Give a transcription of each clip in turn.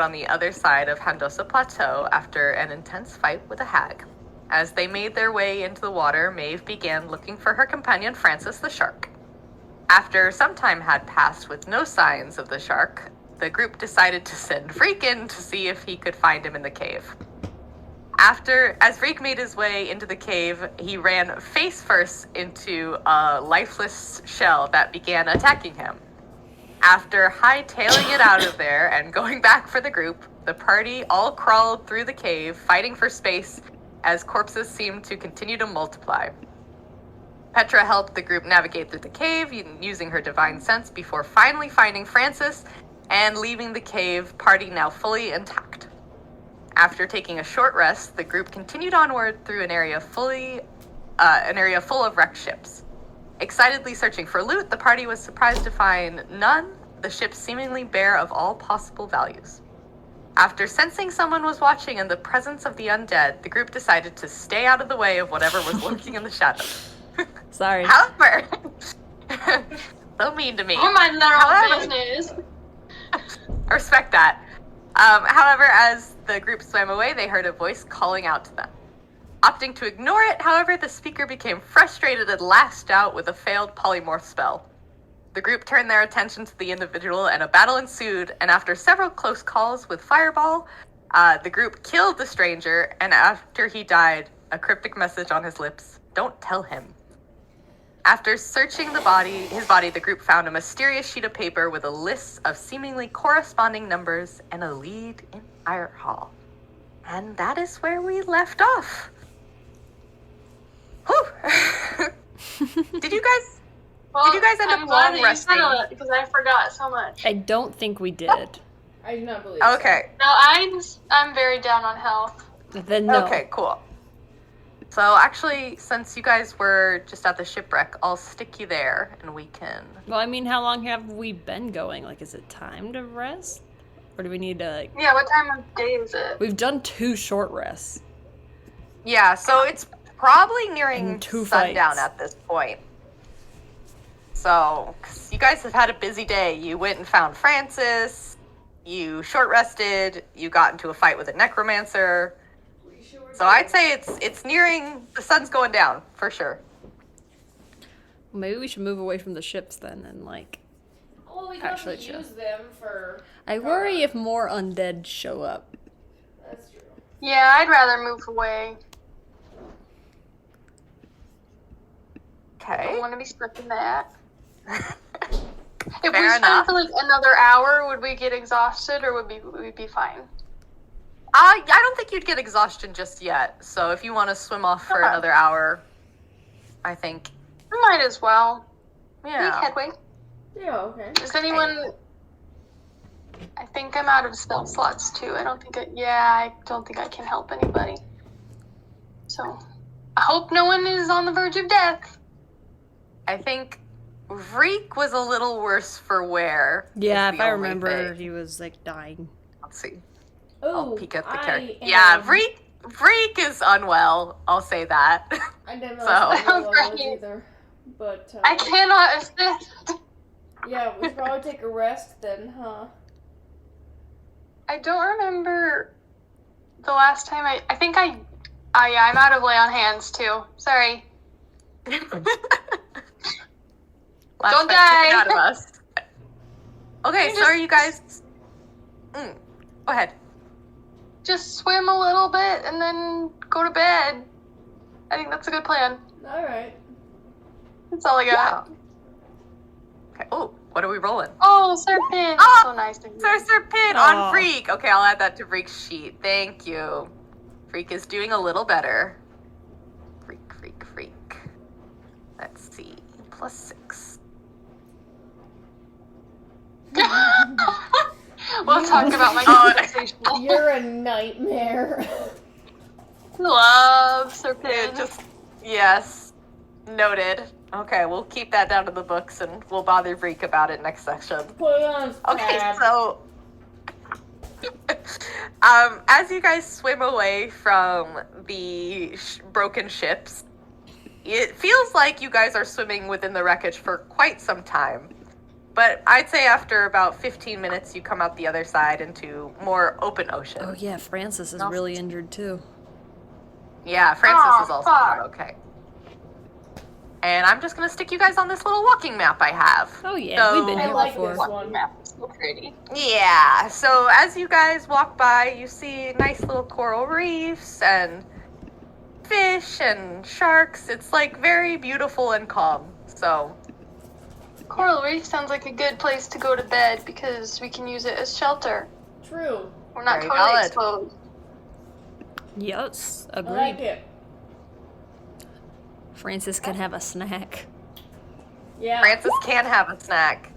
on the other side of Handosa Plateau after an intense fight with a hag. As they made their way into the water, Maeve began looking for her companion Francis the shark. After some time had passed with no signs of the shark, the group decided to send Freak in to see if he could find him in the cave. As Freak made his way into the cave, he ran face first into a lifeless shell that began attacking him. After hightailing it out of there and going back for the group, the party all crawled through the cave, fighting for space as corpses seemed to continue to multiply. Petra helped the group navigate through the cave using her divine sense before finally finding Francis and leaving the cave, party now fully intact. After taking a short rest, the group continued onward through an area full of wrecked ships. Excitedly searching for loot, the party was surprised to find none, the ships seemingly bare of all possible values. After sensing someone was watching in the presence of the undead, the group decided to stay out of the way of whatever was lurking in the shadows. Sorry. However, so mean to me. I'm minding their own business. I respect that. However, as the group swam away, they heard a voice calling out to them. Opting to ignore it, however, the speaker became frustrated and lashed out with a failed polymorph spell. The group turned their attention to the individual and a battle ensued, and after several close calls with Fireball, the group killed the stranger, and after he died, a cryptic message on his lips, "Don't tell him." After searching his body, the group found a mysterious sheet of paper with a list of seemingly corresponding numbers and a lead in Fire Hall. And that is where we left off. Whew. Did you guys end up long resting? Because I forgot so much. I don't think we did. I do not believe Okay. No, I'm very down on health. Then no. Okay, cool. So actually, since you guys were just at the shipwreck, I'll stick you there and we can... Well, I mean, how long have we been going? Like, is it time to rest? Or do we need to, like... Yeah, what time of day is it? We've done 2 short rests. Yeah, so it's probably nearing And 2 sundown fights. at this point. So, 'cause you guys have had a busy day. You went and found Francis, you short rested, you got into a fight with a necromancer. So I'd say it's nearing, the sun's going down, for sure. Well, maybe we should move away from the ships then and, like... Well, we Actually, can true. use them for... I worry if more undead show up. That's true. Yeah, I'd rather move away. I Okay. don't want to be stuck in that. If Fair we spent enough. for like another hour, would we get exhausted or would we be fine? I don't think you'd get exhaustion just yet. So if you want to swim off for Okay. another hour, I think, We might as well. Make yeah. headway. Yeah, okay. Does anyone... I think I'm out of spell slots too. I don't think I can help anybody. So, I hope no one is on the verge of death. I think Reek was a little worse for wear. Yeah, is if the I only remember, thing. he was, like, dying. Let's see. Oh, I'll peek at the I character. am- Yeah, Reek is unwell. I'll say that. I didn't know So- I was Right. either. But, I cannot assist. yeah, we should probably take a rest then, huh? I don't remember the last time I think yeah, I'm out of lay on hands too. Sorry. Last Don't fight die. took it out of us. Okay, You so are you guys? Go ahead. Just swim a little bit and then go to bed. I think that's a good plan. Alright. That's all I got. Okay. Oh, what are we rolling? Oh, Serpent! Ah! So nice to meet you. Sorcerer Pit Aw. on Freak. Okay, I'll add that to Freak's sheet. Thank you. Freak is doing a little better. Freak. Let's see. +6. We'll talk about my Oh. conversation. You're a nightmare. Love Serpent. Yes. Noted. Okay, we'll keep that down to the books and we'll bother Freak about it next section. Put it on his Okay, tab. so as you guys swim away from the broken ships, it feels like you guys are swimming within the wreckage for quite some time. but I'd say after about 15 minutes, you come out the other side into more open ocean. Oh yeah, Francis is No. really injured too. Yeah, Francis Aw, is also fuck. not okay. And I'm just gonna stick you guys on this little walking map I have. Oh yeah, we've been I here like before. this one. Map is so pretty. Yeah, so as you guys walk by, you see nice little coral reefs and fish and sharks. It's like very beautiful and calm. So, Coral Reef sounds like a good place to go to bed because we can use it as shelter. True. We're not Very totally valid. exposed. Yes, I agreed. like it. Francis can have a snack. Yeah. Francis can have a snack.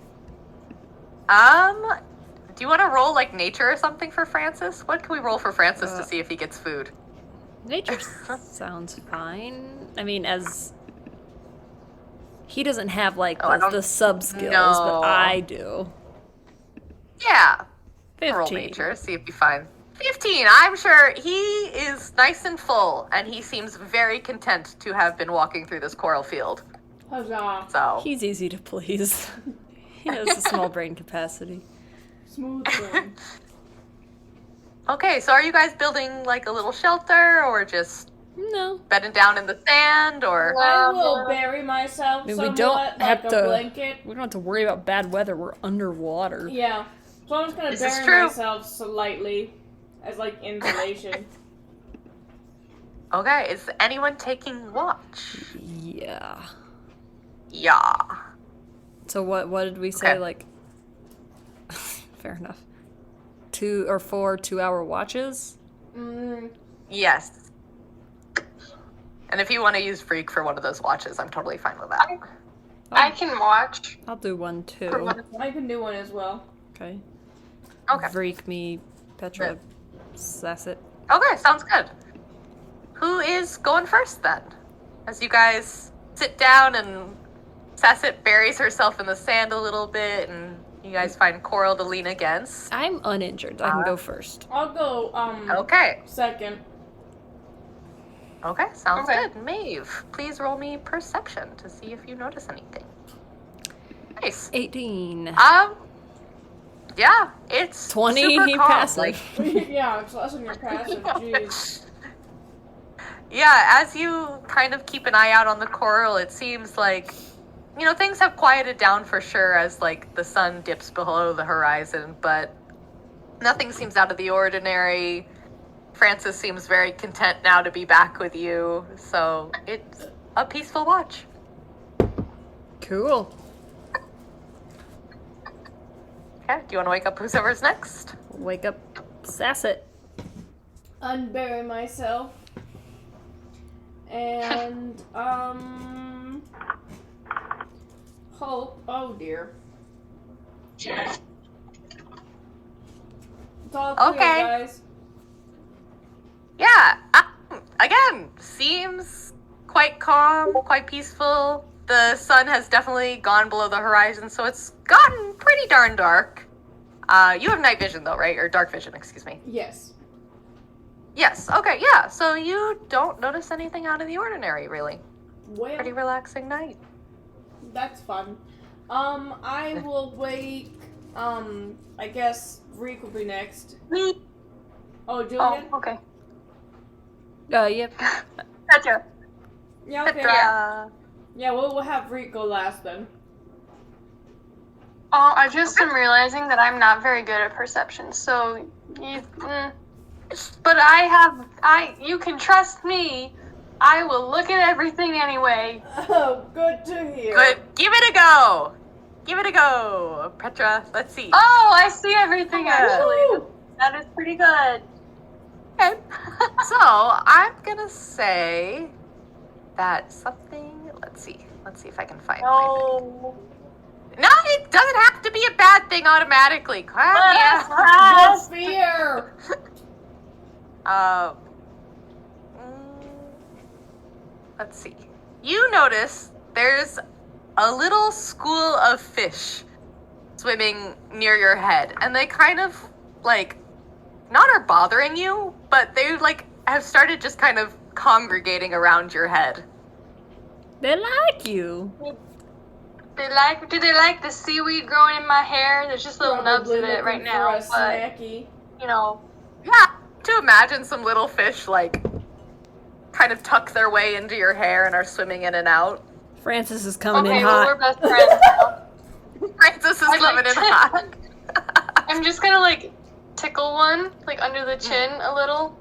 Do you want to roll like nature or something for Francis? What can we roll for Francis to see if he gets food? Nature sounds fine. I mean, as he doesn't have like Oh, I the, don't- the sub skills, No. but I do. Yeah, 15. roll nature, see if you find 15. I'm sure he is nice and full, and he seems very content to have been walking through this coral field. Huzzah. So, He's easy to please. He has a small brain capacity. Smooth brain. okay, so are you guys building like a little shelter, or just No. bedding down in the sand, or? I will bury myself I mean, somewhat we don't like have a to. blanket. We don't have to worry about bad weather. We're underwater. Yeah. So I'm just gonna This is bury true. myself slightly as like insulation. Okay, is anyone taking watch? Yeah. Yeah. So what did we say? Okay. Like, fair enough. 2 or 4 2-hour watches. Yes. And if you want to use Freak for one of those watches, I'm totally fine with that. I can watch. I'll do one too. I can do one as well. Okay. Okay. Freak me, Petra, sass it. Okay, sounds good. Who is going first then? As you guys sit down and Sasset buries herself in the sand a little bit, and you guys find coral to lean against. I'm uninjured. I can go first. I'll go Okay. second. Okay, sounds Okay. good. Maeve, please roll me perception to see if you notice anything. Nice. 18. Yeah, it's 20 super calm. passive. Like, Yeah, it's less than your passive. Jeez. yeah, as you kind of keep an eye out on the coral, it seems like, you know, things have quieted down for sure as, like, the sun dips below the horizon, but nothing seems out of the ordinary. Francis seems very content now to be back with you, so it's a peaceful watch. Cool. Okay, do you want to wake up whoever's next? Wake up, sass it. Unbury myself. And hope. Oh dear. It's all clear, Okay. guys. Yeah, again, seems quite calm, quite peaceful. The sun has definitely gone below the horizon, so it's gotten pretty darn dark. You have night vision, though, right? Or dark vision, excuse me. Yes. Yes, okay, yeah. So you don't notice anything out of the ordinary, really. Well, Pretty relaxing night. that's fun. I will wake. I guess Reek will be next. Me. Oh, Julian. Oh, okay. Yep. Gotcha. Yeah. Okay. Yeah. Yeah. We'll have Reek go last then. Oh, I just am realizing that I'm not very good at perception, so but you can trust me. I will look at everything anyway. Oh, good to hear. Good. Give it a go. Give it a go. Petra, let's see. Oh, I see everything Yeah. actually. That is pretty good. Okay. So, I'm gonna say that something, let's see if I can find my No. No, it doesn't have to be a bad thing automatically. Let us No rest. fear. Uh, mm, let's see. You notice there's a little school of fish swimming near your head, and they kind of, like, not are bothering you, but they, like, have started just kind of congregating around your head. They like you. Do they like the seaweed growing in my hair? There's just little nubs Probably of it right looking now, for a but snacky. you know. Yeah, to imagine some little fish like kind of tuck their way into your hair and are swimming in and out. Francis is coming Okay, in well hot. we're best friends now. Francis is I'd coming like in to- hot. I'm just gonna like tickle one, like under the chin a little.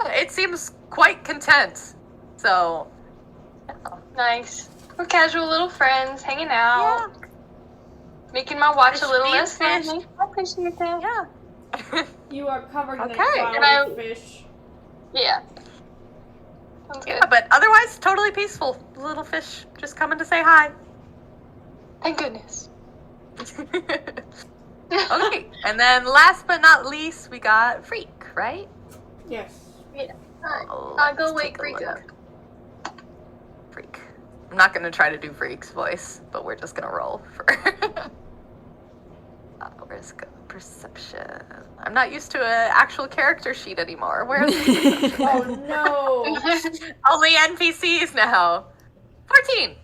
It seems quite content. So, Nice. We're casual little friends, hanging out, making my watch Fish a little being less fish. lonely. I appreciate that. yeah. You are covered in Okay. a cloud And I- of fish. Yeah. Sounds good. Yeah, but otherwise, totally peaceful. Little fish just coming to say hi. Thank goodness. Okay, and then last but not least, we got Freak, right? Yes. Oh, I'll go let's wake take a Freak look. up. Freak. I'm not gonna try to do Freak's voice, but we're just gonna roll for. Where's perception? I'm not used to an actual character sheet anymore. Where's perception? Oh no. Only NPCs now. 14.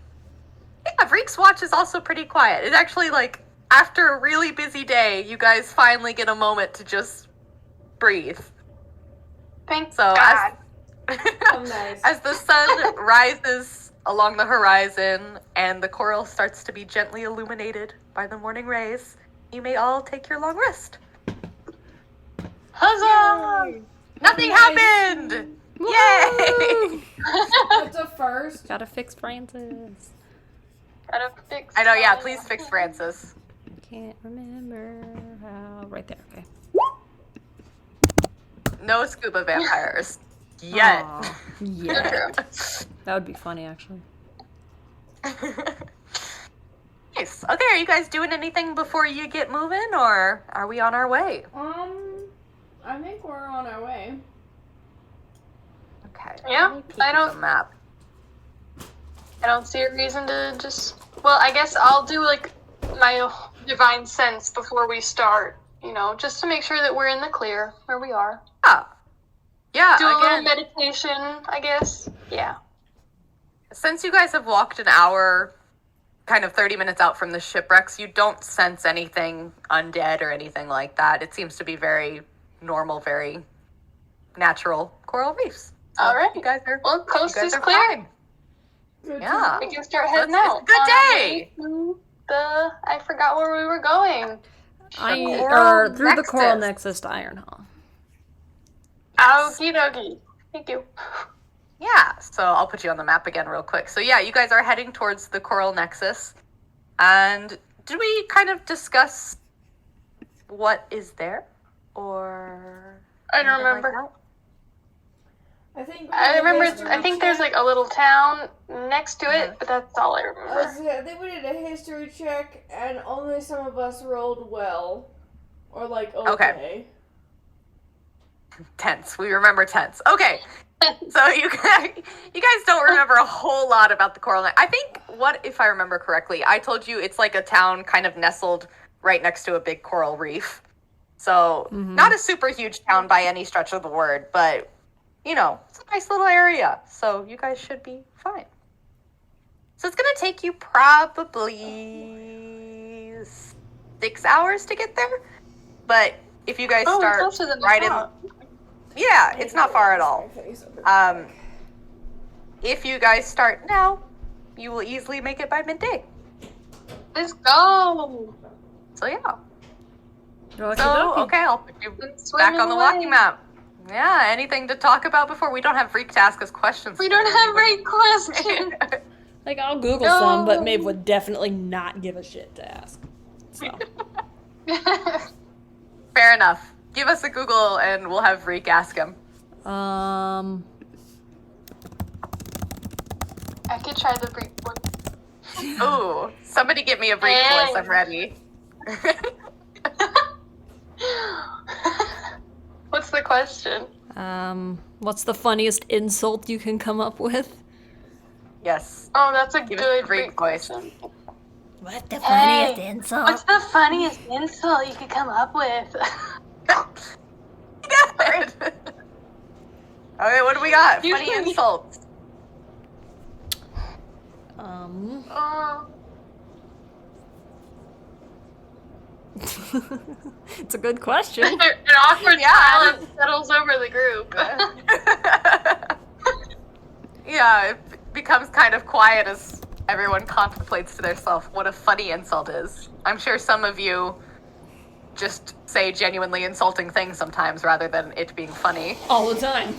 Yeah, Freak's watch is also pretty quiet. It's actually like after a really busy day, you guys finally get a moment to just breathe. Thank So God. Oh, nice. as the sun rises along the horizon and the coral starts to be gently illuminated by the morning rays, you may all take your long rest. Huzzah! Nothing Nice. happened! Yay! That's a first. Gotta fix Francis. Gotta fix. I know, yeah, please fix Francis. Can't remember how. Right there, okay. No scuba vampires. Yet. Aw, yeah. That would be funny, actually. Nice. Okay, are you guys doing anything before you get moving, or are we on our way? I think we're on our way. Okay. Yeah, let me peek I at don't- the map. I don't see a reason to just. Well, I guess I'll do like my divine sense before we start. You know, just to make sure that we're in the clear where we are. Yeah, Do a little again, meditation, I guess. Yeah. since you guys have walked an hour, kind of 30 minutes out from the shipwrecks, you don't sense anything undead or anything like that. It seems to be very normal, very natural coral reefs. So All right. You guys are, Well, you coast guys is are clear. fine. Good Yeah. We can start So heading it's a out. good On our day. way to I forgot where we were going. Coral Through the Coral Nexus. Nexus to Iron Hall. Okie dokie. Thank you. Yeah, so I'll put you on the map again real quick. So yeah, you guys are heading towards the Coral Nexus. And did we kind of discuss what is there? Or I don't anything like remember. that? I I think there's like a little town next to it, but that's all I remember. I think we did a history check, and only some of us rolled well, or like okay. Tense. We remember tense. Okay. So you guys don't remember a whole lot about the Coral Nexus. I think, what if I remember correctly, I told you it's like a town kind of nestled right next to a big coral reef. So not a super huge town by any stretch of the word, but you know, it's a nice little area. So you guys should be fine. So it's gonna take you probably 6 hours to get there. But if you guys Oh, start closer than I right in, thought. yeah, it's not far at all. If you guys start now, you will easily make it by midday. Let's go. So yeah. Okie So dokie. okay, I'll put you Let's back swim on the away. walking map. Yeah, anything to talk about before? We don't have Freak to ask us questions. We don't have right questions. Like, I'll Google No. some, but Maeve would definitely not give a shit to ask. So, Fair enough. Give us a Google and we'll have Freak ask him. um, I could try the brief one. Ooh, somebody get me a Freak Hey. voice. I'm ready. What's the question? what's the funniest insult you can come up with? Yes. Oh, that's a Give us good a Greek Greek voice. question. What the funniest insult? What's the funniest insult you could come up with? Good. Okay, what do we got? Funny Usually- insults. Oh, It's a good question. An awkward Yeah. silence settles over the group. Yeah, it becomes kind of quiet as everyone contemplates to themselves what a funny insult is. I'm sure some of you just say genuinely insulting things sometimes rather than it being funny. All the time.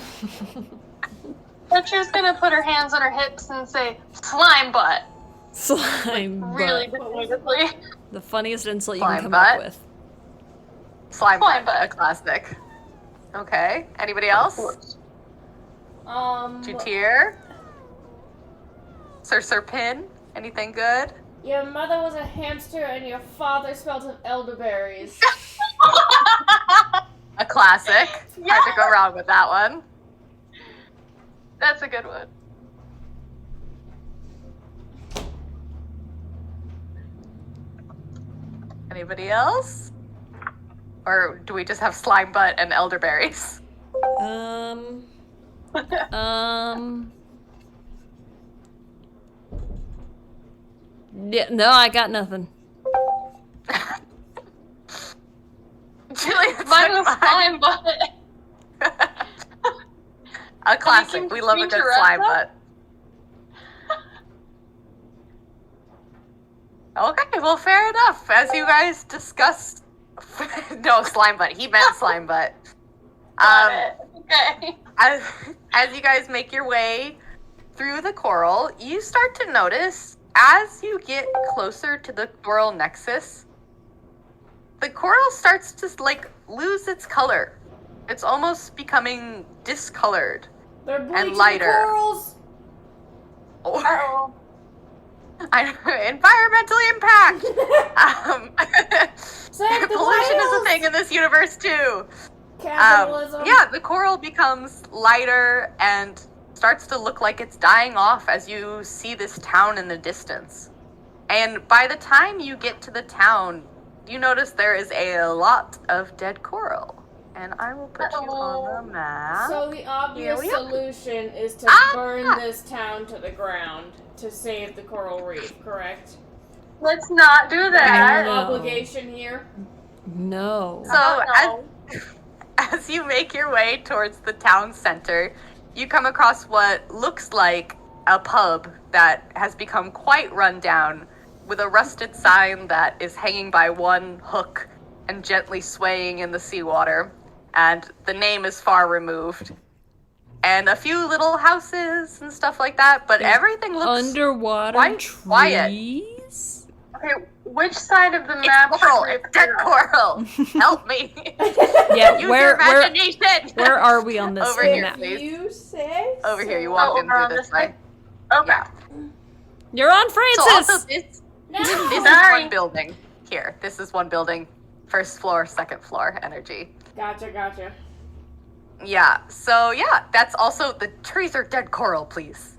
Fletcher's gonna put her hands on her hips and say, slime butt. Slime Really butt. definitively. The funniest insult you Slime can come butt. up with. Slime Slime butt, a butt. classic. Okay, anybody else? Jutier? Sir Pin? Anything good? Your mother was a hamster and your father smelled of elderberries. A classic. Hard to go wrong with that one. That's a good one. Anybody else? Or do we just have slime butt and elderberries? Yeah, no, I got nothing. Julian, Mine was slime butt. A classic. can We love a good interrupt slime them? butt. Okay, well, fair enough. As you guys discussed, no slime butt. He meant slime butt. Got it. Okay. As you guys make your way through the coral, you start to notice as you get closer to the coral nexus, the coral starts to lose its color. It's almost becoming discolored. They're bleaching lighter. the corals. Or Uh-oh. environmental impact. Save the Pollution is a whales! thing in this universe too. Capitalism. Yeah, the coral becomes lighter and starts to look like it's dying off as you see this town in the distance. And by the time you get to the town, you notice there is a lot of dead coral. And I will put you on the map. So the obvious Here we are. solution is to Ah! burn this town to the ground to save the coral reef, correct? Let's not do that. No. Obligation here. No. So Uh-oh. as you make your way towards the town center, you come across what looks like a pub that has become quite run down, with a rusted sign that is hanging by one hook and gently swaying in the seawater, and the name is far removed. And a few little houses and stuff like that, but everything looks Underwater quite quiet. trees? Okay, which side of the map It's coral, should we it's dead appear on? coral. Help me. Yeah, Use where your imagination. where are we on this Over here, map? please. You say? Over here, you so. walk in over through on this this way. Okay. Yeah. You're on So Francis! also this is Sorry. one building. Here, this is one building. First floor, second floor energy. Gotcha. Yeah, so yeah, that's also, the trees are dead coral, please.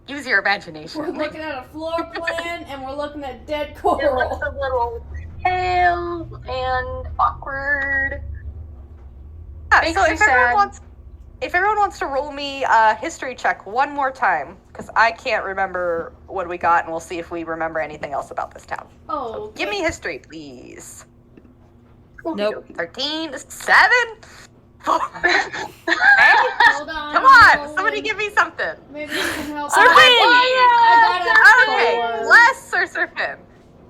Use your We're imagination. looking at a floor plan and we're looking at dead It coral. looks a little pale and awkward. Yeah, Makes so me sad. if everyone wants to roll me a history check one more time, because I can't remember what we got, and we'll see if we remember anything else about this town. Oh, Give me history, please. Nope. 13, 7, 4. Hey, hold on. come on, rolling. somebody give me something. Maybe you can help. Serpent! I Okay, got a 4. bless Sir Serpin.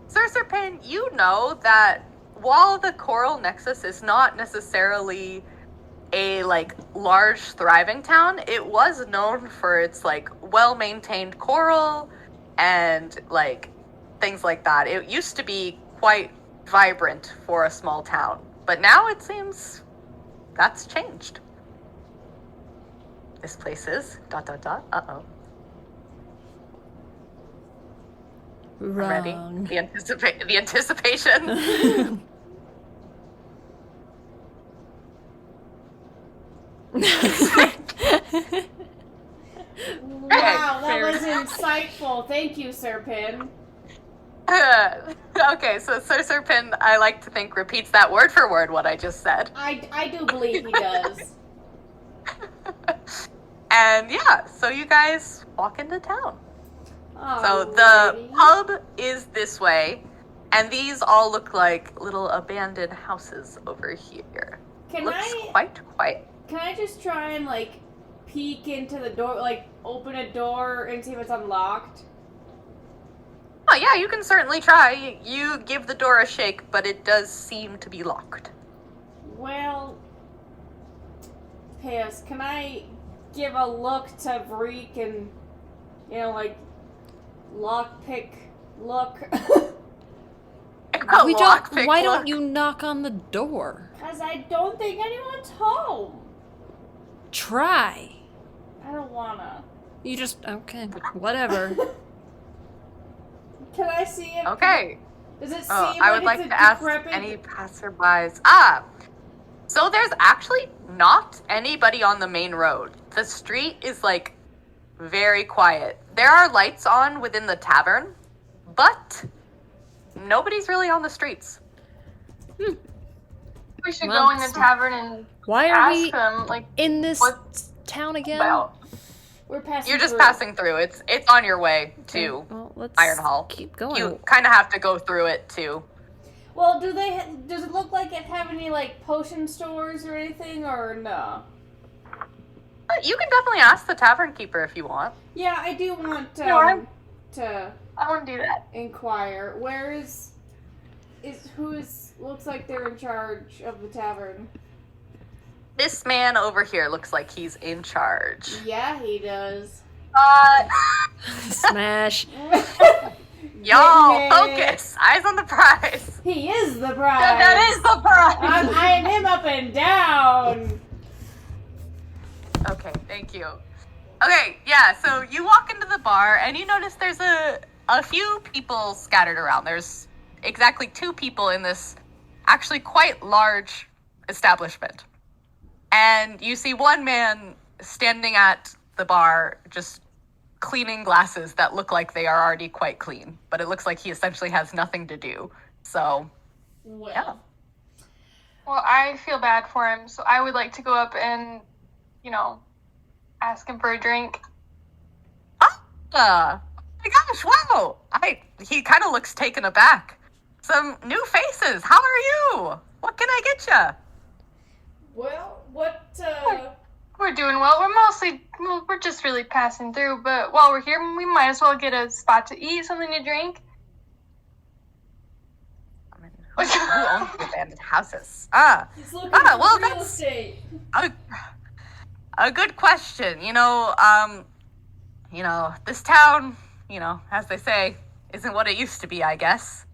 Sir Serpin, you know that while the coral nexus is not necessarily a large thriving town, it was known for its well-maintained coral and things like that. It used to be quite vibrant for a small town, but now it seems that's changed. This place is ... Uh-oh. I'm ready. Wrong. The anticipation. Wow, that fair was insightful. Thank you, Sir Pin. Okay, so Sir Serpin, I like to think, repeats that word for word what I just said. I do believe he does. And yeah, so you guys walk into town. So Alrighty. the pub is this way, And these all look like little abandoned houses over here. Can Looks I quite quiet. can I just try and like peek into the door, like open a door and see if it's unlocked? Oh yeah, you can certainly try. You give the door a shake, but it does seem to be locked. Well, Piss, can I give a look to Vreek and, like, lockpick look? Why don't you knock on the door? Because I don't think anyone's home. Try. I don't wanna. You just, okay, whatever. Can I see it? Okay. Does it seem I would like it's to ask decrepit? any passerbys. So there's actually not anybody on the main road. The street is like very quiet. There are lights on within the tavern, but nobody's really on the streets. We should Well, go in the tavern and Why are ask we them, like, in this what's town again? Well, We're passing you're just through. passing through. It's on your way to Well, let's Iron Hall. keep going. You kind of have to go through it too. Well, does it look like it have any, like, potion stores or anything, or no? You can definitely ask the tavern keeper if you want. Yeah, I do want No, I want to do that. inquire. Where is looks like they're in charge of the tavern? This man over here looks like he's in charge. Yeah, he does. Smash. Y'all, Yeah. focus! Eyes on the prize! He is the prize. That is the prize. I'm eyeing him up and down. Okay, thank you. Okay, yeah, so you walk into the bar and you notice there's a few people scattered around. There's exactly 2 people in this actually quite large establishment. And you see one man standing at the bar just cleaning glasses that look like they are already quite clean, but it looks like he essentially has nothing to do. So, Well, yeah. Well, I feel bad for him, so I would like to go up and, ask him for a drink. Oh my gosh, wow! He kind of looks taken aback. Some new faces. How are you? What can I get you? well, what? We're doing well. We're just really passing through, but while we're here, we might as well get a spot to eat, something to drink. I mean, who owns the abandoned houses? He's looking well, for real that's- estate. A good question. This town, as they say, isn't what it used to be, I guess.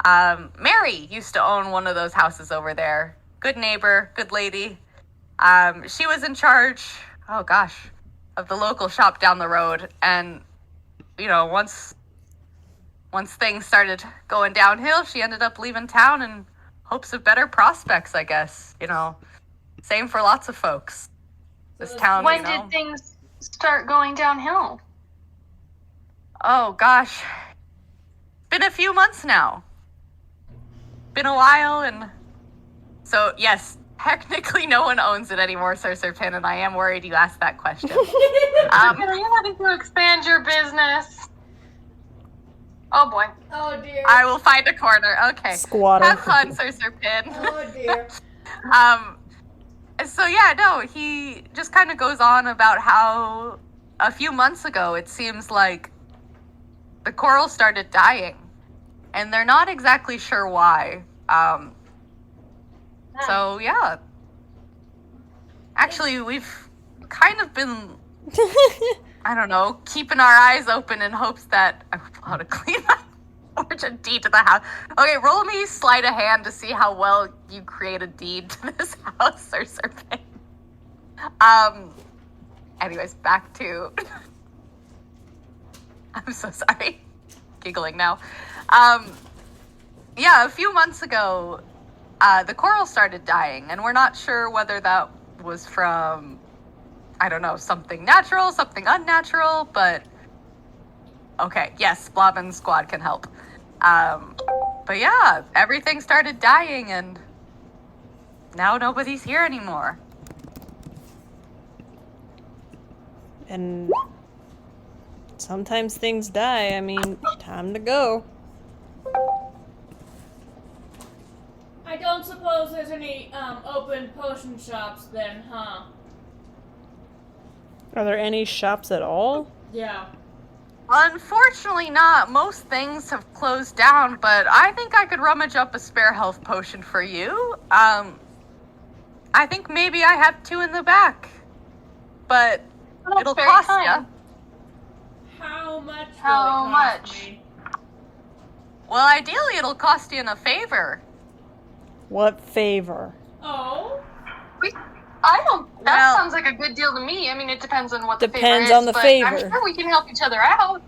Mary used to own one of those houses over there. Good neighbor, good lady. She was in charge, of the local shop down the road. And, once things started going downhill, she ended up leaving town in hopes of better prospects, I guess. Same for lots of folks. This town, When did things start going downhill? Oh, gosh. Been a few months now. Been a while, and so, yes, technically no one owns it anymore, Sir Serpin, and I am worried you asked that question. Are you having to expand your business? Oh boy. Oh dear. I will find a corner. Okay. Squatter. Have fun, Sir Serpin. Oh dear. So yeah, no, he just kind of goes on about how a few months ago it seems like the coral started dying, and they're not exactly sure why. So yeah. Actually, we've kind of been, I don't know, keeping our eyes open in hopes that I will know how to clean my fortune deed to the house. Okay, roll me sleight of hand to see how well you create a deed to this house, Sir Serpent. Anyways, back to I'm so sorry. Giggling now. Yeah, a few months ago, the coral started dying, and we're not sure whether that was from, I don't know, something natural, something unnatural, but okay, yes, Blobbin's squad can help. But yeah, everything started dying, and now nobody's here anymore. And sometimes things die. I mean, time to go. suppose there's any open potion shops then, huh? Are there any shops at all? Yeah. Unfortunately not. Most things have closed down, but I think I could rummage up a spare health potion for you. I think maybe I have 2 in the back. But That's it'll very cost kind. you. How much will How it cost much? me? Well, ideally it'll cost you in a favor. What favor? Oh? I don't. That Well- sounds like a good deal to me. I mean, it depends on what the favor Depends is, on the but favor. I'm sure we can help each other out.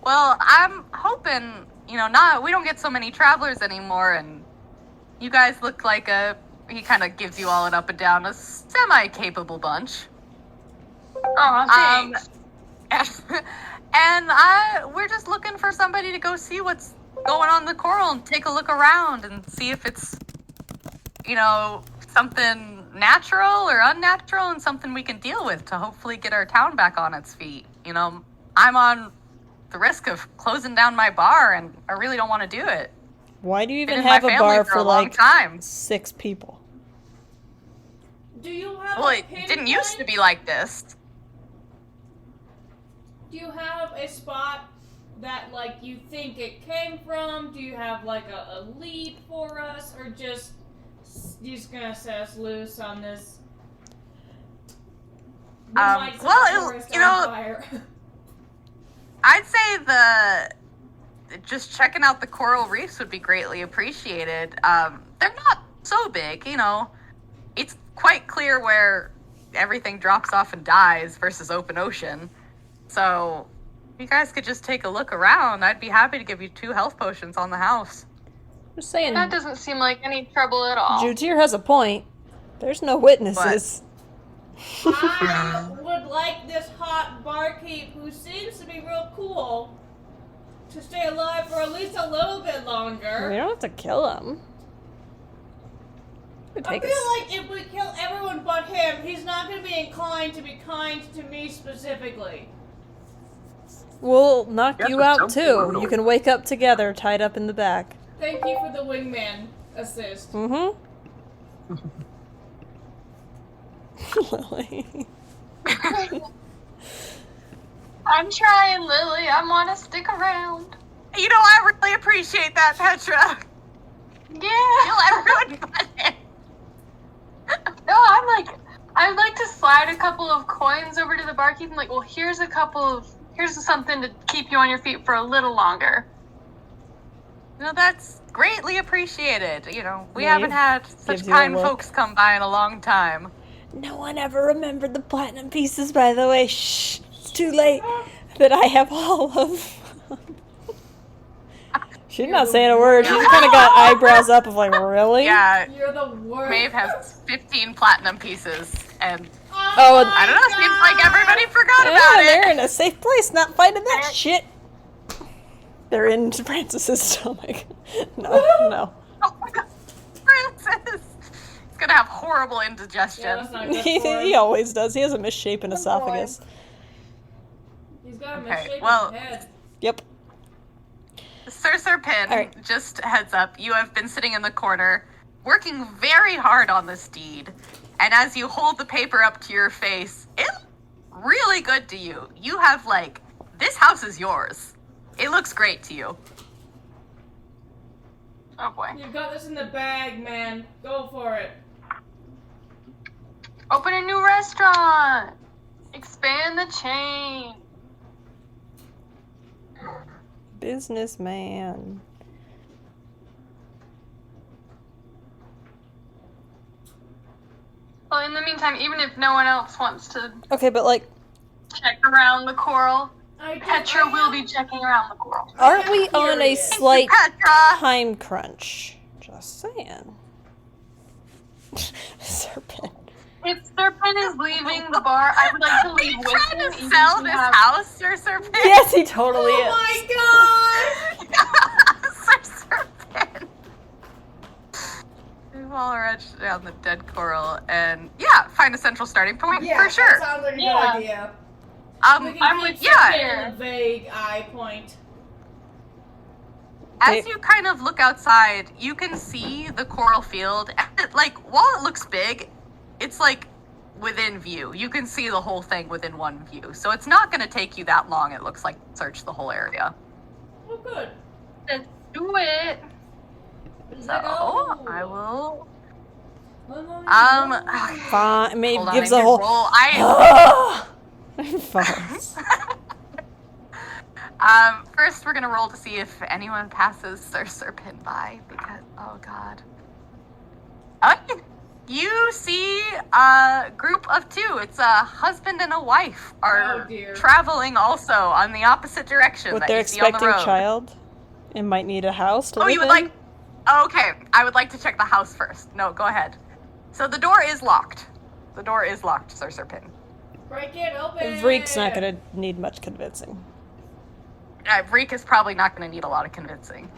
Well, I'm hoping, we don't get so many travelers anymore, and you guys look like he kind of gives you all an up and down, a semi-capable bunch. Oh, thanks. And we're just looking for somebody to go see what's going on in the coral and take a look around and see if it's, something natural or unnatural and something we can deal with to hopefully get our town back on its feet. I'm on the risk of closing down my bar, and I really don't want to do it. Why do you even Been in my have a family bar for for a long like time. 6 people? Do you have Well, a it didn't used to pinpoint? be like this. Do you have a spot that, like, you think it came from? Do you have, like, a lead for us? Or just, you're just gonna set us loose on this? Well, Fire. I'd say just checking out the coral reefs would be greatly appreciated. They're not so big, It's quite clear where everything drops off and dies versus open ocean. So, if you guys could just take a look around, I'd be happy to give you 2 health potions on the house. Just saying, That doesn't seem like any trouble at all. Jutir has a point. There's no witnesses. I would like this hot barkeep, who seems to be real cool, to stay alive for at least a little bit longer. We don't have to kill him. I feel like if we kill everyone but him, he's not going to be inclined to be kind to me specifically. We'll knock Yes, you it out sounds too. brutal. You can wake up together, tied up in the back. Thank you for the wingman assist. Mm-hmm. Lily. I'm trying, Lily. I want to stick around. I really appreciate that, Petra. Yeah. Kill everyone but him. No, I'd like to slide a couple of coins over to the barkeep and well, here's something to keep you on your feet for a little longer. That's greatly appreciated. We Maeve haven't had such gives you a kind look. folks come by in a long time. No one ever remembered the platinum pieces, by the way. Shh. It's too late. That I have all of. She's not saying a word. She just kind of got eyebrows up of like, really? Yeah, You're the worst. Maeve has 15 platinum pieces, and Oh, my I don't know, seems like God. everybody forgot Yeah, about they're it. in a safe place, not fighting that shit. They're in Francis's stomach. No. Oh my God, Francis! He's gonna have horrible indigestion. Yeah, that's not good He, for him. he always does. He has a misshapen esophagus. He's got a Okay, misshapen well- head. Yep. Sir Pin, All right. just heads up, you have been sitting in the corner, working very hard on this deed. And as you hold the paper up to your face, it looks really good to you. You have, this house is yours. It looks great to you. Oh boy. You've got this in the bag, man. Go for it. Open a new restaurant. Expand the chain. Businessman. Well, in the meantime, even if no one else wants to Okay, but check around the coral, I Petra will be checking around the coral. aren't we on a Curious. slight Petra! time crunch? Just saying. Serpent. If Serpent is leaving the bar, I would like to Are you leave with trying him. to even sell if we this have- house, Sir Serpent? Yes, he totally is. Oh my god! Sir Serpent. We've all rushed down the dead coral and, find a central starting point for sure. That sounds like a Yeah. good idea. We can I'm keep with Serpent you. in a vague eye point. As They- you kind of look outside, you can see the coral field. And while it looks big, it's within view. You can see the whole thing within one view. So it's not going to take you that long, it looks like, to search the whole area. Oh, good. Let's do it. So I will. Fine. I mean, Hold it on, gives I a need whole. roll. False. First we're gonna roll to see if anyone passes Sir Serpent by, because oh god. Okay. You see a group of two. It's a husband and a wife are Oh, dear. traveling also on the opposite direction With that their you see on the expecting road. child, it might need a house to Oh, live you would in. like? Okay, I would like to check the house first. No, go ahead. So the door is locked. The door is locked, Sir Serpent. Break it open. Vreek's not gonna need much convincing. Reek is probably not going to need a lot of convincing.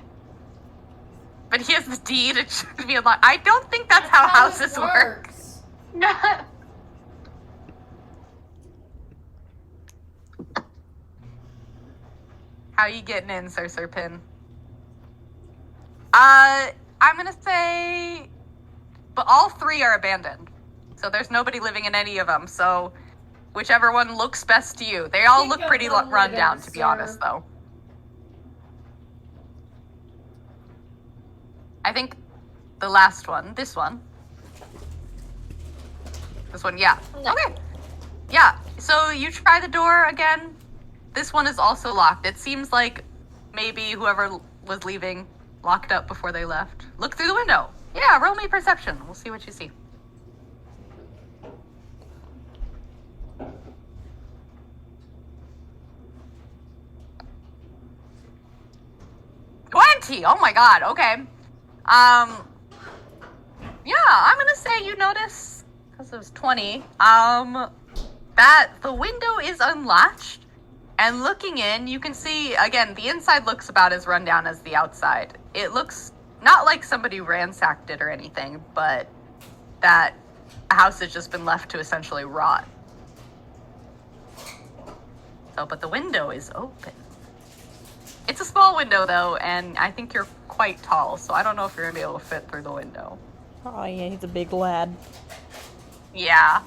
But he has the deed, it should be unlocked. I don't think that's how houses it work. works. How you getting in, Sir Serpin? I'm gonna say... But all three are abandoned. So there's nobody living in any of them, so... Whichever one looks best to you. They all Think look of pretty the run down, litter, to be sir. honest, though. I think the last one, this one. This one, yeah. No. Okay. Yeah, so you try the door again. This one is also locked. It seems like maybe whoever was leaving locked up before they left. Look through the window. Yeah, roll me perception. We'll see what you see. $20! Oh my god, okay. Yeah, I'm gonna say you notice, because it was 20, that the window is unlatched, and looking in, you can see, again, the inside looks about as rundown as the outside. It looks not like somebody ransacked it or anything, but that a house has just been left to essentially rot. So, but the window is open. It's a small window, though, and I think you're quite tall, so I don't know if you're going to be able to fit through the window. Oh yeah, he's a big lad. Yeah.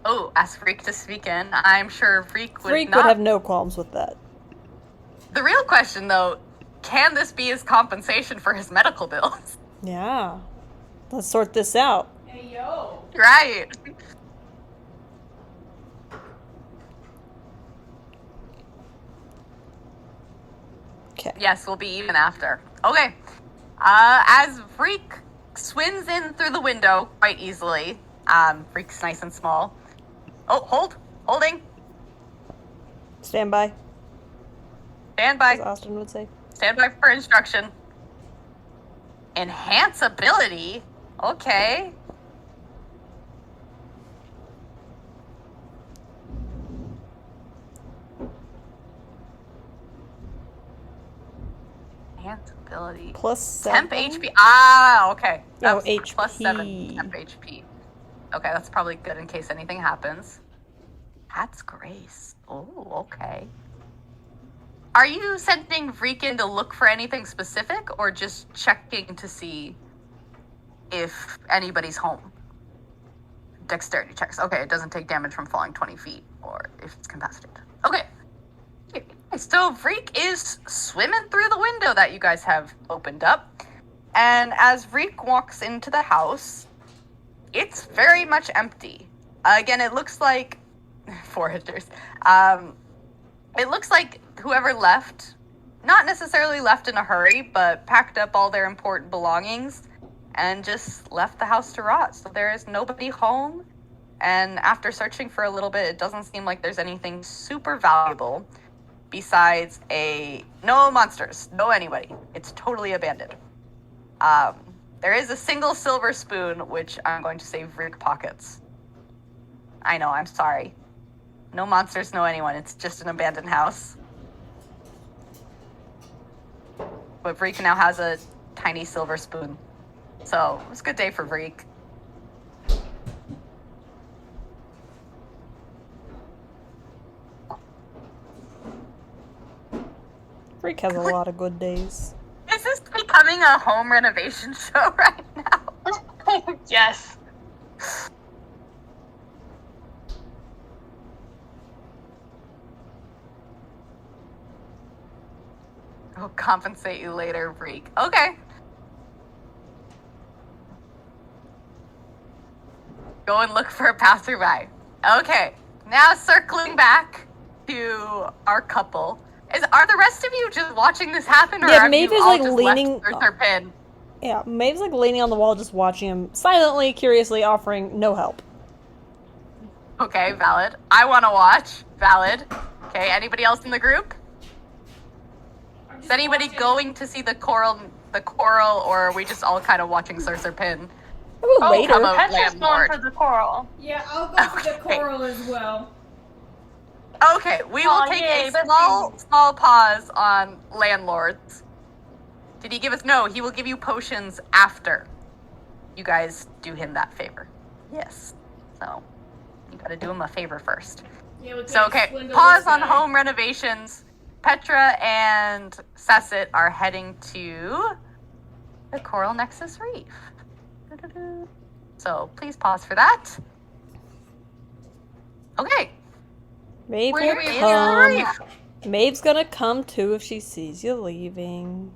Oh, ask Freak to speak in. I'm sure Freak would Vreek not... would have no qualms with that. The real question, though, can this be his compensation for his medical bills? Yeah. Let's sort this out. Hey, yo. Right. Okay. Yes, we'll be even after. Okay. As Freak swims in through the window quite easily, Freak's nice and small. Oh, holding, Stand by, stand by, as Austin would say. stand by for instruction. Enhance ability? Okay. Enhance ability. Plus 7. Temp HP. Ah, okay. Oh, That's plus 7 HP. temp HP. Okay, that's probably good in case anything happens. That's Grace. Oh, okay. Are you sending Vreekin to look for anything specific, or just checking to see if anybody's home? Dexterity checks. Okay, it doesn't take damage from falling 20 feet, or if it's incapacitated. Okay. So Vreek is swimming through the window that you guys have opened up. And as Vreek walks into the house, it's very much empty. Again, it looks like... Foragers. It looks like whoever left, not necessarily left in a hurry, but packed up all their important belongings and just left the house to rot. So there is nobody home. And after searching for a little bit, it doesn't seem like there's anything super valuable besides no monsters, no anybody. It's totally abandoned. There is a single silver spoon, which I'm going to say Vreek pockets. I know, I'm sorry. No monsters, no anyone. It's just an abandoned house. But Vreek now has a tiny silver spoon. So, it was a good day for Vreek. Freak has a lot of good days. Is this becoming a home renovation show right now? Yes. I'll compensate you later, Freak. Okay. Go and look for a passerby. Okay. Now circling back to our couple. Are the rest of you just watching this happen, or Yeah, have Maeve you is, all like, just leaning- left their pin? Yeah, Maeve's like leaning on the wall, just watching him, silently, curiously, offering no help. Okay, valid. I want to watch. Valid. Okay, anybody else in the group? I'm just Is anybody watching. going to see the coral, or are we just all kind of watching Cersei pin? Oh, later. come on. Petra's going landlord. for the coral. Yeah, I'll go for the Okay. coral as well. Okay, we will Aw, take yay, a that's small pause on landlords. Did he give us? No, he will give you potions after you guys do him that favor. Yes. So you gotta do him a favor first. Yeah, we can't So okay, swindle pause this on guy. home renovations. Petra and Cecit are heading to the Coral Nexus Reef. Doo-doo-doo. So please pause for that. Okay. Maeve Where will do we come. Maeve's gonna come too if she sees you leaving.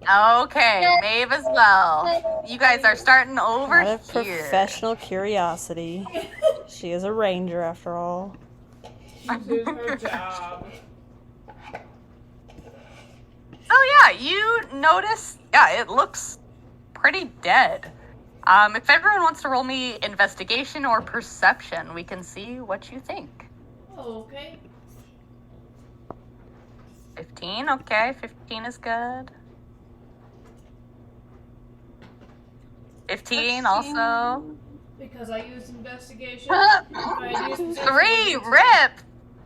Okay, Maeve as well. You guys are starting over Out of here. professional curiosity. She is a ranger after all. She did her job. Oh yeah, you notice. Yeah, it looks pretty dead. If everyone wants to roll me investigation or perception, we can see what you think. Okay. 15, okay, 15 is good. 15 also. Because I used investigation. Ah. I used 3, rip!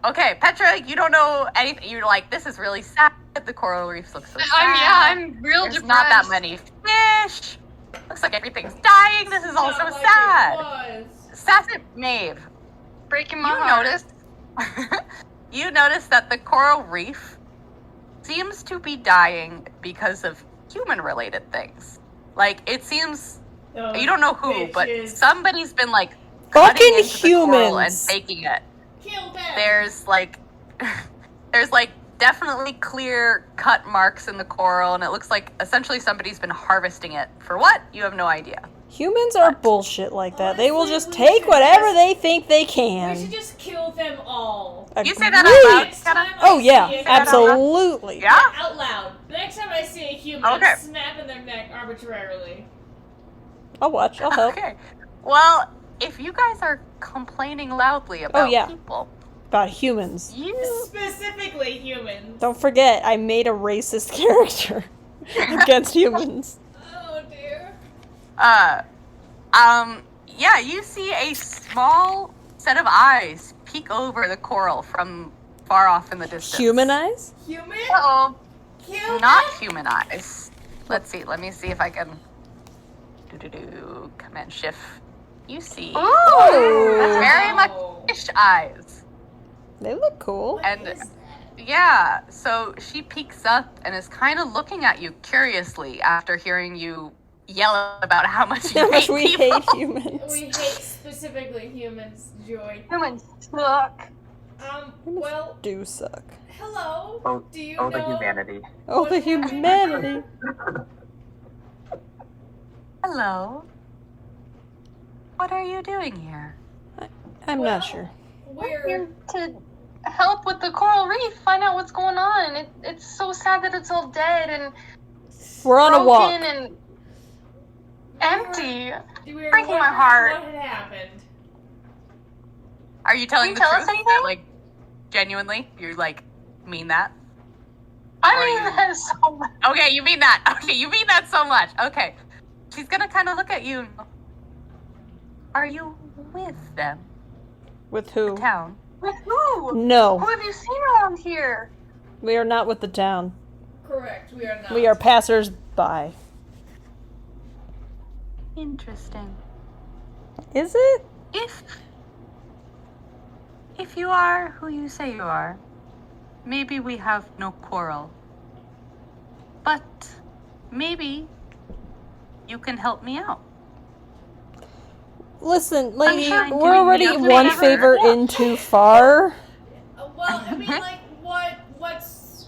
Okay, Petra, you don't know anything. You're like, this is really sad. The coral reefs look so sad. I'm real There's depressed. not that many fish. Looks like everything's dying. This is all so Not like sad. it was. Sassy Maeve, Breaking my you heart. notice you notice that the coral reef seems to be dying because of human related things. Like it seems Those you don't know who, but bitches. somebody's been like Fucking cutting into the coral and humans. baking it. Kill them. There's like definitely clear cut marks in the coral, and it looks like essentially somebody's been harvesting it for what? You have no idea. Humans are bullshit like that. They will Honestly, just we take should whatever just- they think they We can. should just kill them all. You say that Agreed. out loud, Next time Kenna? I Oh see yeah, a- absolutely. Yeah? Out loud. The next time I see a human Okay. snapping their neck arbitrarily. I'll watch. I'll help. Okay. Well, if you guys are complaining loudly about yeah. people, About humans. you Specifically humans. Don't forget, I made a racist character against humans. Oh dear. yeah, you see a small set of eyes peek over the coral from far off in the distance. Human eyes? Human? Uh-oh. Human? Not human eyes. Let me see if I can command shift. You see Ooh. that's very much Wow. fish eyes. They look cool. What And is that? yeah, so she peeks up and is kind of looking at you curiously after hearing you yell about how much you How much hate we people. hate humans. We hate specifically humans, Joy. Humans suck. Humans Well, do suck. hello. Oh, Do you oh, know? the humanity. Oh, What the happened? humanity. Hello. What are you doing here? I'm Well, not sure. We're Here to help with the coral reef, find out what's going on. It's so sad that it's all dead and We're on a broken walk. and empty. we were breaking my wondering heart. What had happened? Are you telling Can the you tell truth? us anything? That, like, genuinely? You, like, mean that? I Or mean you- that so much. Okay, you mean that. Okay, you mean that so much. Okay. She's gonna kind of look at you. Are you with them? With who? Town? With who? No, Who have you seen around here? we are not with the town. Correct. We are not. We are passers-by. Interesting. Is it? If you are who you say you are, maybe we have no quarrel. But maybe you can help me out. Listen, lady, sure we're already doing one whatever. favor in too far. Well, I mean, like, what's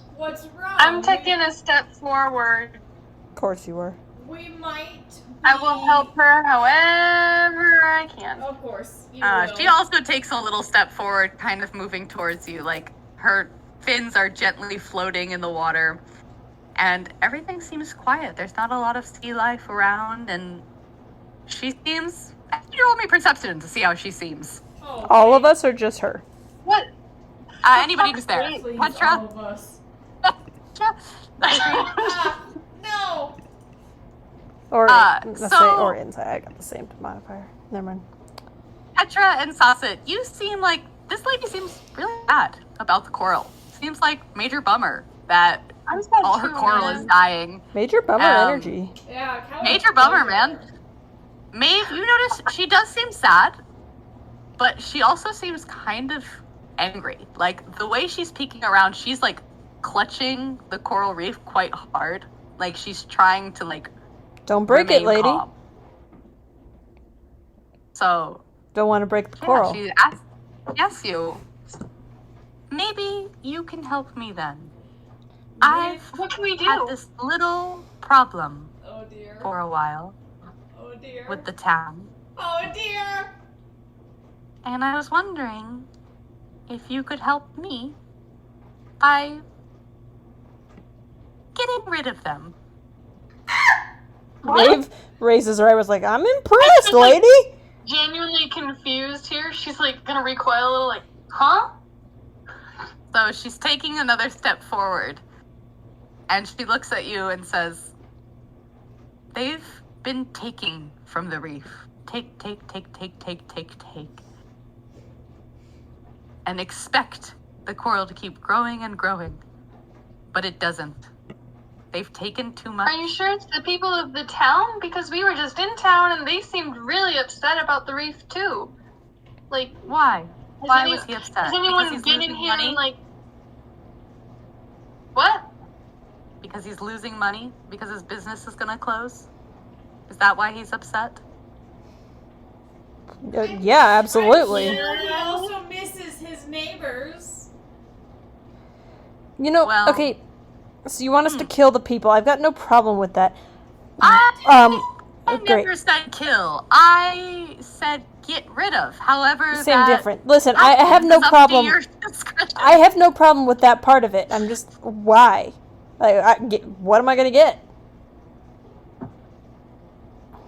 wrong? I'm taking a step forward. Of course you were. We might. I will help her however I can. Of course, you will. She also takes a little step forward, kind of moving towards you. Like, her fins are gently floating in the water. And everything seems quiet. There's not a lot of sea life around. And she seems... You roll me perception to see how she seems. Oh, All of us or just her? What? Anybody who's there. please, Petra? all of us. Petra? No. Or let's say so- or inside. I got the same modifier. Never mind. Petra and Sasset, you seem like... This lady seems really bad about the coral. Seems like major bummer that I'm sad all her too, coral man. is dying. Major bummer energy. Yeah. How Major bummer, man. Maeve, you notice she does seem sad, but she also seems kind of angry. Like, the way she's peeking around, she's, like, clutching the coral reef quite hard. Like, she's trying to, like, Don't break it, remain lady. calm. So, Don't want to break the coral. yeah, she asks you, maybe you can help me then. I've What can we do? had this little problem Oh dear. for a while Oh dear. with the town. Oh dear. And I was wondering if you could help me by getting rid of them. Maeve raises her eye, was like, I'm impressed, just like- lady. Genuinely confused here. She's like gonna recoil a little, like, huh? So she's taking another step forward. And she looks at you and says, they've been taking from the reef. Take. And expect the coral to keep growing and growing. But it doesn't. They've taken too much. Are you sure it's the people of the town? Because we were just in town and they seemed really upset about the reef too. Like, Why? Has Why any- was he upset? does Because anyone he's get in losing here money? and like, what? Because he's losing money? Because his business is gonna close? Is that why he's upset? Yeah, absolutely. I'm sure he also misses his neighbors. You know, Well- okay, so you want us to kill the people. I've got no problem with that. I Great. never said kill. I said get rid of. However, Same that different. Listen, I have no is up to problem. your discretion. I have no problem with that part of it. I'm just, why? Like, what am I gonna get?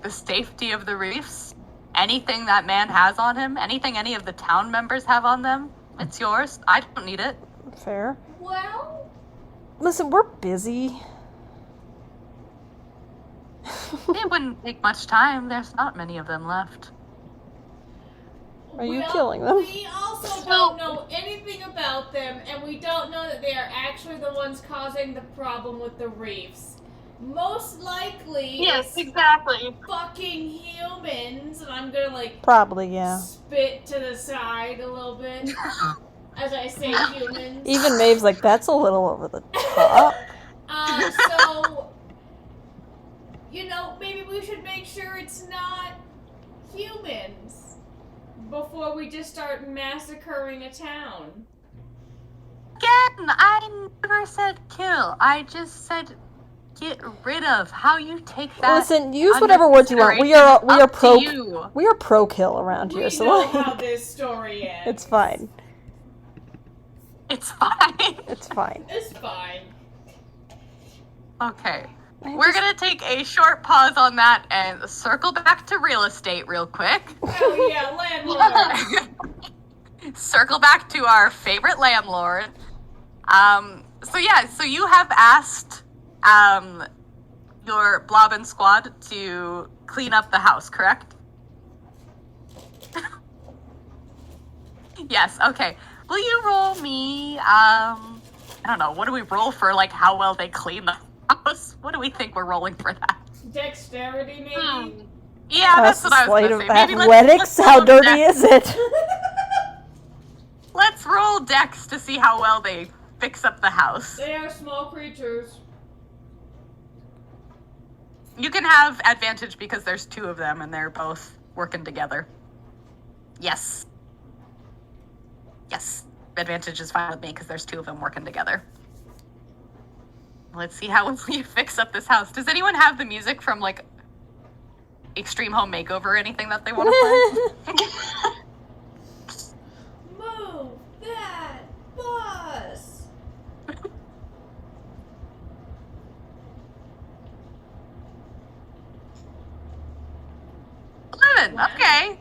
The safety of the reefs. Anything that man has on him, anything any of the town members have on them, it's yours. I don't need it. Fair. Well, Listen, we're busy. It wouldn't take much time. There's not many of them left. Are you well, killing them? We also don't know anything about them, and we don't know that they are actually the ones causing the problem with the reefs. Most likely, Yes, it's exactly. fucking humans, and I'm gonna like Probably, yeah. spit to the side a little bit as I say humans. Even Maeve's like, that's a little over the top. So, you know, maybe we should make sure it's not humans before we just start massacring a town. Again, I never said kill. I just said get rid of. How you take that? Listen, use under whatever words you want. We consideration are up to pro you. we are pro kill around We here, so know like, how this story ends. it's fine. It's fine. It's fine. It's fine. Okay. I We're just- gonna take a short pause on that and circle back to real estate real quick. Oh yeah, landlord. Circle back to our favorite landlord. So you have asked your Blobbin squad to clean up the house, correct? Yes, okay. Will you roll me, I don't know, what do we roll for, like, how well they clean the house? What do we think we're rolling for that? Dexterity, maybe? Yeah, that's what I was Sleight gonna of say. Maybe athletics? let's How roll dirty dex. is it? Let's roll dex to see how well they fix up the house. They are small creatures. You can have advantage because there's two of them and they're both working together. Yes. Yes. Advantage is fine with me because there's two of them working together. Let's see how we fix up this house. Does anyone have the music from, like, Extreme Home Makeover or anything that they want to play? Move that bus. Wow. Okay.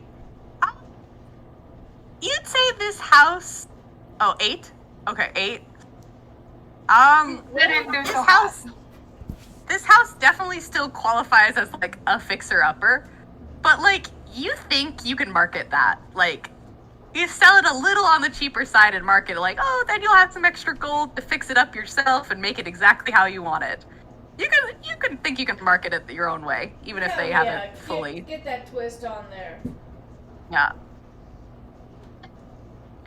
You'd say this house... Oh, 8? Okay, 8. This house definitely still qualifies as, like, a fixer-upper. But, like, you think you can market that. like, you sell it a little on the cheaper side and market it like, oh, then you'll have some extra gold to fix it up yourself and make it exactly how you want it. You can think you can market it your own way, even if they haven't fully. Get that twist on there. Yeah.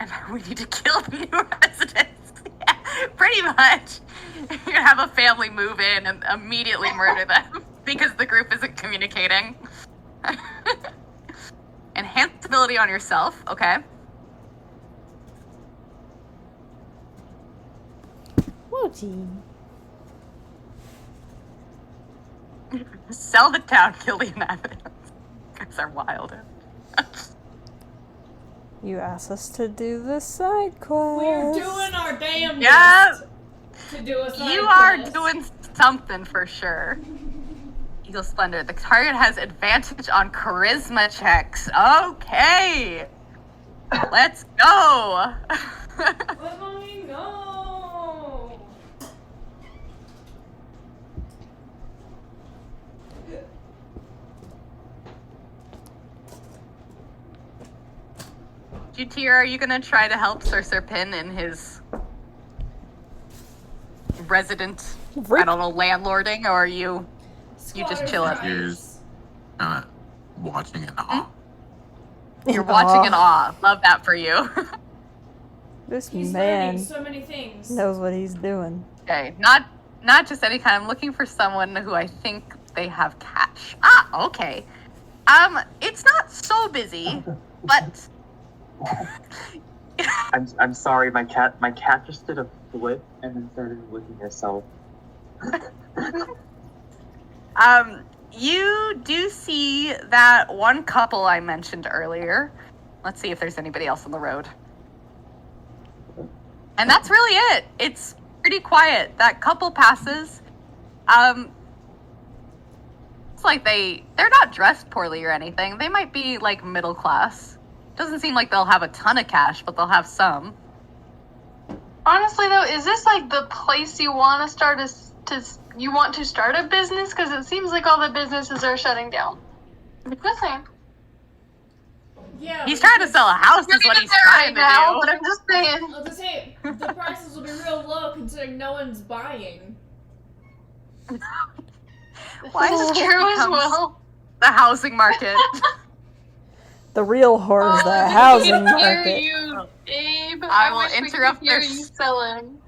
And we need to kill the new residents. Yeah, pretty much. You're gonna have a family move in and immediately murder them because the group isn't communicating. Enhanced ability on yourself, okay. Whoa-gee. Sell the town, kill the inhabitants. Guys are wild. You asked us to do the side quest. We're doing our damn Yeah. to do a side You are quest. doing something for sure. Eagle Splendor. The target has advantage on charisma checks. Okay. Let's go. Let me go. GT, are you gonna try to help Sir Pin in his resident, I don't know, landlording, or are you just chill it? Squatters' Watching in awe. You're watching in awe. Love that for you. This He's man learning so many things. knows what he's doing. Okay, not just any kind. I'm looking for someone who I think they have cash. Ah, okay. It's not so busy, but I'm sorry, my cat just did a flip and then started licking herself. You do see that one couple I mentioned earlier. Let's see if there's anybody else on the road. And that's really it. It's pretty quiet. That couple passes. It's like they're not dressed poorly or anything. They might be like middle class. Doesn't seem like they'll have a ton of cash, but they'll have some. Honestly, though, is this like the place you want to start you want to start a business? Because it seems like all the businesses are shutting down. Just saying. Yeah. He's trying to sell a house, is what he's trying to do. But I'm just saying. I was gonna say, the prices will be real low considering no one's buying. Why This does is true as become well. the housing market? The real horror is Oh, the we housing can hear market. you, Abe. I will wish we could interrupt hear their you selling.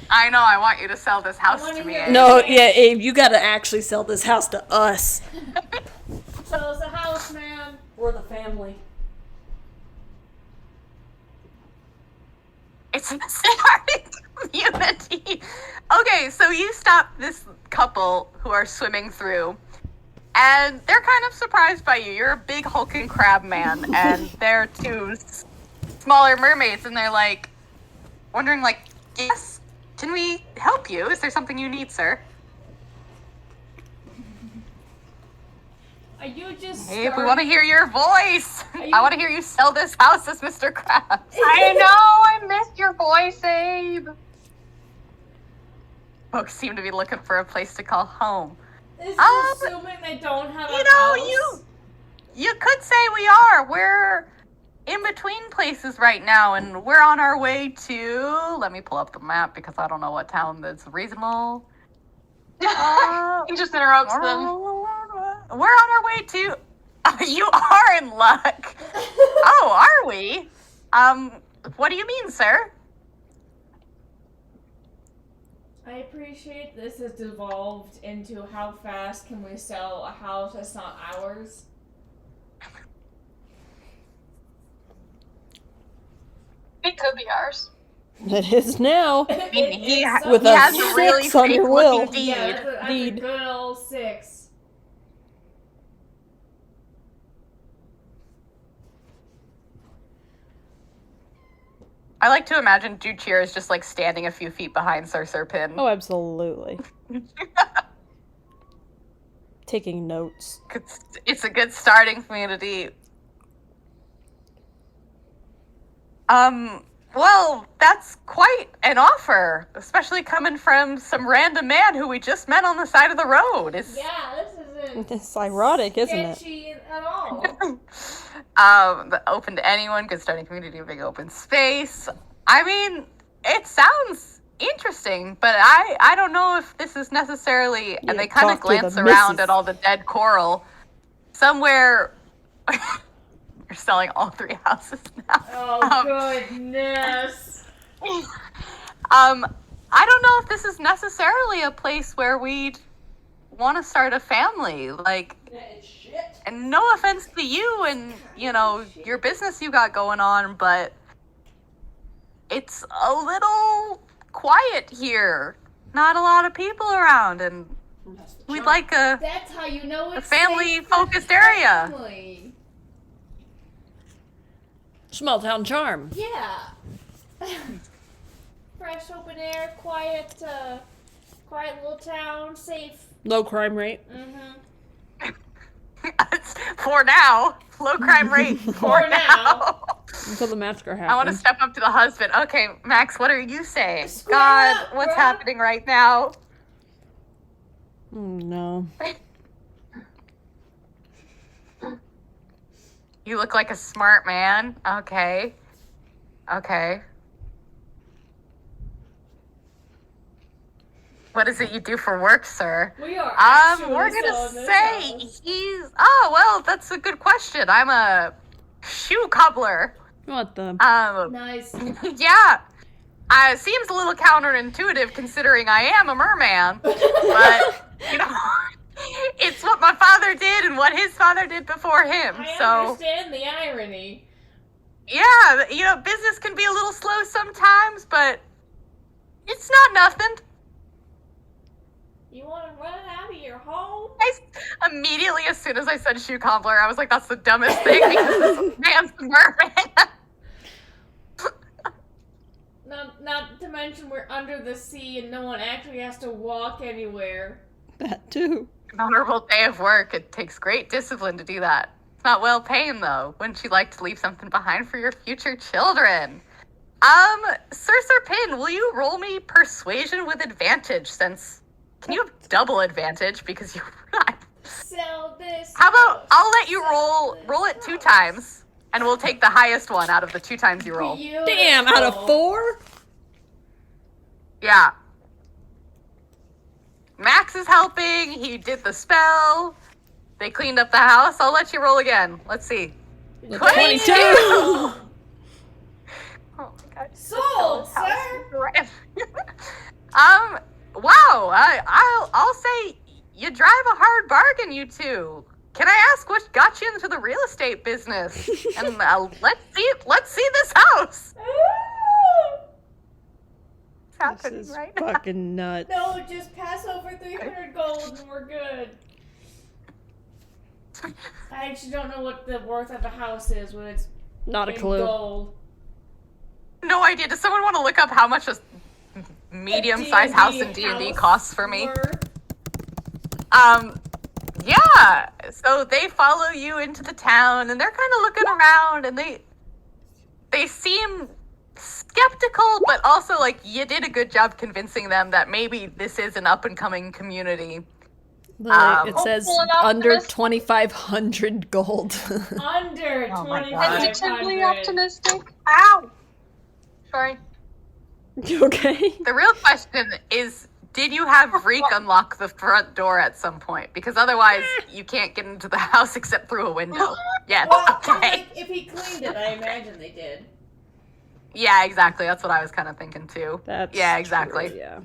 I know, I want you to sell this house wanna to me. hear- Abe. No, yeah, Abe, you gotta actually sell this house to us. So it's a house, man. We're the family. It's a starting community. Okay, so you stop this couple who are swimming through, and they're kind of surprised by you. You're a big hulking crab man, and they're two smaller mermaids, and they're like, wondering like, yes, can we help you? Is there something you need, sir? Are you just Hey, we want to hear your voice. I want to hear you sell this house as Mr. Krabs. I know, I missed your voice, Abe. Folks seem to be looking for a place to call home. This Um, is assuming they don't have a You know, house. you could say we are. We're in between places right now, and we're on our way to. Let me pull up the map because I don't know what town that's reasonable. He just interrupts them. We're on our way to. You are in luck. Oh, are we? What do you mean, sir? I appreciate this has devolved into how fast can we sell a house that's not ours. It could be ours. It is now. I mean, he With a has a really 6 on your fake-looking will. deed. Yeah, that's a Deed. good old 6. I like to imagine Duchier is just like standing a few feet behind Sir Pin. Oh, absolutely. Taking notes. It's a good starting community. Well, that's quite an offer, especially coming from some random man who we just met on the side of the road. It's, Yeah, this isn't It's ironic, isn't it? sketchy at all. Open to anyone, good starting community, big open space. I mean, it sounds interesting, but I don't know if this is necessarily, Yeah, and they kind of talk to the glance around missus. at all the dead coral. Somewhere, you're selling all 3 houses now. Oh, goodness. I don't know if this is necessarily a place where we'd want to start a family. Like, and no offense to you and, you know, your business you got going on, but it's a little quiet here. Not a lot of people around, and we'd like a That's how you know it's family-focused area. family. Small town charm. Yeah. Fresh open air, quiet little town, safe. Low crime rate. Mm-hmm. For now, low crime rate. For now. Until the massacre happens. I want to step up to the husband. Okay, Max, what are you saying? Square God, up, what's bruh. happening right now? Oh, no. You look like a smart man. Okay. What is it you do for work, sir? We are actually We're selling gonna this say house. he's. Oh well, that's a good question. I'm a shoe cobbler. What the? Nice. Yeah. Seems a little counterintuitive considering I am a merman, but you know, it's what my father did and what his father did before him. I So understand the irony. yeah, you know, business can be a little slow sometimes, but it's not nothing. You want to run out of your home? Immediately, as soon as I said shoe cobbler, I was like, that's the dumbest thing because this man's a merman. Not to mention we're under the sea and no one actually has to walk anywhere. That too. An honorable day of work. It takes great discipline to do that. It's not well paying though. Wouldn't you like to leave something behind for your future children? Sir Pin, will you roll me persuasion with advantage since can you have double advantage because you Sell this. How about house. I'll let you Sell roll this it 2 house. times and we'll take the highest one out of the 2 times you roll. Damn, out of Beautiful. 4? Yeah. Max is helping. He did the spell. They cleaned up the house. I'll let you roll again. Let's see. 22! Oh my god. Sold, sir. Wow. I'll say you drive a hard bargain, you two. Can I ask what got you into the real estate business? And let's see this house. What's This happening is right now? fucking nuts. No, just pass over 300 gold and we're good. I actually don't know what the worth of a house is when it's Not a in clue. gold. No idea. Does someone want to look up how much a medium-sized house in D&D costs for me? Yeah. So they follow you into the town, and they're kind of looking around, and they seem skeptical, but also like you did a good job convincing them that maybe this is an up-and-coming community. It says Hopeful and under optimistic. 2,500 gold. Under Oh my 2,500. God. Tentatively optimistic. Ow! Sorry. Okay. The real question is, did you have Reek unlock the front door at some point? Because otherwise, you can't get into the house except through a window. Yes. Well, Okay. like, if he cleaned it, I imagine they did. Yeah, exactly. That's what I was kind of thinking too. That's Yeah, exactly. true, yeah.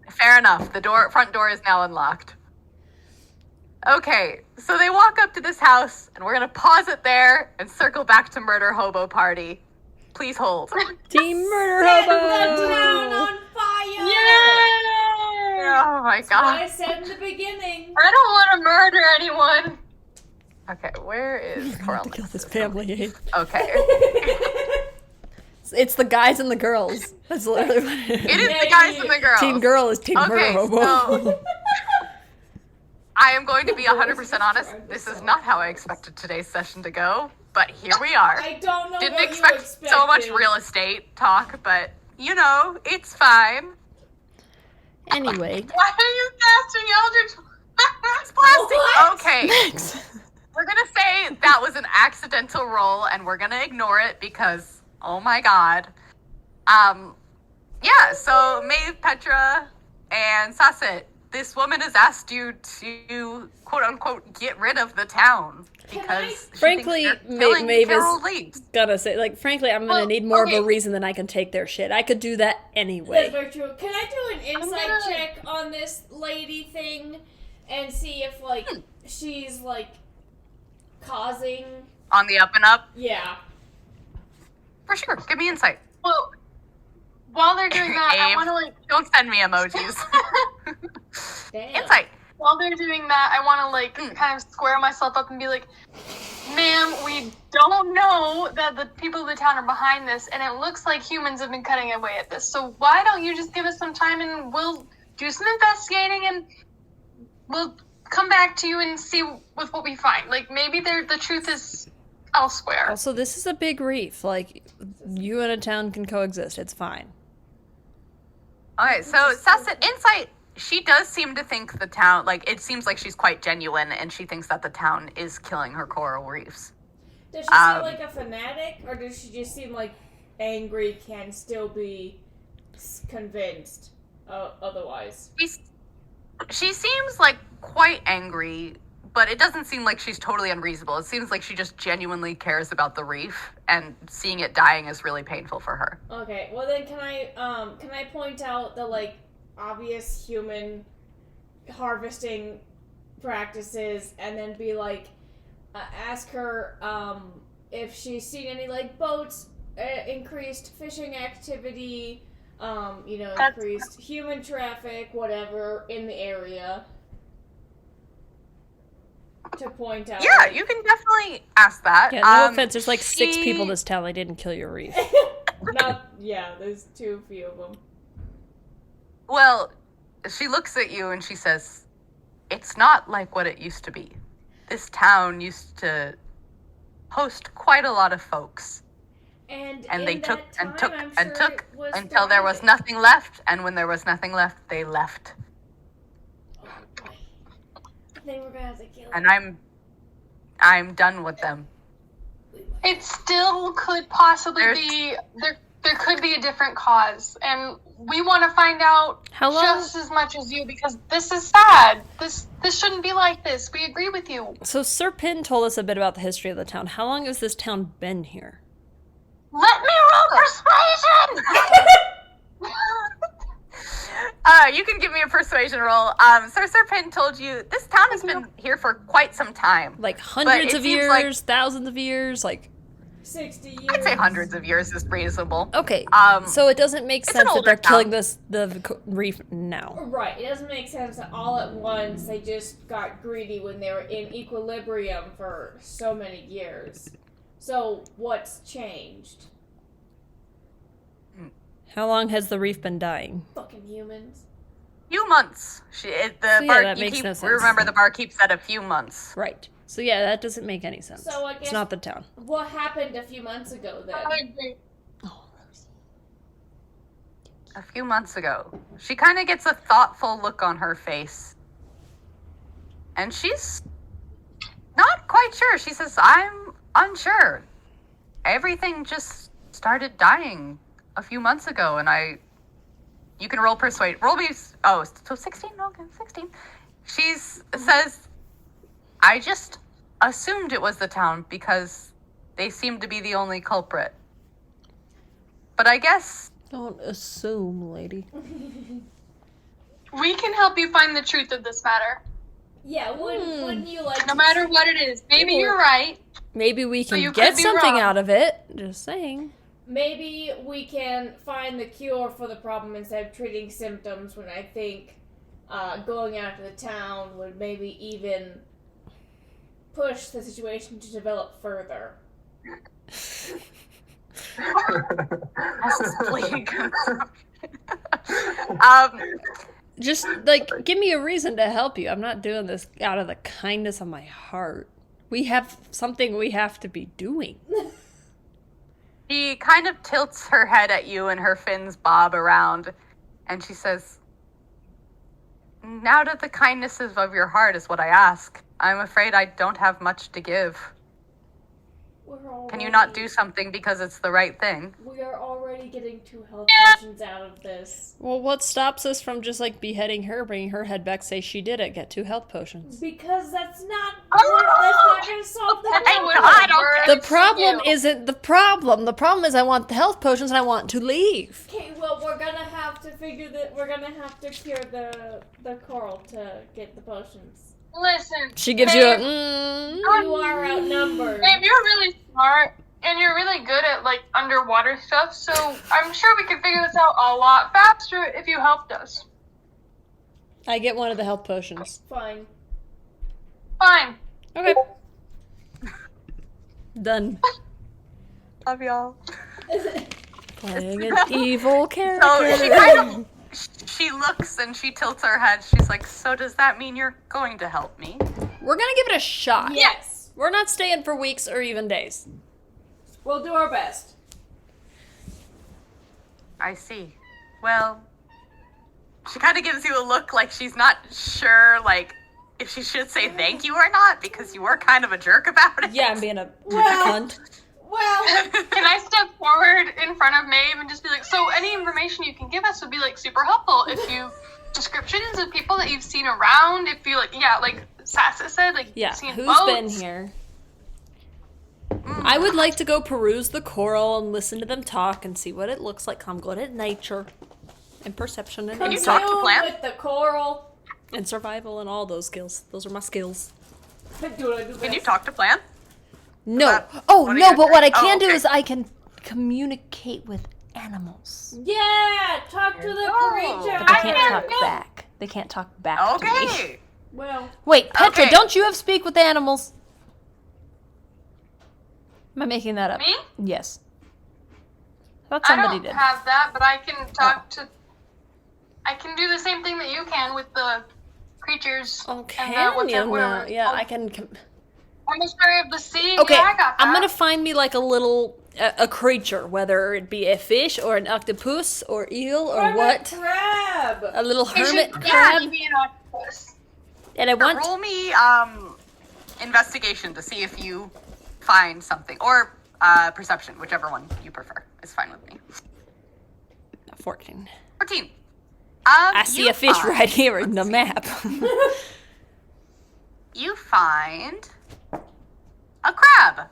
Fair enough. The front door is now unlocked. Okay, so they walk up to this house, and we're gonna pause it there and circle back to Murder Hobo Party. Please hold. Team Murder Set the Hobo! town on fire! Yay! Oh my That's what I god. said in the beginning. I don't want to murder anyone. Okay, where is I have to kill Corlys? this family. Okay. It's the guys and the girls. That's literally what it It is. is the guys and the girls. Team girl is Team Murder Okay, Hobo. so I am going to be 100% honest. This is not how I expected today's session to go, but here we are. I don't know Didn't what expect you expected. so much real estate talk, but you know, it's fine. Anyway, Why are you casting Eldritch? It's plastic. What? Okay, next. we're gonna say that was an accidental roll, and we're gonna ignore it because, oh my god. Yeah. So Maeve, Petra, and Sasset, this woman has asked you to quote unquote get rid of the town because she Frankly, thinks you're killing Maeve is- feral leaves. Gotta say, like, frankly, I'm gonna Well, need more of okay. a reason than I can take their shit. I could do that That's anyway. very true. Can I do an insight gonna- check on this lady thing and see if, like, she's, like, causing... On the up and up, Yeah. for sure. Give me insight. Well, while they're doing that, I Abe. want to like. Don't send me emojis. Damn. Insight. While they're doing that, I want to like kind of square myself up and be like, "Ma'am, we don't know that the people of the town are behind this, and it looks like humans have been cutting away at this. So why don't you just give us some time and we'll do some investigating and we'll come back to you and see with what we find. Like maybe the truth is elsewhere." Also, this is a big reef. Like, you and a town can coexist. It's fine. Okay, so Sasset, insight. She does seem to think the town, like, it seems like she's quite genuine, and she thinks that the town is killing her coral reefs. Does she seem like a fanatic, or does she just seem like angry, can still be convinced otherwise? She seems like quite angry, but it doesn't seem like she's totally unreasonable. It seems like she just genuinely cares about the reef, and seeing it dying is really painful for her. Okay, well then can I point out the like obvious human harvesting practices and then be like ask her if she's seen any like boats, increased fishing activity, increased human traffic, whatever in the area. To point out. Yeah, you can definitely ask that. Yeah, no offense. There's like 6 she- people in this town. They didn't kill your reef. There's too few of them. Well, she looks at you and she says, "It's not like what it used to be. This town used to host quite a lot of folks, And they in took that and time, took I'm and sure took it was until there was thriving. nothing left. And when there was nothing left, they left. Oh boy. They were gonna have to kill And I'm done with them." It still could possibly There's- be there could be a different cause, and we want to find out How long- just as much as you because this is sad. This shouldn't be like this. We agree with you. So Sir Pin told us a bit about the history of the town. How long has this town been here? Let me roll persuasion. You can give me a persuasion roll. Sir Serpent told you this town has been here for quite some time. Like hundreds it of seems years, like- thousands of years? Like, 60 years. I'd say hundreds of years is reasonable. okay. Um, So it doesn't make it's sense an that older they're killing town. the reef now. Right, it doesn't make sense that all at once they just got greedy when they were in equilibrium for so many years. So, what's changed? How long has the reef been dying? Fucking humans. Few months. that makes no sense. Remember, the barkeep said a few months. Right. So yeah, that doesn't make any sense. So I It's guess- not the town. What happened a few months ago then? I agree. A few months ago. She kind of gets a thoughtful look on her face. And she's not quite sure. She says, "I'm unsure. Everything just started dying a few months ago, and you can roll persuade. Roll me, so 16? Okay, 16. Says, "I just assumed it was the town because they seemed to be the only culprit. But I guess Don't assume, lady. We can help you find the truth of this matter. Yeah, wouldn't you like No to matter what it is. Maybe you're right. Maybe we can you get could be something wrong. out of it. Just saying. Maybe we can find the cure for the problem instead of treating symptoms, when I think going out to the town would maybe even push the situation to develop further. This is bleak. Just, like, give me a reason to help you. I'm not doing this out of the kindness of my heart. We have something we have to be doing. She kind of tilts her head at you and her fins bob around, and she says, "Out of the kindnesses of your heart is what I ask. I'm afraid I don't have much to give. Can you not do something because it's the right thing?" We are already getting 2 health potions out of this. Well, what stops us from just, like, beheading her, bringing her head back, say she did it, get 2 health potions? Because that's not going to solve the Thank problem. God. The problem isn't the problem. The problem is I want the health potions and I want to leave. Okay, well, we're gonna have to figure that we're gonna have to cure the coral to get the potions. Listen. She gives you a, You are outnumbered. Babe, you're really smart, and you're really good at, like, underwater stuff, so I'm sure we could figure this out a lot faster if you helped us. I get one of the health potions. Fine. Fine. Okay. Done. Love y'all. Playing an evil character. So she kind of, she looks and she tilts her head. She's like, "So does that mean you're going to help me?" We're gonna give it a shot. Yes. We're not staying for weeks or even days. We'll do our best. I see. Well, she kind of gives you a look like she's not sure, like, if she should say thank you or not, because you were kind of a jerk about it. Yeah, I'm being a Well- cunt. Well, Can I step forward in front of Maeve and just be like, so any information you can give us would be, like, super helpful. If you, descriptions of people that you've seen around, if you, like, yeah, like Sassa said, like, Yeah, seen who's boats. been here? I would like to go peruse the coral and listen to them talk and see what it looks like. I'm good at nature and perception and you insight talk to consume Plant? with the coral. and survival and all those skills. Those are my skills. Can you talk to Plan? No. What Oh, are no, you but what I doing? can Oh, do okay. is I can communicate with animals. Yeah, talk to the go. creature. But they can't talk back. They can't talk back to me. Okay. Well, Wait, Petra, Okay. don't you have speak with animals? Am I making that up? Me? Yes. I thought I somebody don't did. have that, but I can talk to. I can do the same thing that you can with the creatures. Oh, and can what's you it, whatever now? it's Yeah, called. I can. I'm the story of the sea. Okay, Yeah, I got that. I'm gonna find me like a little a creature, whether it be a fish or an octopus or eel or what, crab. a little You hermit should crab, Yeah, be an octopus. and I want. Roll me investigation to see if you find something, or perception, whichever one you prefer is fine with me. 14. 14. I see you a fish find- right here in the map. You find a crab.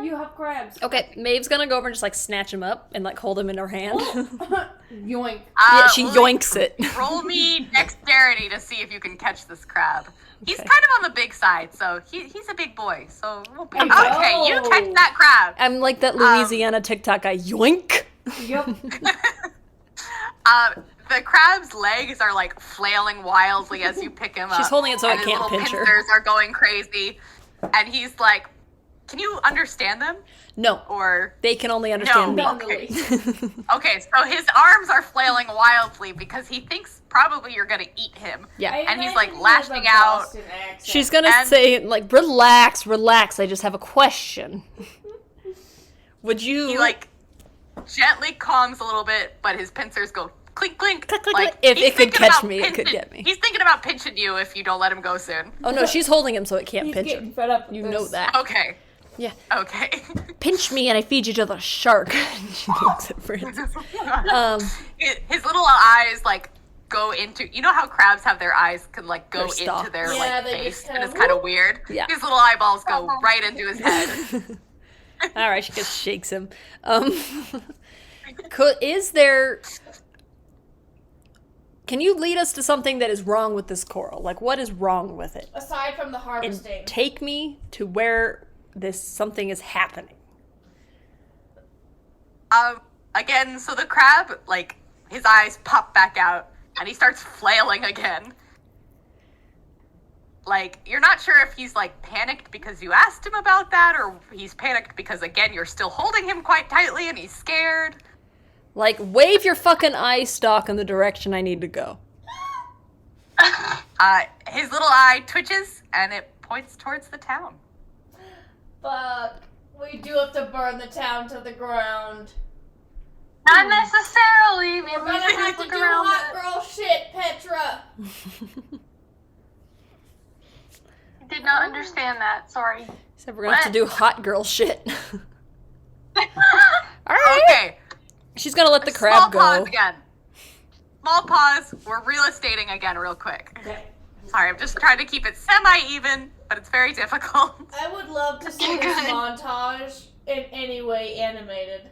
You have crabs. Okay, Maeve's gonna go over and just like snatch him up and like hold him in her hand. Yoink. Yeah, she Well, yoinks it. Roll me dexterity to see if you can catch this crab. He's Okay. kind of on the big side, so he's a big boy. So we'll be Okay. okay. You catch that crab. I'm like that Louisiana TikTok guy. Yoink. Yup. The crab's legs are like flailing wildly as you pick him up. She's holding it so I and his can't little pinch her. pincers are going crazy, and he's like, "Can you understand them?" No, Or they can only understand No. me. Okay. Okay, so his arms are flailing wildly because he thinks probably you're gonna eat him. Yeah. And he's, like, imagine he has a lashing out. Boston accent. She's gonna And- say like, relax, relax. I just have a question. Would you He like gently calms a little bit, but his pincers go clink clink. Click, click, like, click. If he's it could thinking catch about me, it could pinching- get me. He's thinking about pinching you if you don't let him go soon. Oh no, she's holding him so it can't He's pinch getting him. fed up with You this. know that. Okay. Yeah. Okay. Pinch me and I feed you to the shark. She looks at Francis. His little eyes like go into, you know how crabs have their eyes can like go Their into stalk. their Yeah, like they face, just and kinda it's kind of weird. Yeah. His little eyeballs go right into his head. All right, she just shakes him. Can you lead us to something that is wrong with this coral? Like, what is wrong with it? Aside from the And harvesting. take me to where this something is happening. Again, so the crab, like, his eyes pop back out, and he starts flailing again. Like, you're not sure if he's, like, panicked because you asked him about that, or he's panicked because, again, you're still holding him quite tightly and he's scared. Like, wave your fucking eye stalk in the direction I need to go. His little eye twitches, and it points towards the town. Fuck. We do have to burn the town to the ground. Not necessarily. Maybe We're we gonna should have to look do around hot it. girl shit, Petra. Did not understand that. Sorry. Said we're gonna have to do hot girl shit. Alright. Okay. She's gonna let the Small crab go. pause again. Small pause. We're real estating again real quick. Okay. Sorry, I'm just trying to keep it semi-even, but it's very difficult. I would love to see this montage in any way animated.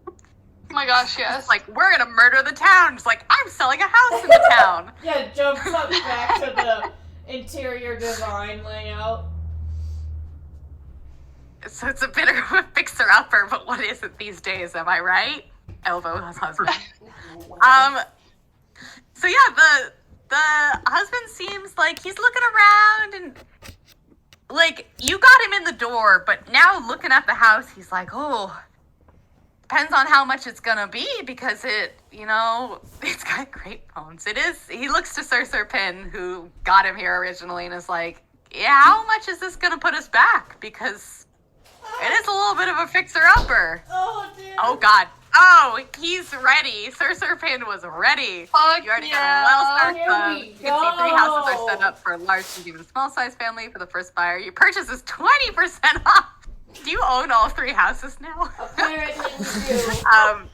Oh my gosh, yes. It's like, we're gonna murder the town. It's like, I'm selling a house in the town. Yeah, jump up back to the interior design layout. So it's a bit of a fixer-upper, but what is it these days, am I right? Elbo's husband. So yeah, the husband seems like he's looking around and, like, you got him in the door, but now looking at the house, he's like, oh, depends on how much it's gonna be, because it's got great bones. It is, he looks to Sir Pin, who got him here originally, and is like, yeah, how much is this gonna put us back? Because it is a little bit of a fixer-upper. Oh, dude. Oh, God. Oh, he's ready. Sir Pin was ready. Fuck You already yeah. got a Here well-stocked we You can see 3 houses are set go. up for a large, medium, and small-size family for the first buyer. Your purchase is 20% off. Do you own all 3 houses now? Apparently we do.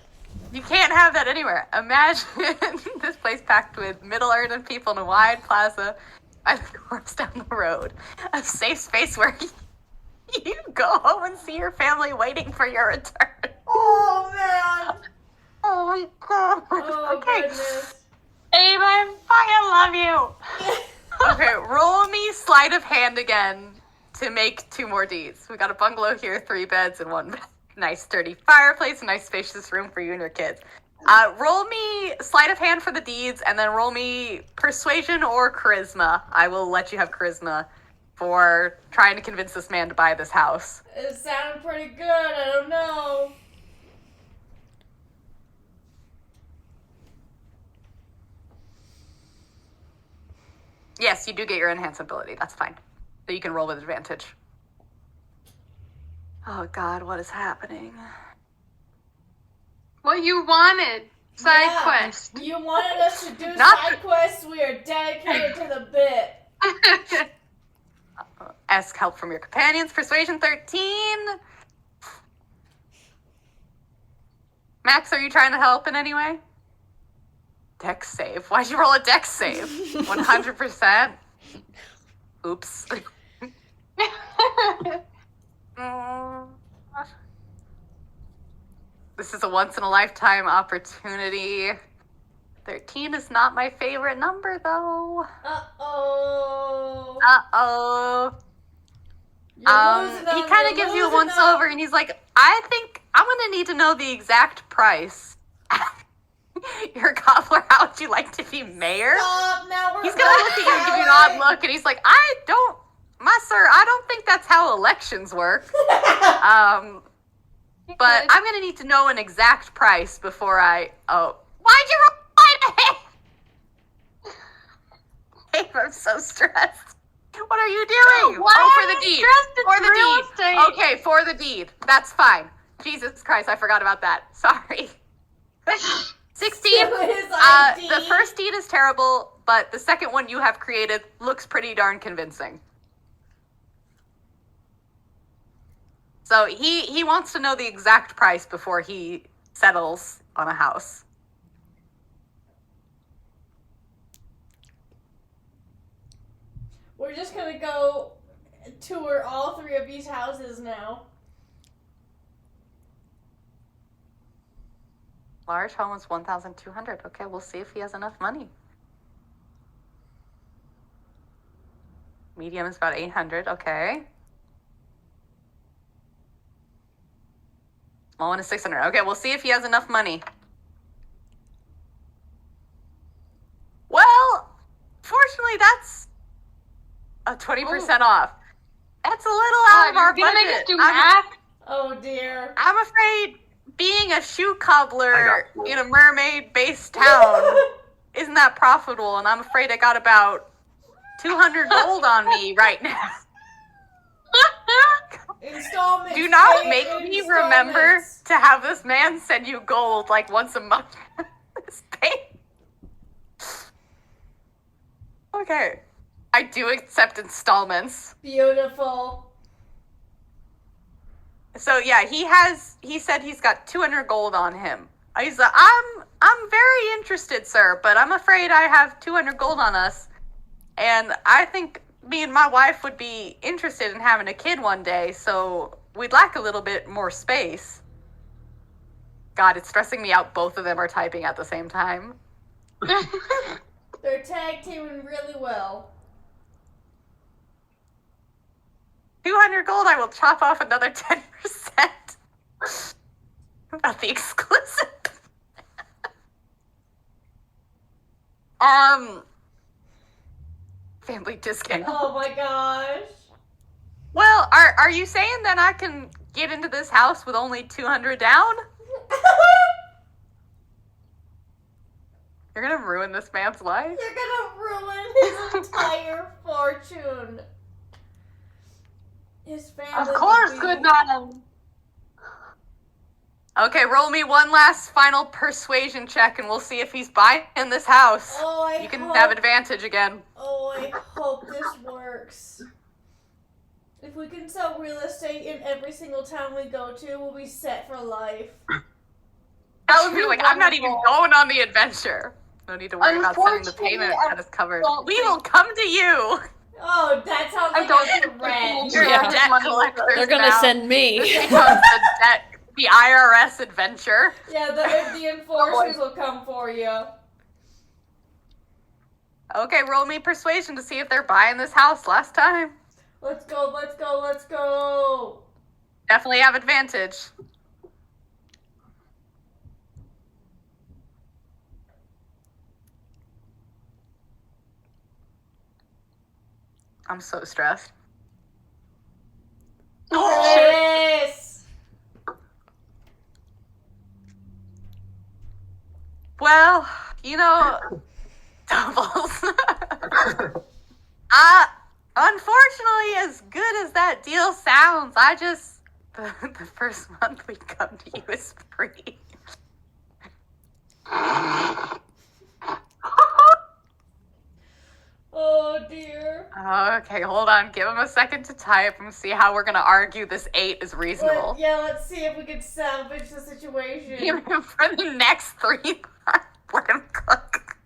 You can't have that anywhere. Imagine this place packed with middle-earning people in a wide plaza by the course down the road. A safe space where you go home and see your family waiting for your return. Oh, man. Oh my god. Oh, Okay. goodness. Abe, I fucking love you. Okay, roll me sleight of hand again to make 2 more deeds. We got a bungalow here, 3 beds and 1 nice sturdy fireplace, a nice spacious room for you and your kids. Roll me sleight of hand for the deeds, and then roll me persuasion or charisma. I will let you have charisma for trying to convince this man to buy this house. It sounded pretty good. I don't know. Yes, you do get your enhanced ability. That's fine. So you can roll with advantage. Oh god, what is happening? What you wanted. Side Yeah, quest. You wanted us to do Not- side quests. We are dedicated to the bit. Ask help from your companions. Persuasion 13. Max, are you trying to help in any way? Dex save. Why'd you roll a dex save? 100%. Oops. This is a once-in-a-lifetime opportunity. 13 is not my favorite number, though. Uh-oh. Uh-oh. You're losing He them, kind of you're gives you a losing once-over, them. and he's like, I think I'm going to need to know the exact price. You're a cobbler. How would you like to be mayor? Stop, now we're He's going to look at you and give you an odd look, and he's like, I don't think that's how elections work. But I'm going to need to know an exact price before why'd you roll Hey, I'm so stressed. What are you doing? Why for are the you deed. stressed? It's For the real deed. estate. Okay, for the deed. That's fine. Jesus Christ, I forgot about that. Sorry. 16. Steal his ID. The first deed is terrible, but the second one you have created looks pretty darn convincing. So he wants to know the exact price before he settles on a house. We're just gonna go tour all 3 of these houses now. Large home is 1,200. Okay, we'll see if he has enough money. Medium is about 800. Okay. Small one is 600. Okay, we'll see if he has enough money. Well, fortunately, that's a 20% off. That's a little out of our You're gonna budget. make us do math? Oh dear. I'm afraid being a shoe cobbler I got you. in a mermaid-based town isn't that profitable, and I'm afraid I got about 200 gold on me right now. Installments. Do not pay make in me remember installments. to have this man send you gold like once a month. This pay. Okay. I do accept installments. Beautiful. So yeah, he said he's got 200 gold on him. He's like, I'm very interested, sir, but I'm afraid I have 200 gold on us. And I think me and my wife would be interested in having a kid one day, so we'd like a little bit more space. God, it's stressing me out. Both of them are typing at the same time. They're tag teaming really well. 200 gold, I will chop off another 10%. About the exclusive. Family discount. Oh my gosh. Well, are you saying that I can get into this house with only 200 down? You're gonna ruin this man's life? You're gonna ruin his entire fortune. His family. Of course, will be- good man. Okay, roll me one last final persuasion check and we'll see if he's buying this house. Oh, I You can hope, have advantage again. Oh, I hope this works. If we can sell real estate in every single town we go to, we'll be set for life. That would be like, I'm not even going on the adventure. No need to worry about sending the payment Unfortunately, that is covered. don't We think- will come to you. Oh, that sounds I like don't a think threat. You're Yeah. a debt collector. They're gonna now. send me. This becomes the IRS adventure. Yeah, the enforcers will come for you. Okay, roll me persuasion to see if they're buying this house last time. Let's go, let's go, let's go. Definitely have advantage. I'm so stressed. Yes. Well, you know, doubles. Unfortunately, as good as that deal sounds, the first month we come to you is free. Oh dear. Okay, hold on. Give him a second to type and see how we're gonna argue this 8 is reasonable. Let's see if we can salvage the situation. For the next 3 months, let him cook.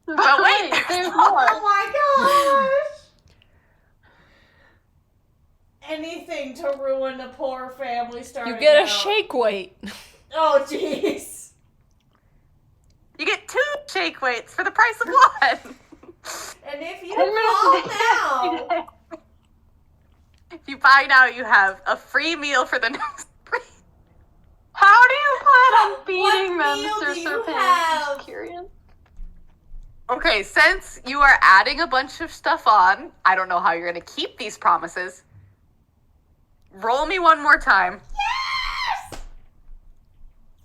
But wait, there's Oh more. my gosh! Anything to ruin a poor family starting You get a out. shake weight. Oh jeez. you get 2 shake weights for the price of 1. And if you fall now, If you buy now, you have a free meal for the next 3. How do you plan on feeding What them, meal Sir do you Serpent? have? Just curious. Okay, since you are adding a bunch of stuff on, I don't know how you're gonna keep these promises. Roll me one more time. yes!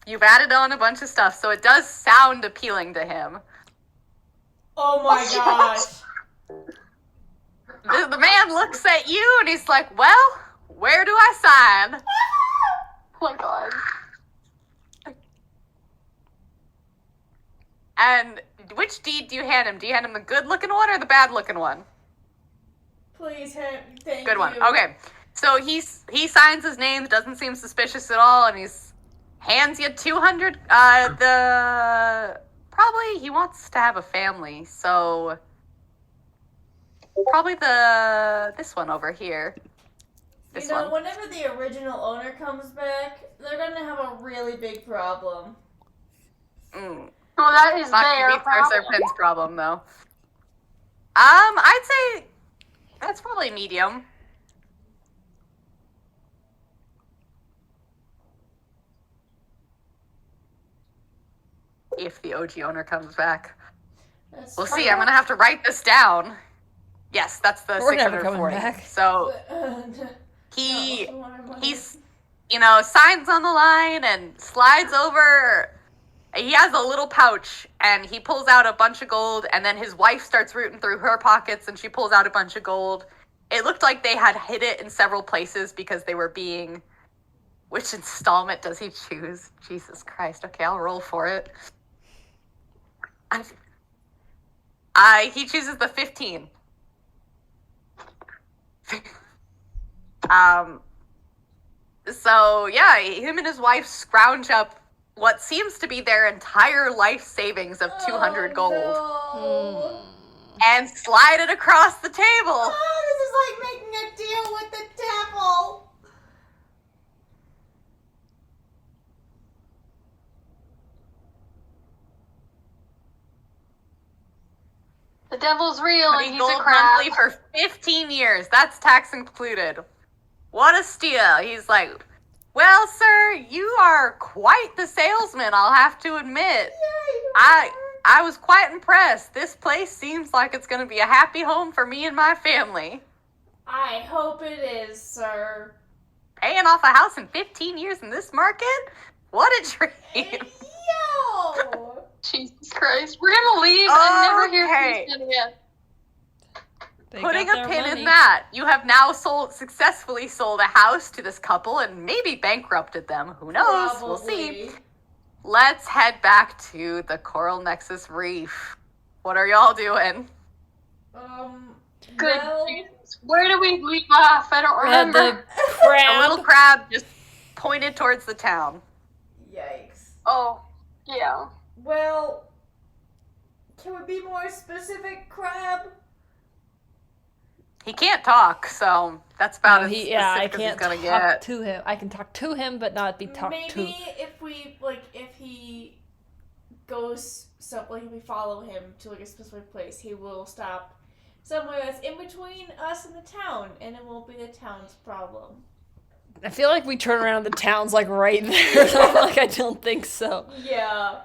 You've added on a bunch of stuff, so it does sound appealing to him. Oh my gosh. The man looks at you and he's like, well, where do I sign? Oh my god. And which deed do you hand him? Do you hand him the good-looking one or the bad-looking one? Please, thank Good one. you. Okay. So he signs his name, doesn't seem suspicious at all, and he's hands you 200. Probably he wants to have a family, so probably this one over here. This You know, one. whenever the original owner comes back, they're gonna have a really big problem. Mm. Well, that is It's not their gonna be problem. Sir Pin's problem, though. I'd say that's probably medium. If the OG owner comes back. That's We'll true. see. I'm gonna have to write this down. Yes, that's the We're never coming 640. back. So But, he not one of my- he's signs on the line and slides over. He has a little pouch and he pulls out a bunch of gold, and then his wife starts rooting through her pockets and she pulls out a bunch of gold. It looked like they had hid it in several places because they were being. Which installment does he choose? Jesus Christ. Okay, I'll roll for it. He chooses the 15. So yeah, him and his wife scrounge up what seems to be their entire life savings of 200 gold No. and slide it across the table. Oh, this is like making a deal with the devil. The devil's real and Putting he's a gold crab. monthly for 15 years. That's tax included. What a steal. He's like, well, sir, you are quite the salesman, I'll have to admit. I was quite impressed. This place seems like it's going to be a happy home for me and my family. I hope it is, sir. Paying off a house in 15 years in this market? What a dream. Yo! Jesus Christ. We're gonna leave and never hear from Okay. this man again. They Putting got a their pin money. in that, you have now successfully sold a house to this couple and maybe bankrupted them. Who knows? We'll see. Probably. Let's head back to the Coral Nexus Reef. What are y'all doing? Good Well, Jesus. Where do we leave off? I don't remember. The A crab. little crab just pointed towards the town. yikes. Oh, yeah. Well, can we be more specific, Crab? He can't talk, so that's about No, as I specific as he's can't gonna talk get. to him. I can talk to him, but not be talked Maybe to. if he goes if we follow him to like a specific place, he will stop somewhere that's in between us and the town, and it won't be the town's problem. I feel like we turn around, the town's like right there. I'm like, I don't think so. Yeah.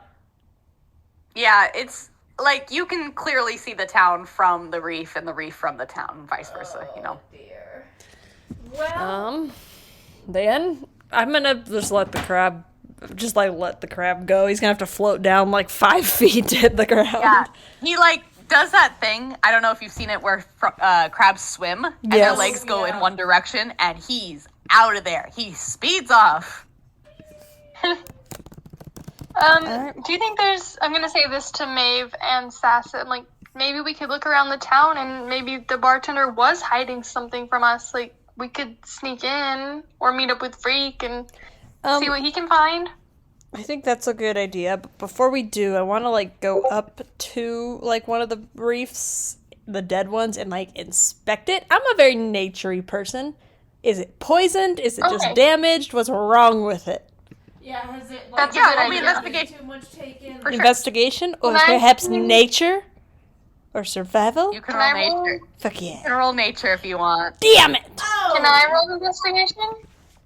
Yeah, it's like you can clearly see the town from the reef and the reef from the town, and vice versa. Oh, dear. Well, Then I'm gonna just let the crab go. He's gonna have to float down like 5 feet to hit the ground. Yeah, he does that thing. I don't know if you've seen it where crabs swim and their Yes. legs go in Yeah. one direction, and he's out of there. He speeds off. Do you think I'm gonna say this to Maeve and Sasson, like, maybe we could look around the town and maybe the bartender was hiding something from us, like, we could sneak in or meet up with Freak and see what he can find? I think that's a good idea, but before we do, I want to go up to one of the reefs, the dead ones, and inspect it. I'm a very naturey person. Is it poisoned? Is it just Okay. damaged? What's wrong with it? yeah, has it That's a Yeah, good roll me idea. investigation. too much taken? For sure. Investigation, or Can I- perhaps nature, or survival? You can Can roll I roll? nature. Fuck You yeah! can roll nature if you want. Damn it! Oh! Can I roll investigation?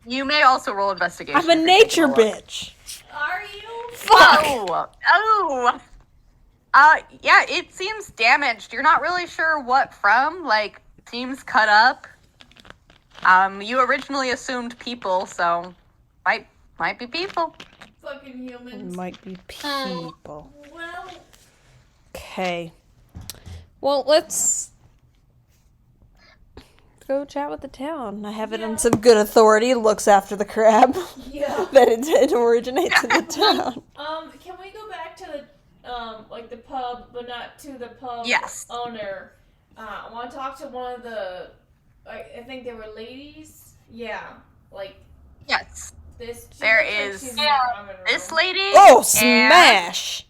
You may also roll investigation. I'm a if you're nature taking a look. bitch. Are you? Fuck! Oh. Yeah, it seems damaged. You're not really sure what from. Seems cut up. You originally assumed people, so might be people. Fucking humans. Might be people. Well, Okay. Well, let's go chat with the town. I have it on some good authority. Looks after the crab. yeah. That it originates in the town. Can we go back to the the pub, but not to the pub Yes. owner? I want to talk to one of the. I think they were ladies. Yeah, Yes. this. she There looks like is- she's in the Yeah. common room. This lady. Oh, smash!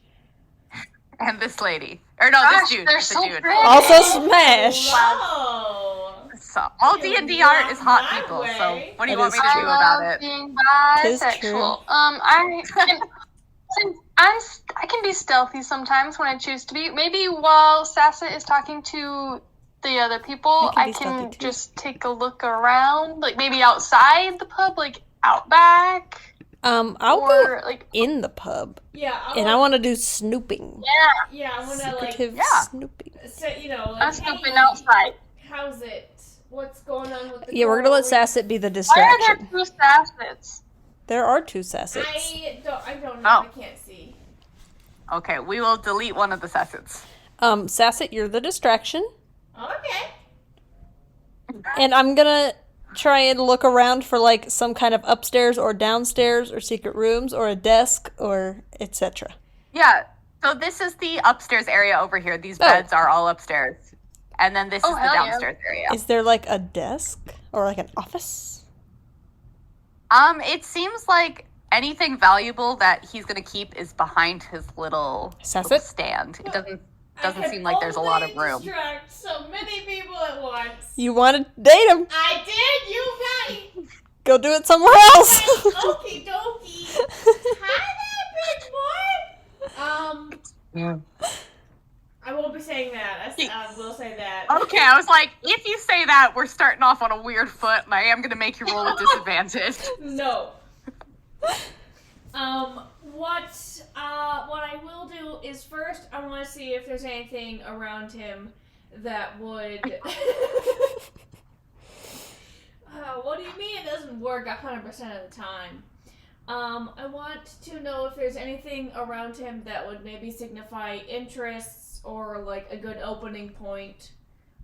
And this lady. Or no, Gosh, this dude. they're The so dude. pretty. Also smash! Wow. So all D&D art is hot My people. way. So what do you That want me is to I do true. about love it? being Tis bisexual. true. I can be stealthy sometimes when I choose to be. Maybe while Sassa is talking to the other people, I can I be stealthy can too. just take a look around, like maybe outside the pub, like out back, I'll go or like in the pub, Yeah, and I want to do snooping. yeah, I wanna like Secretive yeah. snooping. say, you know, I'm like, snooping hey, outside. how's it? What's going on with the Yeah, we're gonna let coral reef? Sasset be the Why are there distraction. 2 Sassets? There are 2 Sassets. I don't know. Oh. I can't see. Okay, we will delete one of the Sassets. Sasset, you're the distraction, Okay. and I'm gonna try and look around for like some kind of upstairs or downstairs or secret rooms or a desk or etc. Yeah. So this is the upstairs area over here. These Oh. beds are all upstairs. And then this Oh, is the hell yeah. downstairs area. Is there like a desk or like an office? It seems like anything valuable that he's gonna keep is behind his little Sasset? stand. It doesn't I can seem like there's a lot of only room. distract so many people at once. You want to date him? I did. You got it. Go do it somewhere else. Okie dokie. Hi there, big boy. I won't be saying that. I will say that. Okay, I was like, if you say that, we're starting off on a weird foot, and I am gonna make you roll with disadvantage. No. What I will do is first I want to see if there's anything around him that would. What do you mean it doesn't work 100% of the time? I want to know if there's anything around him that would maybe signify interests or like a good opening point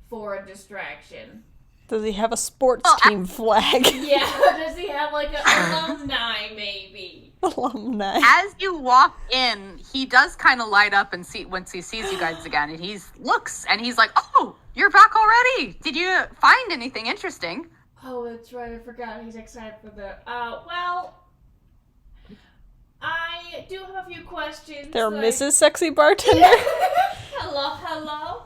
for a distraction. Does he have a sports team flag? Yeah, does he have like an alumni maybe? Alumni. As you walk in, he does kind of light up and see once he sees you guys again, and he looks and he's like, "Oh, you're back already! Did you find anything interesting?" Oh, that's right. I forgot. He's excited for the. Well, I do have a few questions. There, like- Mrs. Sexy Bartender. Hello.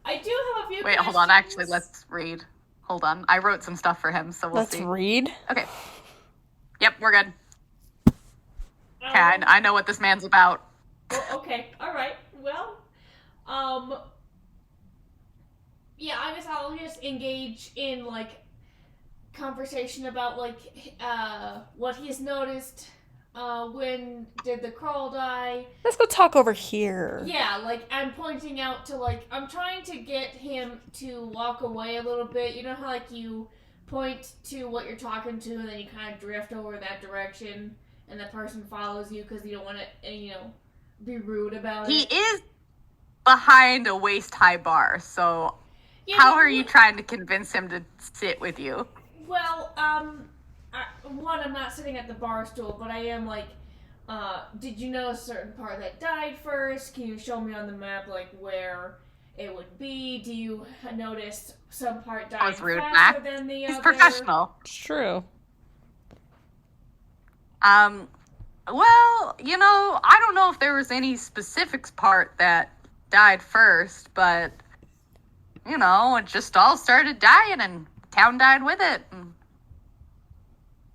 I do have a few. Wait, questions. hold on. Actually, let's read. Hold on. I wrote some stuff for him, so we'll Let's see. read. Okay. Yep, we're good. Okay, I know what this man's about. Well, okay. All right. Well, yeah. I guess I'll just engage in like conversation about like what he's noticed. When did the crawl die? Let's go talk over here. Yeah, like I'm pointing out to like I'm trying to get him to walk away a little bit. You know how like you point to what you're talking to and then you kind of drift over in that direction and the person follows you because you don't want to, be rude about He it. is behind a waist-high bar, so Yeah, how but are you trying to convince him to sit with you? Well, I'm not sitting at the bar stool, but I am like, did you know a certain part that died first? Can you show me on the map, like, where it would be? Do you notice some part died was rude, faster Mac. than the He's other? professional. It's true. Well, I don't know if there was any specifics part that died first, but, it just all started dying and town died with it. And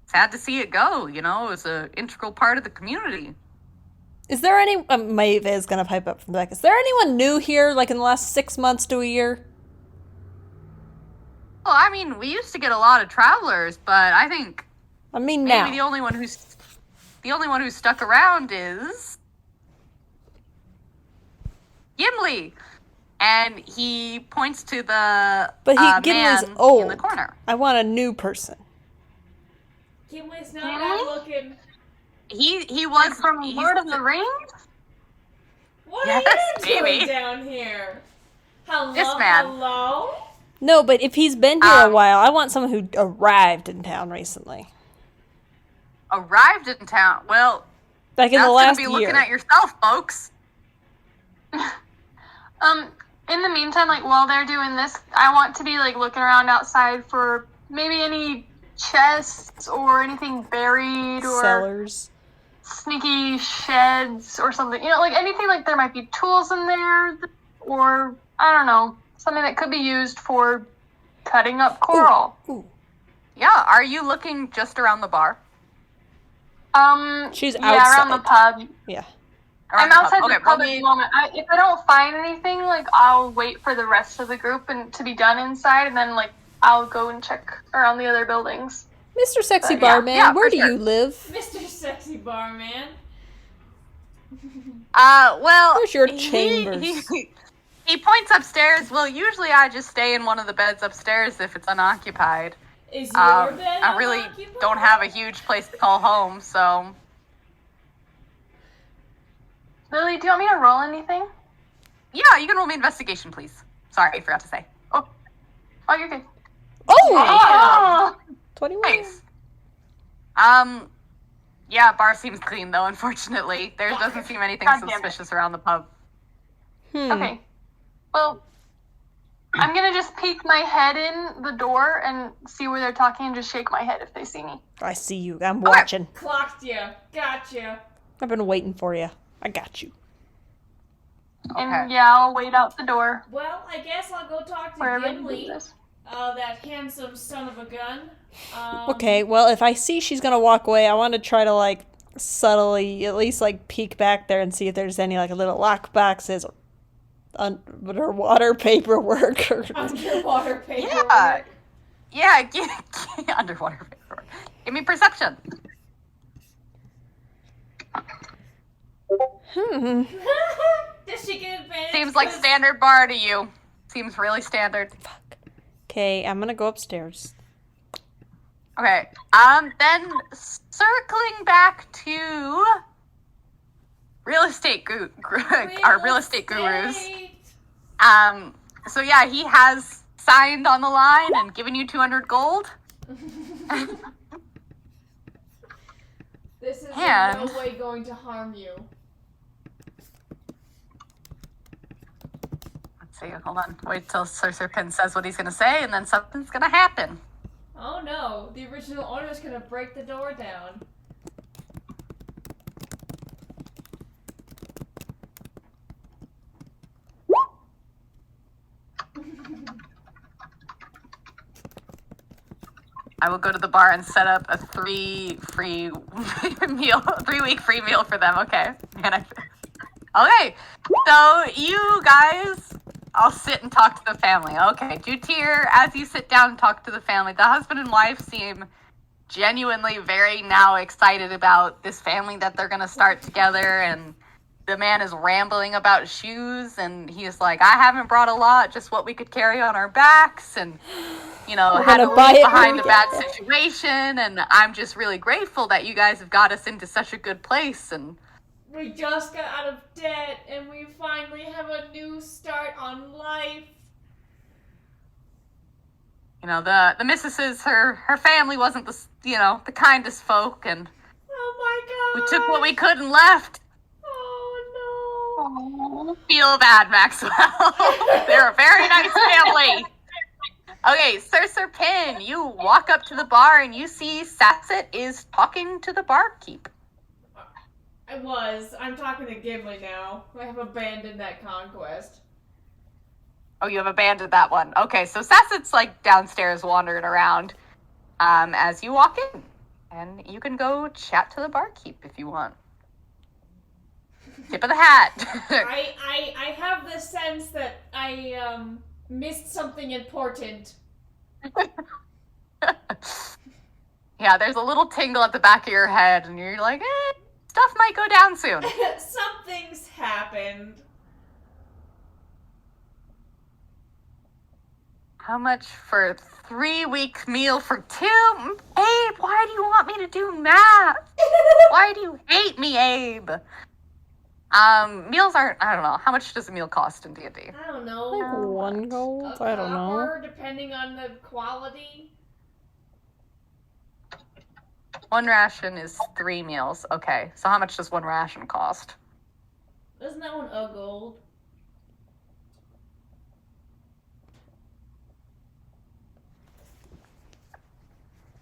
sad to see it go, it was an integral part of the community. Is there any... Maeve is going to pipe up from the back. Is there anyone new here, like in the last 6 months to a year? Well, I mean, we used to get a lot of travelers, but I think I mean maybe now. the only one who's stuck around is Gimli. And he points to the But Gimli's man old. in the corner. I want a new person. Gimli's not bad looking. He was From he's- Lord of the Rings? What Yes, are you doing baby. down here? Hello, This man. hello? No, but if he's been here a Um, while, I want someone who arrived in town recently. arrived in town. Well, Like in that's the gonna last be year. looking at yourself, folks. In the meantime, like while they're doing this, I want to be like looking around outside for maybe any chests or anything buried or Cellars. sneaky sheds or something. Like anything like there might be tools in there or I don't know, something that could be used for cutting up coral. Ooh. Yeah, are you looking just around the bar? She's Yeah, around the pub. Yeah. Around I'm the pub. outside Okay, the pub roll at me- the moment. If I don't find anything, like, I'll wait for the rest of the group and to be done inside, and then, like, I'll go and check around the other buildings. Mr. Sexy Yeah, Barman, yeah, where for do sure. you live? Mr. Sexy Barman. Well, Where's your chambers? He points upstairs. Well, usually I just stay in one of the beds upstairs if it's unoccupied. Is your bed I really unoccupied? don't have a huge place to call home, so Lily, do you want me to roll anything? yeah, you can roll me investigation, please. Sorry, I forgot to say. Oh, you're good. Oh! Oh! 21. Nice. Yeah, bar seems clean though, unfortunately. There doesn't seem anything God damn it. suspicious around the pub. Okay. Well, I'm gonna just peek my head in the door and see where they're talking and just shake my head if they see me. I see you. I'm watching. Clocked you. Gotcha. I've been waiting for you. I got you. And Okay. yeah, I'll wait out the door Well, I guess I'll go talk to wherever you Gimli. do this. That handsome son of a gun. Okay, well, if I see she's gonna walk away, I want to try to, like, subtly, at least, like, peek back there and see if there's any, like, little lock boxes or underwater paperwork or... Underwater paper. Yeah. Yeah, underwater paper. Give me perception. Does she get advantage? Seems like 'Cause- standard bar to you. Seems really standard. Okay, I'm gonna go upstairs. Okay. Then circling back to real estate our real estate gurus. So yeah, he has signed on the line and given you 200 gold. This is And- in no way going to harm you. Let's see, hold on. Wait till Sir Pin says what he's gonna say, and then something's gonna happen. Oh no, the original owner's gonna break the door down. I will go to the bar and set up a 3-week free meal for them. Okay. Okay. So you guys, I'll sit and talk to the family. Okay. Jutir, as you sit down and talk to the family, the husband and wife seem genuinely very now excited about this family that they're gonna start together, and the man is rambling about shoes, and he's like, I haven't brought a lot, just what we could carry on our backs, and We're had to gonna buy leave it behind when a we bad get situation, and I'm just really grateful that you guys have got us into such a good place. And We just got out of debt and we finally have a new start on life. the missus's her family wasn't the kindest folk, and Oh my god. we took what we could and left. Oh Feel bad, Maxwell. They're a very nice family. Okay, Sir Pin, you walk up to the bar and you see Sasset is talking to the barkeep. no. I'm talking to Gimli now. I have abandoned that conquest. Oh, you have abandoned that one. Okay, so Sasset's like downstairs wandering around as you walk in. And you can go chat to the barkeep if you want. Tip of the hat. I have the sense that I missed something important. Yeah, there's a little tingle at the back of your head, and you're like, stuff might go down soon. Something's happened. How much for a 3-week meal for 2? Abe, why do you want me to do math? Why do you hate me, Abe? Meals aren't, I don't know. How much does a meal cost in D&D? I don't know. Like 1 gold? A I don't know. copper, depending on the quality. 1 ration is 3 meals. Okay, so how much does 1 ration cost? Isn't that one a gold?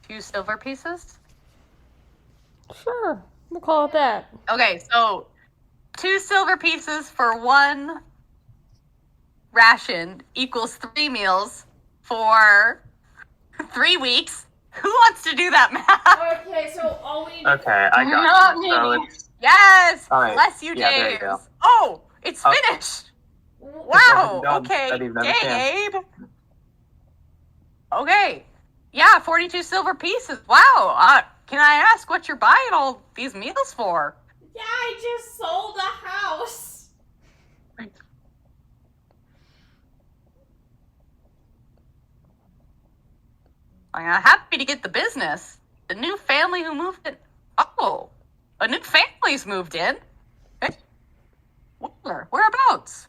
Two silver pieces? Sure. We'll call it that. Okay, so 2 silver pieces for 1 ration equals 3 meals. for 3 weeks. Who wants to do that math? Okay, so all we need Okay, I got Not you. So me. it's Yes! All right. Bless you, Yeah, there you James. go. Oh, it's Oh. finished! Wow, done. okay. I didn't even Dang, understand. Abe. Okay. Yeah, 42 silver pieces. Wow. Can I ask what you're buying all these meals for? Yeah, I just sold a house. I'm happy to get the business. The new family who moved in. Oh, a new family's moved in. Hey, where? Whereabouts?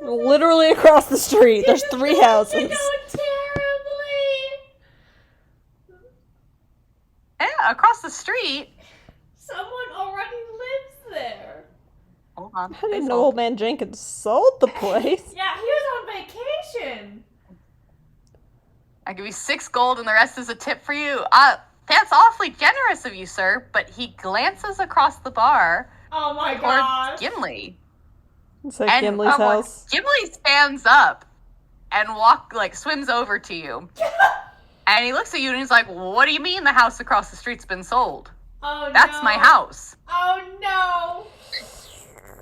Literally across the street. There's 3 houses. You're doing terribly. Yeah, across the street. Someone already lives there. Hold on. I didn't know old man Jenkins sold the place. Yeah, he was on vacation. I give you 6 gold and the rest is a tip for you. That's awfully generous of you, sir. But he glances across the bar Oh my toward god. Gimli. It's like Gimli's oh, house. Gimli stands up and swims over to you. And he looks at you and he's like, "What do you mean the house across the street's been sold? Oh no. That's my house." Oh no.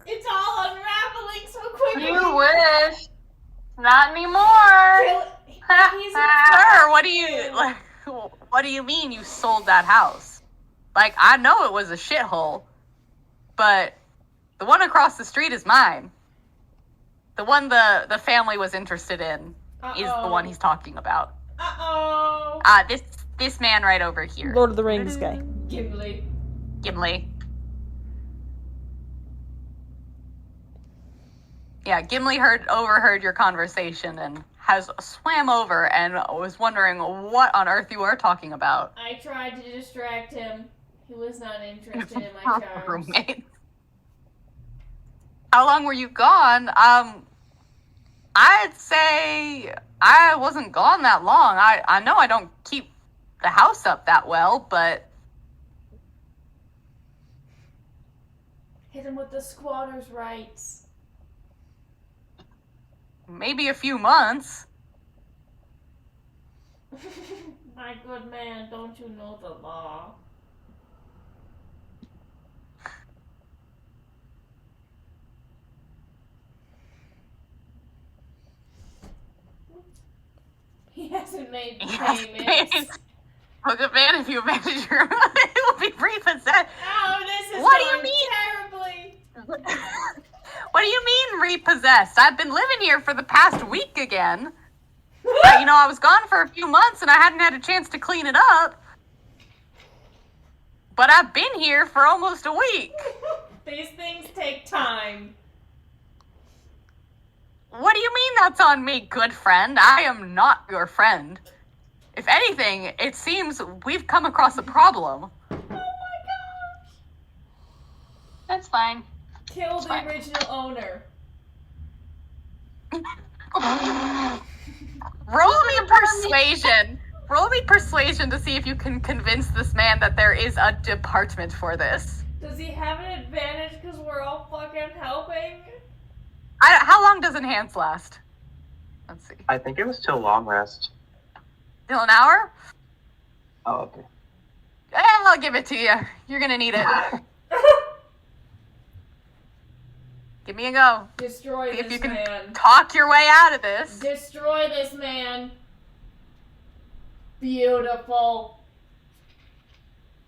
It's all unraveling so quickly. You wish. Not anymore. He's Sir, what do you mean you sold that house? Like, I know it was a shithole, but the one across the street is mine. The one the family was interested in is the one he's talking about. Uh-oh. This man right over here. Lord of the Rings guy. Gimli. Gimli. Yeah, Gimli overheard your conversation and has swam over and was wondering what on earth you are talking about. I tried to distract him. He was not interested in my charms. Roommate. How long were you gone? I'd say I wasn't gone that long. I know I don't keep the house up that well, but Hit him with the squatter's rights. maybe a few months. My good man, don't you know the law? He hasn't made the payments. Oh, good man, if you abandon your it will be repossessed. Oh, this is What do you going mean? terribly. What do you mean repossessed? I've been living here for the past week again. I was gone for a few months and I hadn't had a chance to clean it up. But I've been here for almost a week. These things take time. What do you mean that's on me, good friend? I am not your friend. If anything, it seems we've come across a problem. Oh my gosh. That's fine. Kill the fine. original owner. Roll me persuasion. Roll me persuasion to see if you can convince this man that there is a department for this. Does he have an advantage because we're all fucking helping? How long does enhance last? Let's see. I think it was till long rest. Till an hour? Oh, okay. I'll give it to you. You're gonna need it. Give me a go. Destroy See if this you can man. talk your way out of this. Destroy this man. Beautiful.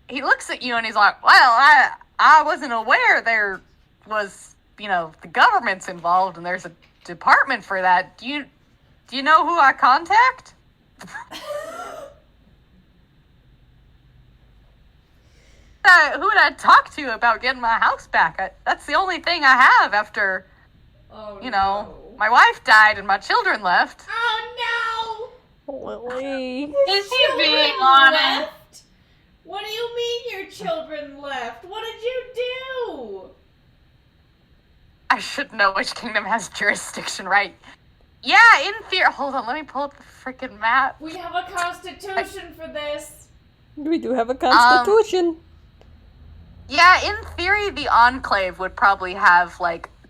He looks at you and he's like, "Well, I wasn't aware there was, the government's involved and there's a department for that. Do you know who I contact?" Who would I talk to about getting my house back? That's the only thing I have after, Oh no. My wife died and my children left. Oh Lily. no! Is he Children being honest? left? What do you mean your children left? What did you do? I should know which kingdom has jurisdiction, right? Yeah, in theory. Hold on, let me pull up the freaking map. We have a constitution for this. We do have a constitution. Yeah, in theory, the Enclave would probably have,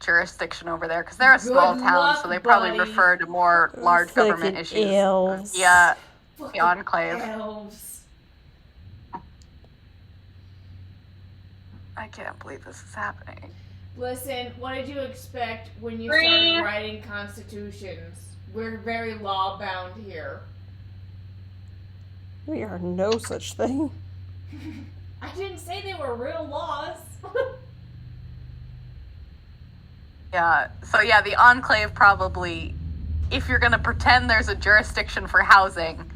jurisdiction over there because they're a small Good town, luck, so they probably buddy. refer to more large government Fucking issues. elves. Yeah, the Fucking Enclave. elves. I can't believe this is happening. Listen, what did you expect when you Free. started writing constitutions? We're very law bound here. We are no such thing. I didn't say they were real laws. Yeah, so yeah, the Enclave probably, if you're gonna pretend there's a jurisdiction for housing,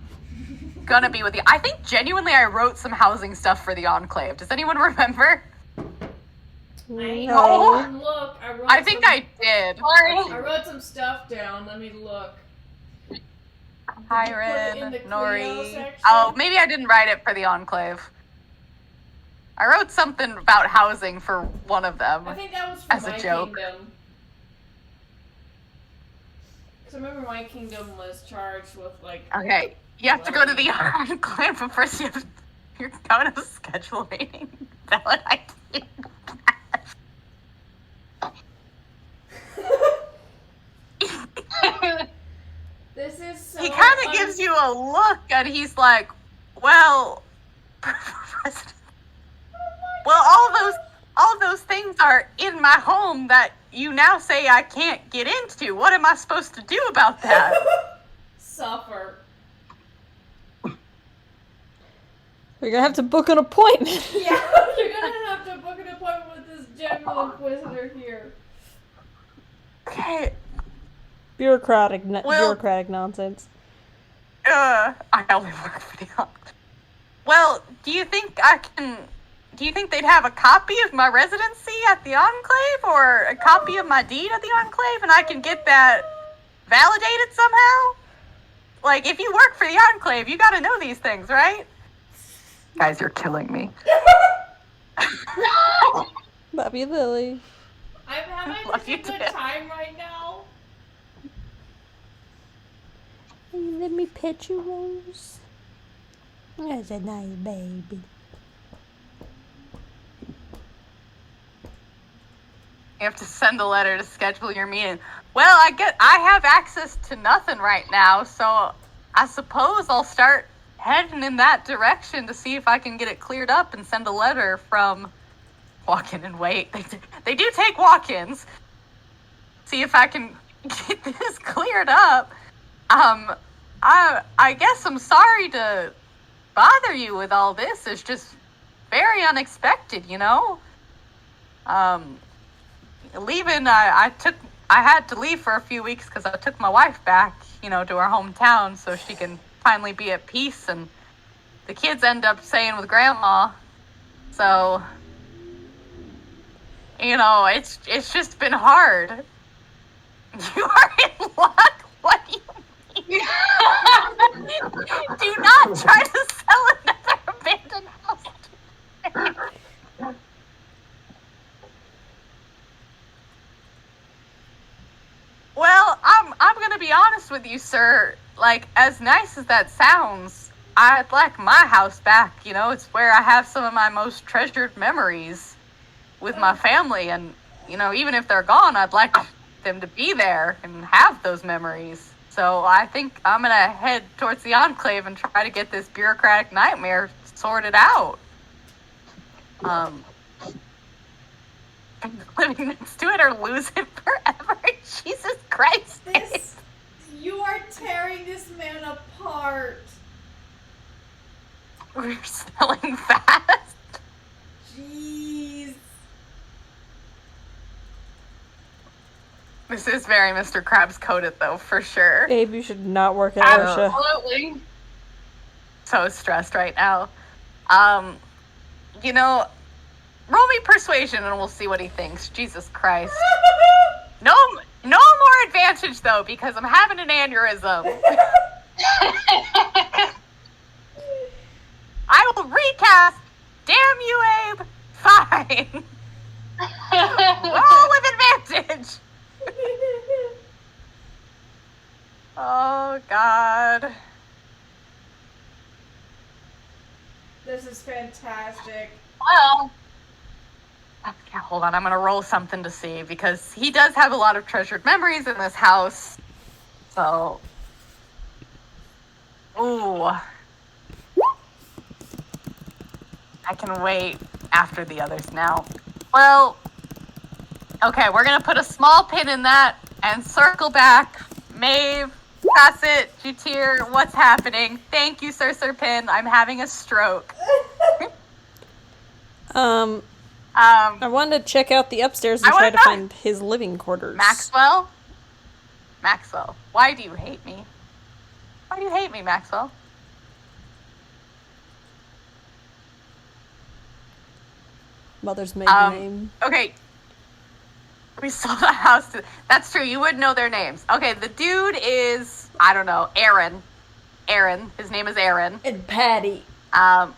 gonna be with the. I think genuinely I wrote some housing stuff for the Enclave. Does anyone remember? No. Look, I think I did. I wrote some stuff down. Let me look. Hiren, in the Clio Nori. section? Oh, maybe I didn't write it for the Enclave. I wrote something about housing for one of them. I think that was for As a my joke. kingdom. Because I remember my kingdom was charged with like. Okay, you have to go to the Enclave, but first you're going to schedule a meeting. Is that what I did? This is so. He kind of gives you a look, and he's like, "Well, President, well, all of those things are in my home that you now say I can't get into. What am I supposed to do about that?" Suffer. We're gonna have to book an appointment. Yeah, you're gonna have to book an appointment with this general inquisitor here. Okay. Bureaucratic nonsense. I only work for the Enclave. Well, do you think they'd have a copy of my residency at the Enclave or a copy of my deed at the Enclave and I can get that validated somehow? Like, if you work for the Enclave, you gotta know these things, right? Guys, you're killing me. Love you, Lily. I'm having Love such a you good too. time right now. Will you let me pet you, Rose? That's a nice baby. You have to send a letter to schedule your meeting. Well, I have access to nothing right now, so I suppose I'll start heading in that direction to see if I can get it cleared up and send a letter from walk-in and wait. They do take walk-ins. See if I can get this cleared up. I guess I'm sorry to bother you with all this. It's just very unexpected, you know? Leaving, I had to leave for a few weeks because I took my wife back, to our hometown so she can finally be at peace, and the kids end up staying with Grandma. So, it's just been hard. You are in luck? What do you mean? Do not try to sell another abandoned house to me. Well, I'm gonna be honest with you, sir. Like, as nice as that sounds, I'd like my house back. It's where I have some of my most treasured memories with my family, and even if they're gone, I'd like them to be there and have those memories. So I think I'm gonna head towards the Enclave and try to get this bureaucratic nightmare sorted out. Living next to it or lose it forever. Jesus Christ. You are tearing this man apart. We're selling fast. Jeez. This is very Mr. Krabs coded, though, for sure. Abe, you should not work at OSHA. Absolutely. So stressed right now. Roll me persuasion and we'll see what he thinks. Jesus Christ. No more advantage, though, because I'm having an aneurysm. I will recast. Damn you, Abe. Fine. Roll with advantage. Oh, God. This is fantastic. Well, Yeah, hold on, I'm gonna roll something to see, because he does have a lot of treasured memories in this house. So, ooh, I can wait after the others now. Well, okay, we're gonna put a small pin in that and circle back. Maeve, Bassett, Jutir, what's happening? Thank you, Sir Pin. I'm having a stroke. I wanted to check out the upstairs and I try wanna to know. find his living quarters. Maxwell, why do you hate me? Why do you hate me, Maxwell? Mother's maiden name. Okay. We sold the house to... That's true, you would know their names. Okay, the dude is, I don't know, Aaron. His name is Aaron. And Patty. Aaron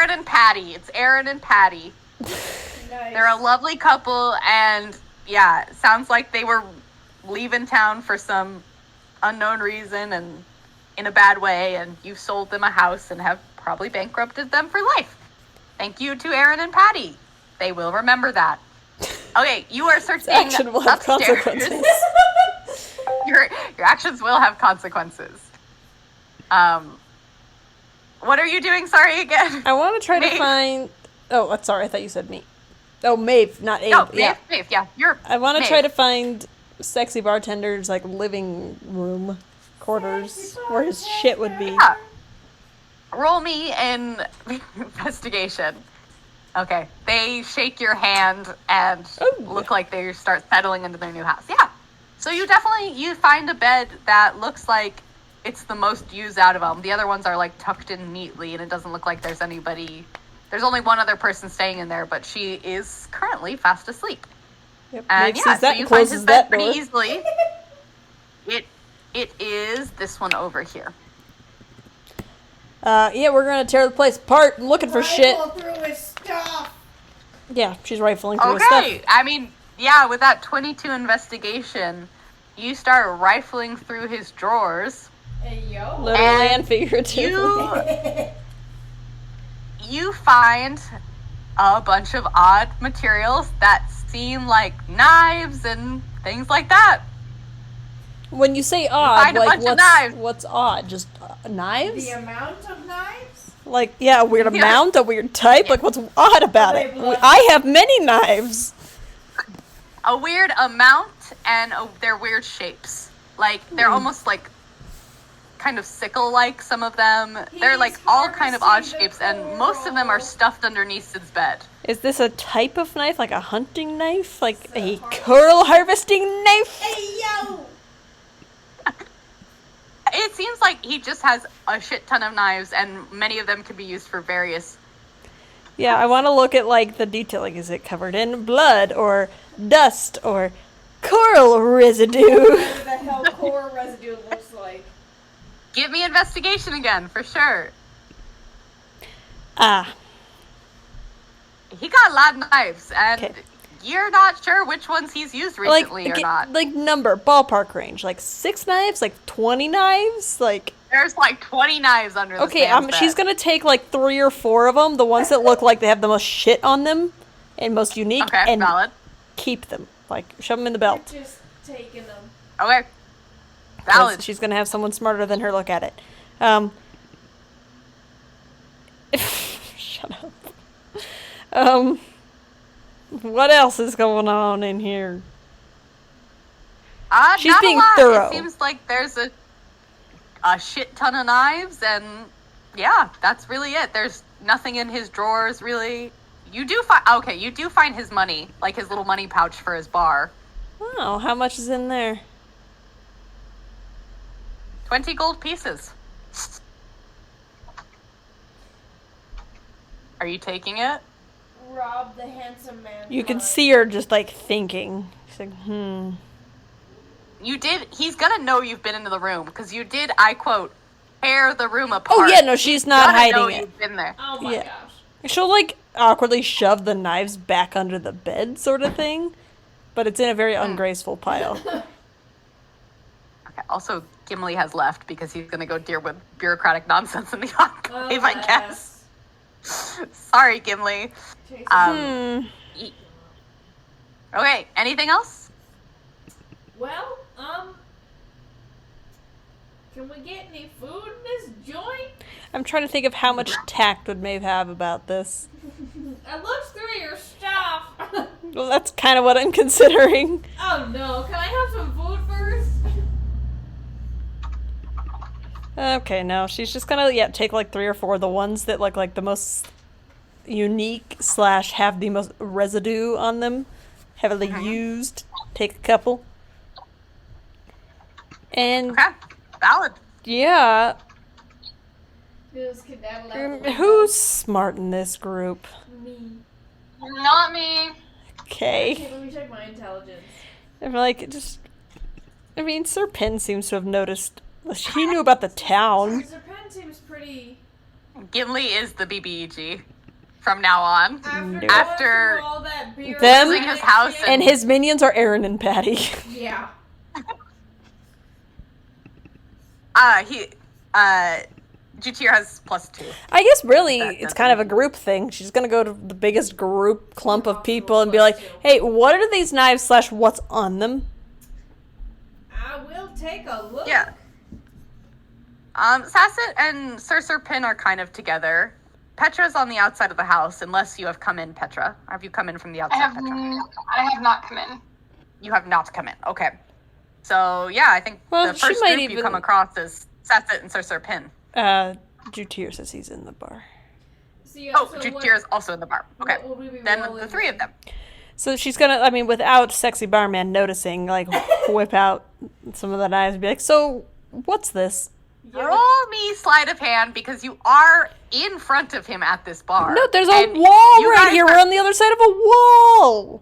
and Patty. It's Aaron and Patty. Nice. They're a lovely couple, and yeah, it sounds like they were leaving town for some unknown reason and in a bad way, and you sold them a house and have probably bankrupted them for life. Thank you to Aaron and Patty. They will remember that. Okay, you are searching Action will have upstairs. consequences. Your actions will have consequences. What are you doing? Sorry again. I want to try to Maeve. find... Oh, sorry, I thought you said me. Oh, Maeve, not Abe. No, yeah. Maeve, yeah. You're I want to Maeve. try to find sexy bartender's, like, living room quarters where his shit would be. Yeah. Roll me an investigation. Okay. They shake your hand and look like they start settling into their new house. Yeah. So you find a bed that looks like it's the most used out of them. The other ones are like tucked in neatly, and it doesn't look like there's anybody. There's only one other person staying in there, but she is currently fast asleep. Yep. And Maeve yeah, sees that so and you find closes his that bed pretty door. easily. It is this one over here. Yeah, we're gonna tear the place apart and looking for shit. Rifle through his stuff. Yeah, she's rifling through his stuff. Okay, I mean, yeah, with that 22 investigation, you start rifling through his drawers. Hey, yo. Literally And and figuratively. You find a bunch of odd materials that seem like knives and things like that. When you say odd, find a like bunch of knives. what's odd? Just knives? The amount of knives? Like, yeah, a weird Yeah. amount, a weird type? Like, what's odd about Are it? they blood? I have many knives. A weird amount, and they're weird shapes. Like, they're almost like kind of sickle-like, some of them. They're like He's all kind of odd harvesting the shapes, and most of them are coral. stuffed underneath Sid's bed. Is this a type of knife? Like a hunting knife? Like a coral harvesting knife? Hey, yo. It seems like he just has a shit ton of knives, and many of them can be used for various... Yeah, I want to look at, like, the detail. Like, is it covered in blood or dust or coral residue? What the hell core residue looks like. Give me investigation again, for sure. Ah, He got a lot of knives, and Okay. you're not sure which ones he's used recently or not. like number, ballpark range. Like 6 knives? Like 20 knives? Like, There's like 20 knives under the okay, she's gonna take like 3 or 4 of them, the ones that look like they have the most shit on them and most unique, Okay, and valid. keep them. Like, shove them in the You're belt. just taking them. Okay. 'Cause Valid. she's gonna have someone smarter than her look at it. Shut up. What else is going on in here? She's not being a lot. thorough. It seems like there's a shit ton of knives, and yeah, that's really it. There's nothing in his drawers, really. You do find his money, like his little money pouch for his bar. Oh, how much is in there? 20 gold pieces. Are you taking it? Rob the handsome man. You can part. see her just like thinking. She's like, He's gonna know you've been into the room, because you did, I quote, tear the room apart. Oh yeah, no, she's not Gotta know hiding it. you've been there. Oh my Yeah. gosh. She'll like awkwardly shove the knives back under the bed, sort of thing, but it's in a very ungraceful pile. Okay, also, Gimli has left because he's gonna go deal with bureaucratic nonsense in the enclave, I guess. Sorry, Gimli. Jason. Hmm. Okay, anything else? Well, can we get any food in this joint? I'm trying to think of how much tact would Maeve have about this. I looked through your stuff. Well, that's kind of what I'm considering. Oh no, can I have some food first? Okay, no, she's just gonna, take like 3 or 4 of the ones that look like the most unique / have the most residue on them, heavily used. Take a couple. And, Okay, valid. yeah, Who's cadaver out the who's smart in this group? Me. Not me. Okay. Okay, let me check my intelligence. I'm like, Sir Pin seems to have noticed. He knew about the town. Mr. Penn seems pretty... Gimli is the BBEG from now on. After going through all that beer Them Losing his house And his minions are Aaron and Patty. Yeah. Jutier has +2. I guess really That it's doesn't- kind of a group thing. She's gonna go to the biggest group clump of people and be like, hey, what are these knives / what's on them? I will take a look. Yeah. Sasset and Sir Pin are kind of together. Petra's on the outside of the house, unless you have come in, Petra. Have you come in from the I outside, Petra? have not come in. You have not come in. Okay. So, yeah, I think Well, the she first might group you even- come across is Sasset and Sir Pin. Jutier says he's in the bar. So, yeah, Oh, so Jutier is also in the bar. Okay. what would we be Then rolling the 3 of them. So she's gonna, without Sexy Barman noticing, like, whip out some of the knives and be like, so, what's this? Yeah, Roll me sleight of hand because you are in front of him at this bar. No, there's a And wall you right guys here. are- We're on the other side of a wall.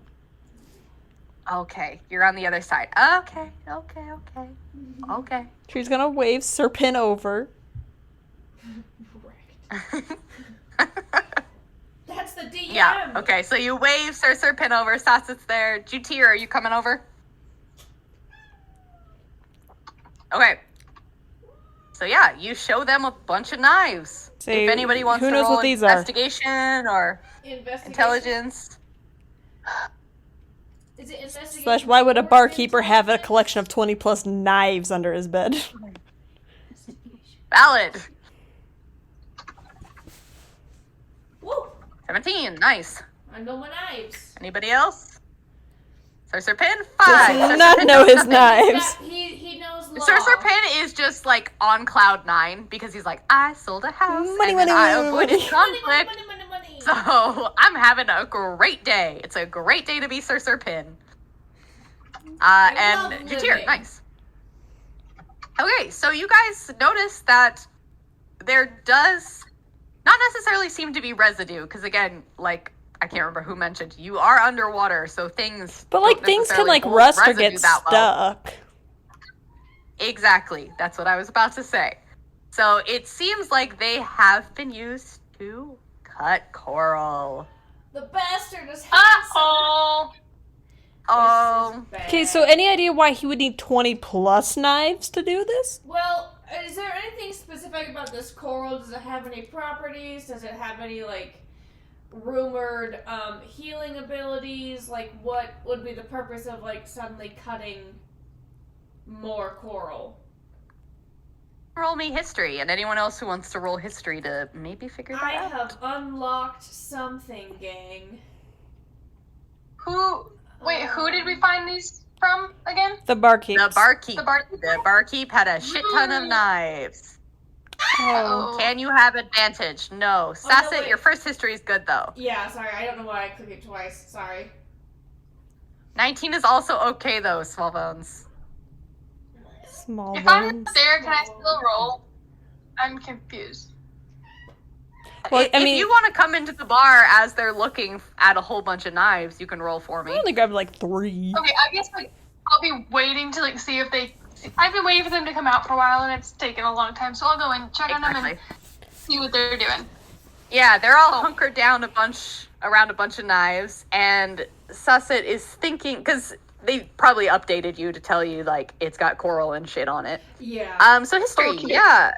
Okay, you're on the other side. Okay. She's gonna wave Sir Pin over. That's the DM. Yeah, okay, so you wave Sir Pin over, Sasset's there. Jutier, are you coming over? Okay. So yeah, you show them a bunch of knives. Say, if anybody wants who to knows roll what these are? investigation or Investigation. intelligence. Is it investigation? / why would a or barkeeper have a intelligence? collection of 20+ knives under his bed? Valid. Woo! 17, nice. I know my knives. Anybody else? Sir Pin, 5. Does Sir not Pin know knows his nothing. knives. He knows law. Sir Pin is just like on cloud 9 because he's like, I sold a house Money, and then money, I money, avoided money. conflict. Money. So I'm having a great day. It's a great day to be Sir Pin. I love And Jutier, living. nice. Okay, so you guys notice that there does not necessarily seem to be residue, because again, like, I can't remember who mentioned, you are underwater, so things But, like, don't things can, necessarily like, hold rust or residue get that well. stuck. Exactly. That's what I was about to say. So it seems like they have been used to cut coral. The bastard is Uh-oh. Oh, Okay, so any idea why he would need 20+ knives to do this? Well, is there anything specific about this coral? Does it have any properties? Does it have any, like, rumored healing abilities? Like, what would be the purpose of, like, suddenly cutting more coral? roll me history, and anyone else who wants to roll history to maybe figure that I out. have unlocked something, gang. Who did we find these from again? The barkeep. The barkeep. The barkeep? The barkeep had a shit ton of knives. Oh. Can you have advantage? No. no, Sasset, wait. your first history is good though. Yeah, sorry, I don't know why I clicked it twice. Sorry. 19 is also okay though, Small Bones. Small If I'm bones. not there, can I still roll? I'm confused. Well, I if mean- you want to come into the bar as they're looking at a whole bunch of knives, you can roll for I me. only grabbed like 3. Okay, I guess I'll be waiting to see if they. I've been waiting for them to come out for a while, and it's taken a long time. So I'll go and check on them Exactly. and see what they're doing. Yeah, they're all hunkered down around a bunch of knives, and Susset is thinking, because they probably updated you to tell you, like, it's got coral and shit on it. Yeah. So history, Okay. yeah.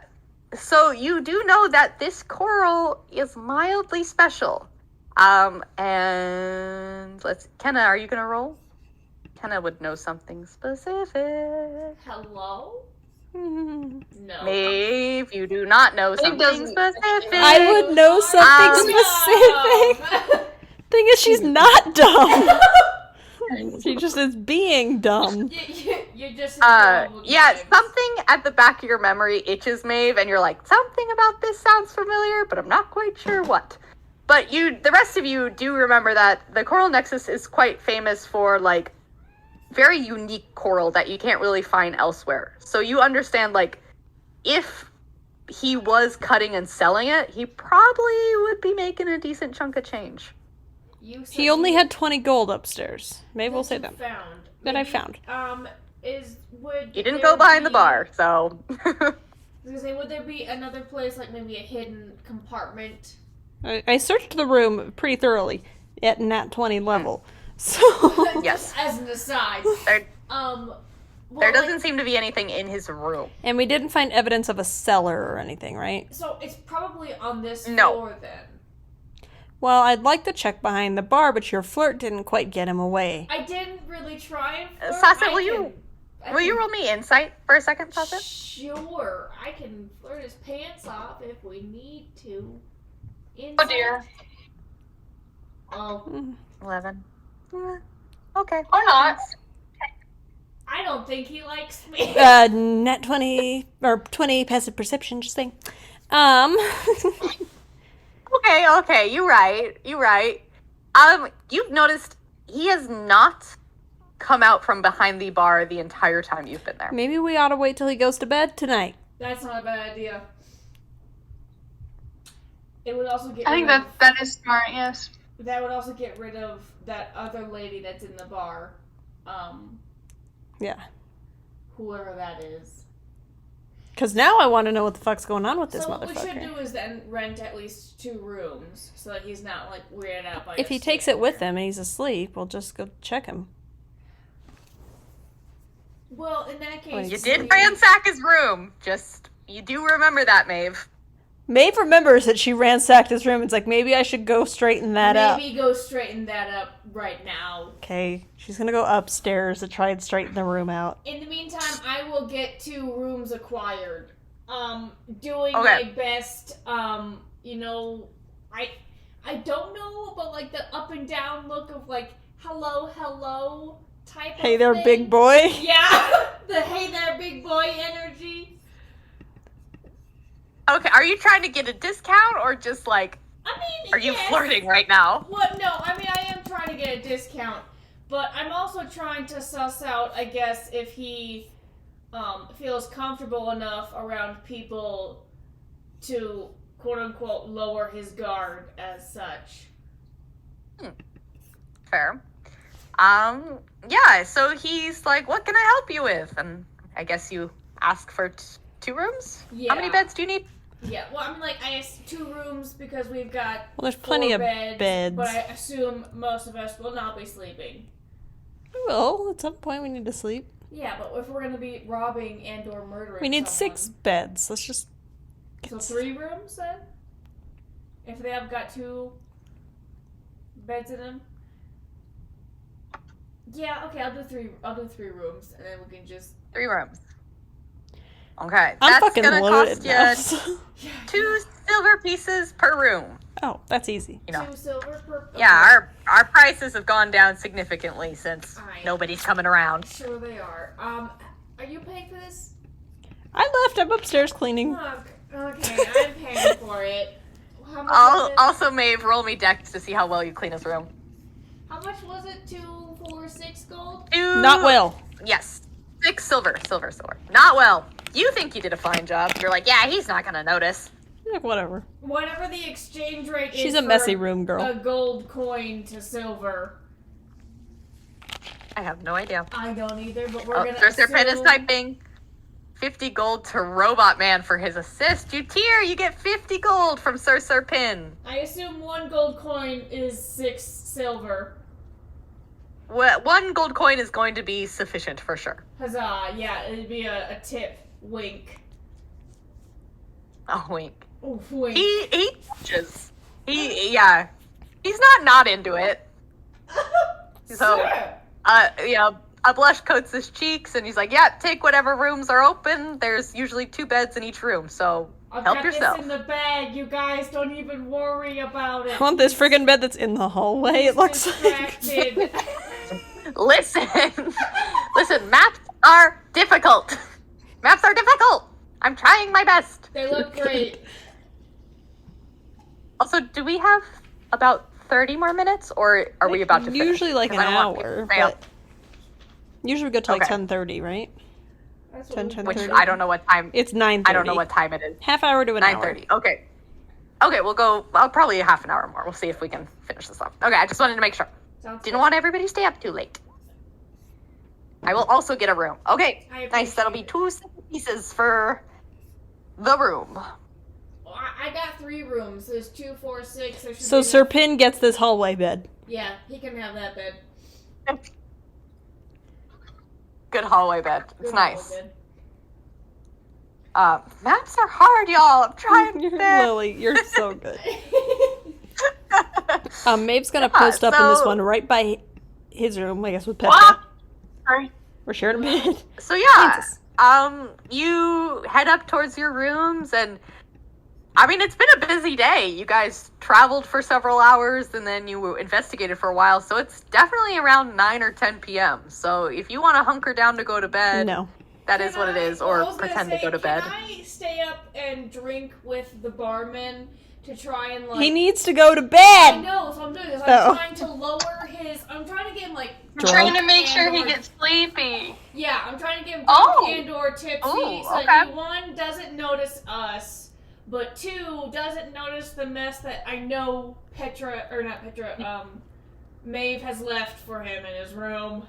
So you do know that this coral is mildly special. And Kenna, are you gonna roll? Kenna would know something specific. Hello? Hmm. No. Maeve, you do not know something doesn't- specific. I would know something specific. Thing is, she's not dumb. She just is being dumb. You're just in trouble with Yeah, names. something at the back of your memory itches, Maeve, and you're like, something about this sounds familiar, but I'm not quite sure what. But the rest of you do remember that the Coral Nexus is quite famous for, like, very unique coral that you can't really find elsewhere. So you understand, like, if he was cutting and selling it, he probably would be making a decent chunk of change. You said He only you- had 20 gold upstairs. Maybe we'll say you them. Found. That I Maybe, found. Would You didn't there go behind the be- bar, so... I was gonna say, would there be another place, like maybe a hidden compartment? I searched the room pretty thoroughly at nat 20 level. So Yes. Just as an aside. There Well, doesn't seem to be anything in his room. and we didn't find evidence of a cellar or anything, right? So it's probably on this No. floor then. Well, I'd like to check behind the bar, but your flirt didn't quite get him away. I didn't really try and flirt. Sasset, I will you roll me insight for a second, Sasset? Sure, I can flirt his pants off if we need to. Oh dear. Oh, 11. Okay. Or not. I don't think he likes me. Nat 20 or 20 passive perception, just saying. Okay, you're right. You've noticed he has not come out from behind the bar the entire time you've been there. Maybe we ought to wait till he goes to bed tonight. That's not a bad idea. It would also get. I think rid of- that is smart. Yes. That would also get rid of that other lady that's in the bar. Yeah. Whoever that is. Because now I want to know what the fuck's going on with this So what we should motherfucker. do is then rent at least 2 rooms so that he's not like weirded out by. If us he takes staying it with there. him and he's asleep, we'll just go check him. Well, in that case, You did ransack his room. You do remember that, Maeve. Maeve remembers that she ransacked his room. It's like, maybe I should go straighten that up. Maybe go straighten that up right now. Okay, she's gonna go upstairs to try and straighten the room out. In the meantime, I will get 2 rooms acquired. Doing Okay. my best. You know, I don't know about like the up and down look of like hello type. Hey of there, thing. big boy. Yeah, the hey there, big boy energy. Okay, are you trying to get a discount or just like, I mean, are you yes. flirting right now? Well, no, I mean, I am trying to get a discount, but I'm also trying to suss out, I guess, if he feels comfortable enough around people to, quote-unquote, lower his guard as such. Fair. Yeah, so he's like, what can I help you with? And I guess you ask for 2 rooms? Yeah. How many beds do you need? Yeah, well, I mean, like, I guess 2 rooms because we've got Well, there's 4 plenty of beds, beds. but I assume most of us will not be sleeping. Well, at some point we need to sleep. Yeah, but if we're going to be robbing and or murdering We need someone, 6 beds. Let's just. So 3 rooms then? If they have got 2 beds in them? Yeah, okay, I'll do 3 rooms and then we can just 3 rooms. Okay, I'm that's fucking gonna loaded cost now. you so- 2 silver pieces per room. Oh, that's easy. You know. 2 silver per Yeah, our prices have gone down significantly since Alright. nobody's coming around. Sure they are. Are you paying for this? I left. I'm upstairs cleaning. Okay, I'm paying for it. How much was it? Also, Maeve, roll me dex to see how well you clean his room. How much was it? 2, 4, 6 gold? 2. Not well. Yes. 6 silver. Not well. You think you did a fine job. You're like, yeah, he's not gonna notice. Yeah, whatever. Whatever the exchange rate is. She's a for messy room girl. A gold coin to silver. I have no idea. I don't either, but we're Oh, gonna there's their pen is assume- typing. 50 gold to Robot Man for his assist. You tier, you get 50 gold from Sir Pin. I assume 1 gold coin is 6 silver. 1 gold coin is going to be sufficient for sure. Huzzah! Yeah, it'd be a tip. Wink. Oh, wink. Ooh, wink. He touches. Yeah. He's not into it. So, Sure. a blush coats his cheeks, and he's like, "Yeah, take whatever rooms are open. There's usually 2 beds in each room, so I've help got yourself." this in the bag. You guys don't even worry about it. I want this friggin' bed that's in the hallway. It looks like. distracted. Listen, maps are difficult. Maps are difficult. I'm trying my best. They look great. Also, do we have about 30 more minutes, or are we about to finish? Usually like an 'Cause I don't want people hour, to stay up, but usually we go to like Okay. 10:30, right? That's what 10, we- 10. which 30. I don't know what time. It's 9:30. I don't know what time it is. Half hour to an hour. 9:30. Okay. Okay, we'll go. Well, probably a half an hour more. We'll see if we can finish this up. Okay, I just wanted to make sure. Sounds Didn't good. want everybody to stay up too late. I will also get a room. Okay, I nice. That'll be appreciate 2 separate pieces for the room. Well, I got 3 rooms. There's 2, 4, 6. There should So be Sir Pin gets this hallway bed. Yeah, he can have that bed. Good hallway bed. It's Good nice. bed. Maps are hard, y'all. I'm trying to fit. Lily, you're so good. Maeve's gonna post up in this so- one right by his room, I guess, with What? Petra. Sorry. We're sharing a bed. So yeah, Jesus. you head up towards your rooms, and I mean, it's been a busy day. You guys traveled for several hours, and then you investigated for a while, so it's definitely around 9 or 10 p.m. So if you want to hunker down to go to bed, No. that is Can what it I- is, I or was gonna pretend say, to go to bed. Can I stay up and drink with the barman to try and like? He needs to go to I bed! know, so I'm doing this. Oh. I'm trying to lower his. I'm trying to get him like. I'm trying to Drunk. make sure he and/or- gets sleepy. Yeah, I'm trying to get him Oh. drunk and/or tipsy, Ooh, so okay. that he 1 doesn't notice us, but 2 doesn't notice the mess that I know Maeve has left for him in his room.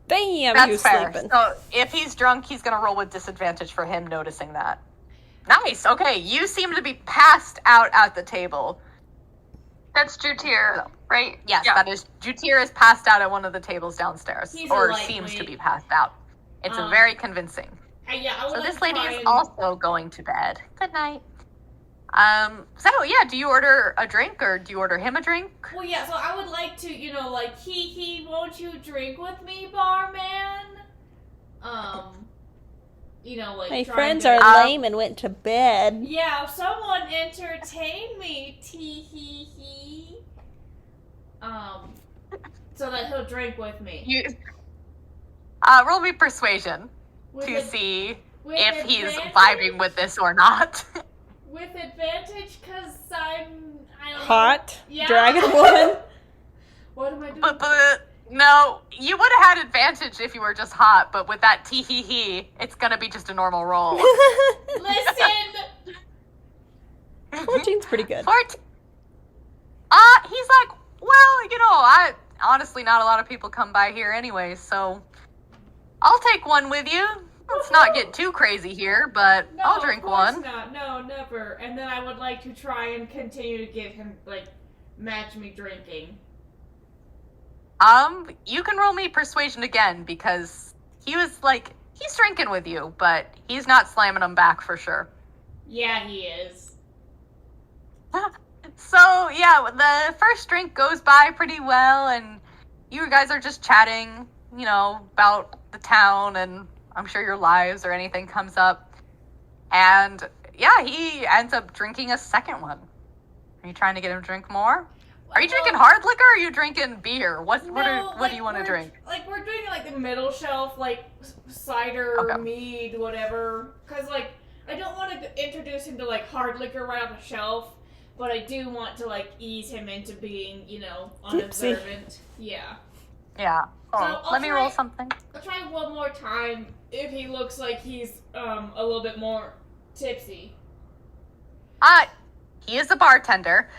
Damn, That's you fair. sleeping. So if he's drunk, he's gonna roll with disadvantage for him noticing that. Nice. Okay, you seem to be passed out at the table. That's Jutir, right? Yes, Yeah. that is. Jutir is passed out at one of the tables downstairs, He's a or lightweight. seems to be passed out. It's Um, very convincing. I would So like this to lady try is and- also going to bed. Good night. So yeah, do you order a drink, or do you order him a drink? Well, yeah. So I would like to, like he won't you drink with me, barman? Like My trying friends to- are lame and went to bed. Yeah, someone entertain me, tee hee hee. So that he'll drink with me. You roll me persuasion With to ad- see with if he's advantage? vibing with this or not. With advantage, cause I don't know. Hot Yeah. dragon woman. What am I doing? but no, you would have had advantage if you were just hot, but with that tee hee hee, it's gonna be just a normal roll. Listen. 14's pretty good. 14. He's like, well, I honestly, not a lot of people come by here anyway, so I'll take one with you. Let's not get too crazy here, but No, I'll drink of course one. Not. No, never. And then I would like to try and continue to give him match me drinking. You can roll me persuasion again, because he was like, he's drinking with you, but he's not slamming them back for sure. Yeah, he is. So, yeah, the first drink goes by pretty well, and you guys are just chatting, about the town, and I'm sure your lives or anything comes up. And, yeah, he ends up drinking a second one. Are you trying to get him to drink more? Are you drinking hard liquor, or are you drinking beer? What do you want to drink? We're drinking the middle shelf, cider, Okay. mead, whatever. Cause I don't want to introduce him to hard liquor right off the shelf, but I do want to ease him into being, unobservant. Yeah. Yeah. Oh, I'll let me try- roll something. I'll try one more time if he looks like he's a little bit more tipsy. He is a bartender,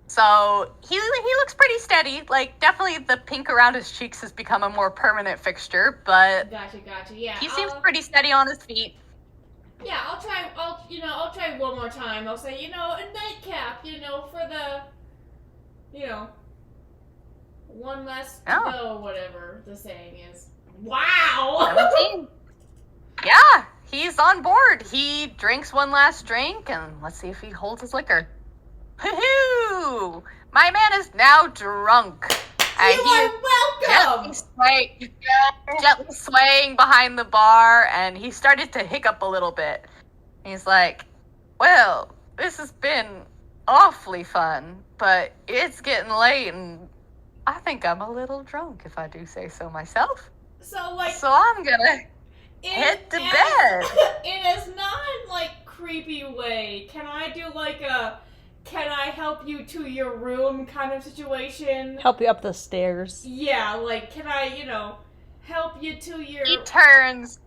so he looks pretty steady. Definitely the pink around his cheeks has become a more permanent fixture, but Gotcha. Yeah. he seems pretty steady on his feet. Yeah, I'll try one more time. I'll say, a nightcap, for the, one less to Oh. go, whatever the saying is. Wow! 17. Yeah, he's on board. He drinks one last drink, and let's see if he holds his liquor. Hoo-hoo! My man is now drunk. And You he are is welcome! gently swaying behind the bar, and he started to hiccup a little bit. He's like, well, this has been awfully fun, but it's getting late, and I think I'm a little drunk, if I do say so myself. So, like, So I'm gonna head to bed. In as non, like, creepy way, can I do, like, a can I help you to your room kind of situation? Help you up the stairs. Yeah, like, can I, help you to your... He turns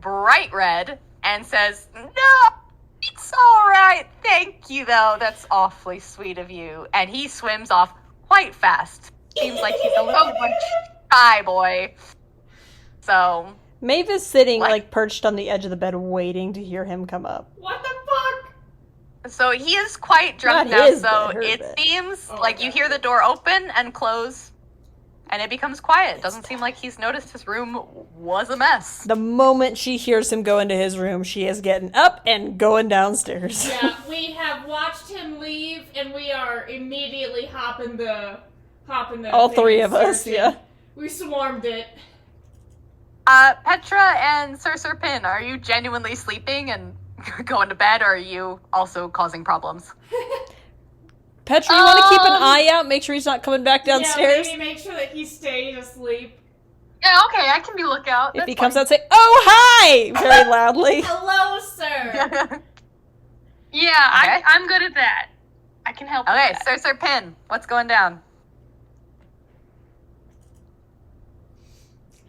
bright red and says, no, it's all right. Thank you, though. That's awfully sweet of you. And he swims off quite fast. Seems like he's a little shy boy. So, Maeve is sitting, What? like, perched on the edge of the bed waiting to hear him come up. What the fuck? so he is quite drunk Not now. his So bed, her it bed. seems Oh, like you okay. hear the door open and close, and it becomes quiet. Doesn't seem like he's noticed his room was a mess. The moment she hears him go into his room, she is getting up and going downstairs. Yeah, we have watched him leave, and we are immediately hopping the All thing three and of us, searching. yeah. We swarmed it. Petra and Sir Serpin, are you genuinely sleeping and going to bed, or are you also causing problems? Petra, you want to keep an eye out? Make sure he's not coming back Yeah, downstairs? maybe make sure that he stays asleep. Yeah, okay, I can be lookout. If That's he comes fine. out, say, "Oh, hi!" very loudly. Hello, sir. Yeah, Okay. I'm good at that. I can help with Okay, that. Sir Serpin, what's going down?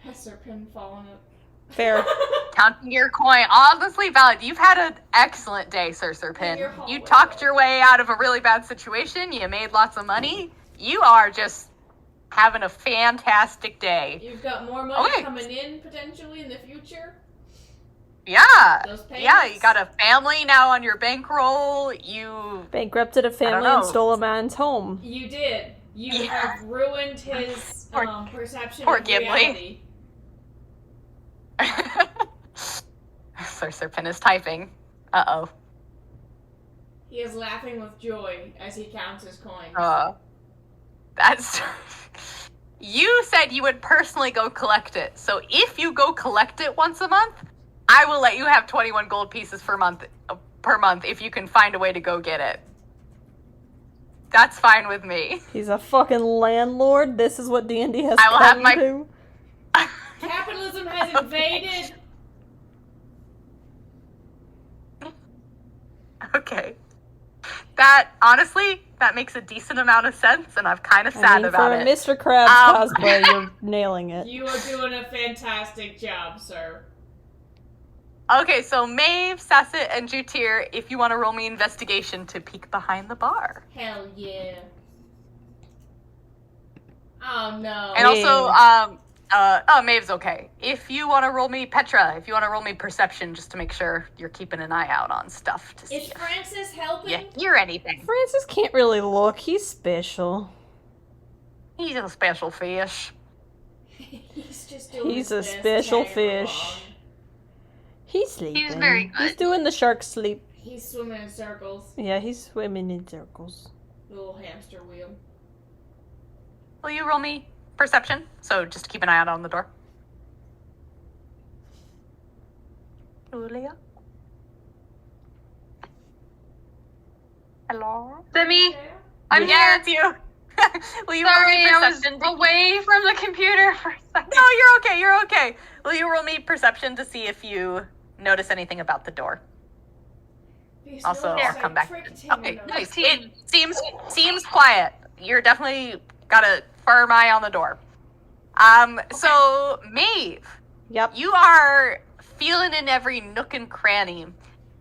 Has Serpin fallen up? Fair. Counting your coin. Honestly, valid. You've had an excellent day, Sir Serpin. your hallway, You talked though. your way out of a really bad situation. You made lots of money. You are just having a fantastic day. You've got more money Okay. coming in potentially in the future. Yeah. Those payments. Yeah, you got a family now on your bankroll. You Bankrupted a family know. and stole a man's home. You did. You Yeah. have ruined his Poor- perception poor of Gimli. reality. Sir Serpin is typing. Uh-oh. He is laughing with joy as he counts his coins. That's... You said you would personally go collect it. So if you go collect it once a month, I will let you have 21 gold pieces per month if you can find a way to go get it. That's fine with me. He's a fucking landlord. This is what D&D has I will have come my- to. Capitalism has invaded. Okay. That, honestly, that makes a decent amount of sense, and I'm kind of sad I mean, about for a it. Mr. Krabs Um, cosplay, you're nailing it. You are doing a fantastic job, sir. Okay, so Maeve, Sasset, and Jutir, if you want to roll me investigation to peek behind the bar. Hell yeah. Oh no. And also, Maeve's okay. If you want to roll me, Petra, if you want to roll me perception just to make sure you're keeping an eye out on stuff to see Is if Francis helping? you hear anything. Francis can't really look. He's special. He's a special fish. He's just doing He's his a best special tagging fish. along. He's sleeping. very good. He's doing the shark sleep. He's swimming in circles. Yeah, he's swimming in circles. Little hamster wheel. Will you roll me perception? So just keep an eye out on the door. Julia? Hello? Is that me? Yeah. I'm Yeah, here. it's you. Will you roll Sorry, me I was perception? to- away from the computer for a second. No, you're okay. You're okay. Will you roll me perception to see if you notice anything about the door? Because Also, notice I'll come I back. tricked him Okay, enough. nice. It seems quiet. You're definitely got a firm eye on the door. So Maeve, Yep. you are feeling in every nook and cranny,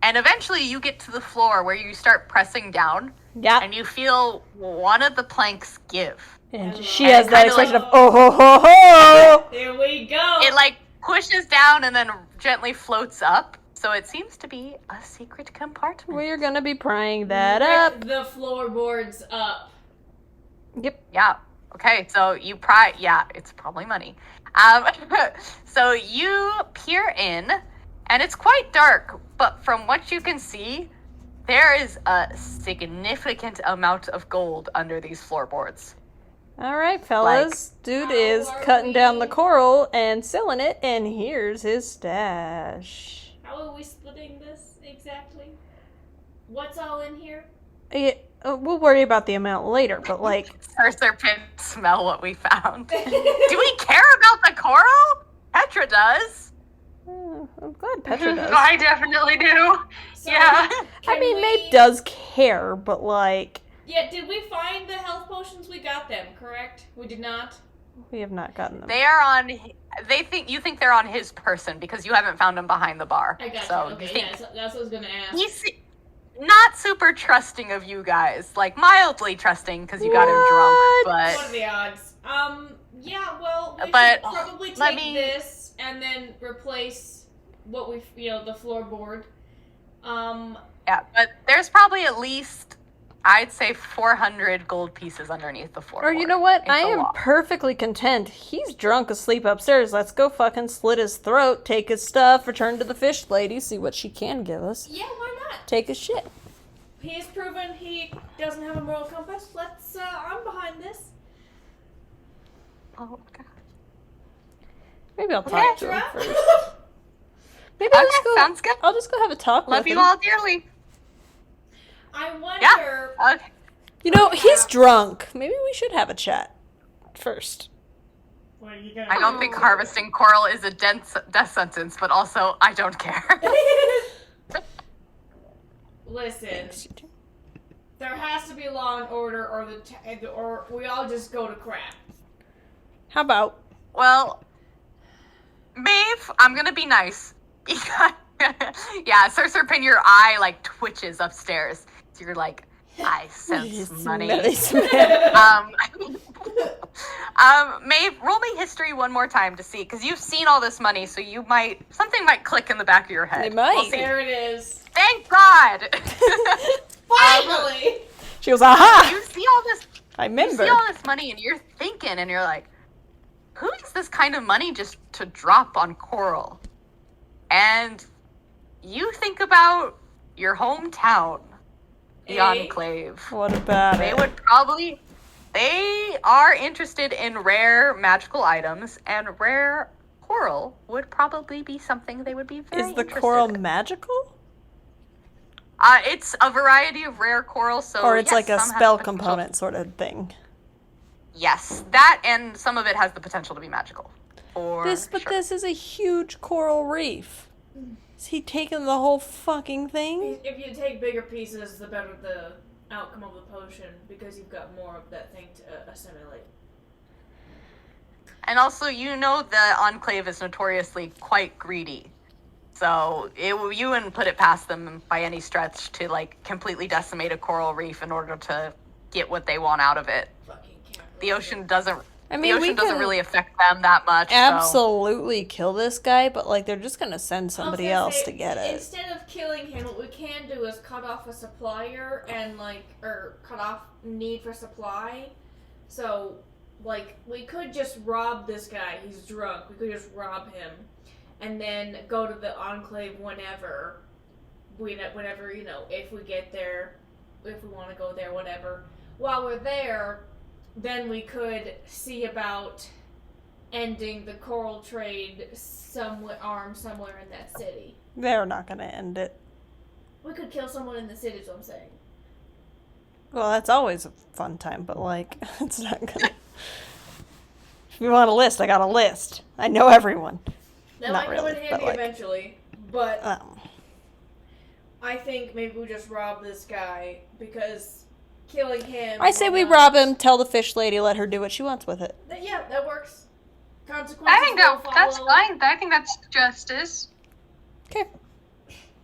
and eventually you get to the floor where you start pressing down, Yep. and you feel one of the planks give. And Hello. she And has that kinda like- expression of, oh ho ho ho! There we go. It like pushes down and then gently floats up. So it seems to be a secret compartment. We're gonna be prying that Rip up. the floorboards up. Yep. Yeah. Okay. So you yeah, it's probably money. So you peer in, and it's quite dark. But from what you can see, There is a significant amount of gold under these floorboards. All right, fellas. Dude is How are cutting down the we- coral and selling it, and here's his stash. How are we splitting this exactly? What's all in here? Yeah, we'll worry about the amount later, but like, Cursor pin smell what we found. Do we care about the coral? Petra does. I'm glad Petra does. I definitely do. So, Yeah. I can mean, we- Maeve does care, but like, Yeah, did we find the health potions? We got them, correct? We did not? we have not gotten them. They are on. You think they're on his person because you haven't found them behind the bar. I got so you. Okay, you think yeah, that's what I was gonna ask. he's not super trusting of you guys, like mildly trusting because you got him What? drunk. What are the odds? Yeah, well, we But should probably let take me- this and then replace what we, the floorboard. Yeah, but there's probably at least, I'd say, 400 gold pieces underneath the floor. Or you know what? It's I a am lot. perfectly content. He's drunk asleep upstairs. Let's go fucking slit his throat, take his stuff, return to the fish lady, see what she can give us. Yeah, why not? Take his shit. He's proven he doesn't have a moral compass. I'm behind this. Oh, God. Maybe I'll talk to him Petra? first. Maybe I'll just Okay, go. sounds good. I'll just go have a talk Love with you him. all dearly. I wonder. Okay. You know, he's drunk. Maybe we should have a chat first. What are you gonna I don't do? think harvesting coral is a death sentence, but also I don't care. Listen, there has to be law and order, or we all just go to crap. How about? Well, Maeve, I'm gonna be nice. Yeah, Sir Serpin, your eye like twitches upstairs. So you're like, I sense money. Maeve, roll me history one more time to see, because you've seen all this money, so something might click in the back of your head. It might. We'll see. There it is. Thank God. Finally. She goes, aha! You see all this. I You remember. see all this money, and you're thinking, and you're like, who needs this kind of money just to drop on coral? And you think about your hometown, the Enclave. What about They it? would probably. They are interested in rare magical items, and rare coral would probably be something they would be very Is the interested coral in. magical? It's a variety of rare coral, so Or it's yes, like a some have spell potential- component sort of thing? Yes, that and some of it has the potential to be magical. For But sure. this is a huge coral reef. Is he taking the whole fucking thing? If you take bigger pieces, the better the outcome of the potion, because you've got more of that thing to assimilate. And also, the Enclave is notoriously quite greedy. So you wouldn't put it past them by any stretch to completely decimate a coral reef in order to get what they want out of it. Fucking capitalism. The ocean doesn't. I mean, the we ocean doesn't can really affect them that much. So. absolutely kill this guy, but they're just gonna send somebody I was else gonna to say, get it. Instead of killing him, what we can do is cut off a supplier and or cut off need for supply. So, we could just rob this guy. He's drunk. We could just rob him, and then go to the Enclave whenever, if we get there, if we want to go there, whatever. While we're there, then we could see about ending the coral trade somewhere in that city. They're not gonna end it. We could kill someone in the city, is what I'm saying. Well, that's always a fun time, but it's not gonna. If you want a list, I got a list. I know everyone. That Not might come in really, handy but, eventually, but Um, I think maybe we just rob this guy, because killing him... I say we rob him, tell the fish lady, let her do what she wants with it. Yeah, that works. Consequences I think will that's follow. fine. I think that's justice. Okay.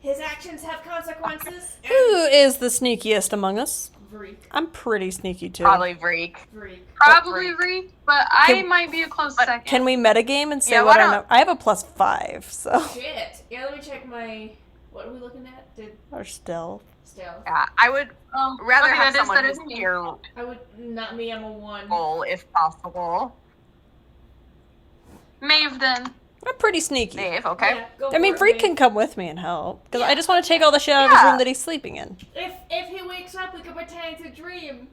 His actions have consequences. Who is the sneakiest among us? Freak. I'm pretty sneaky too. Probably Vreek. Probably Reek, but I Can- might be a close second. Can we metagame and say Yeah, what why our not? I have a +5, so. Shit. Yeah, let me check my... What are we looking at? Or stealth. Stealth. Yeah, I would rather okay, have that is someone better who's than me. your I would... Not me, I'm a 1. goal if possible. Maeve then. I'm pretty sneaky. Dave, okay. Yeah, go I mean, for it, Freak Maeve. can come with me and help. Because I Yeah. just want to take all the shit out of his Yeah. room that he's sleeping in. If he wakes up, we can pretend it's a dream.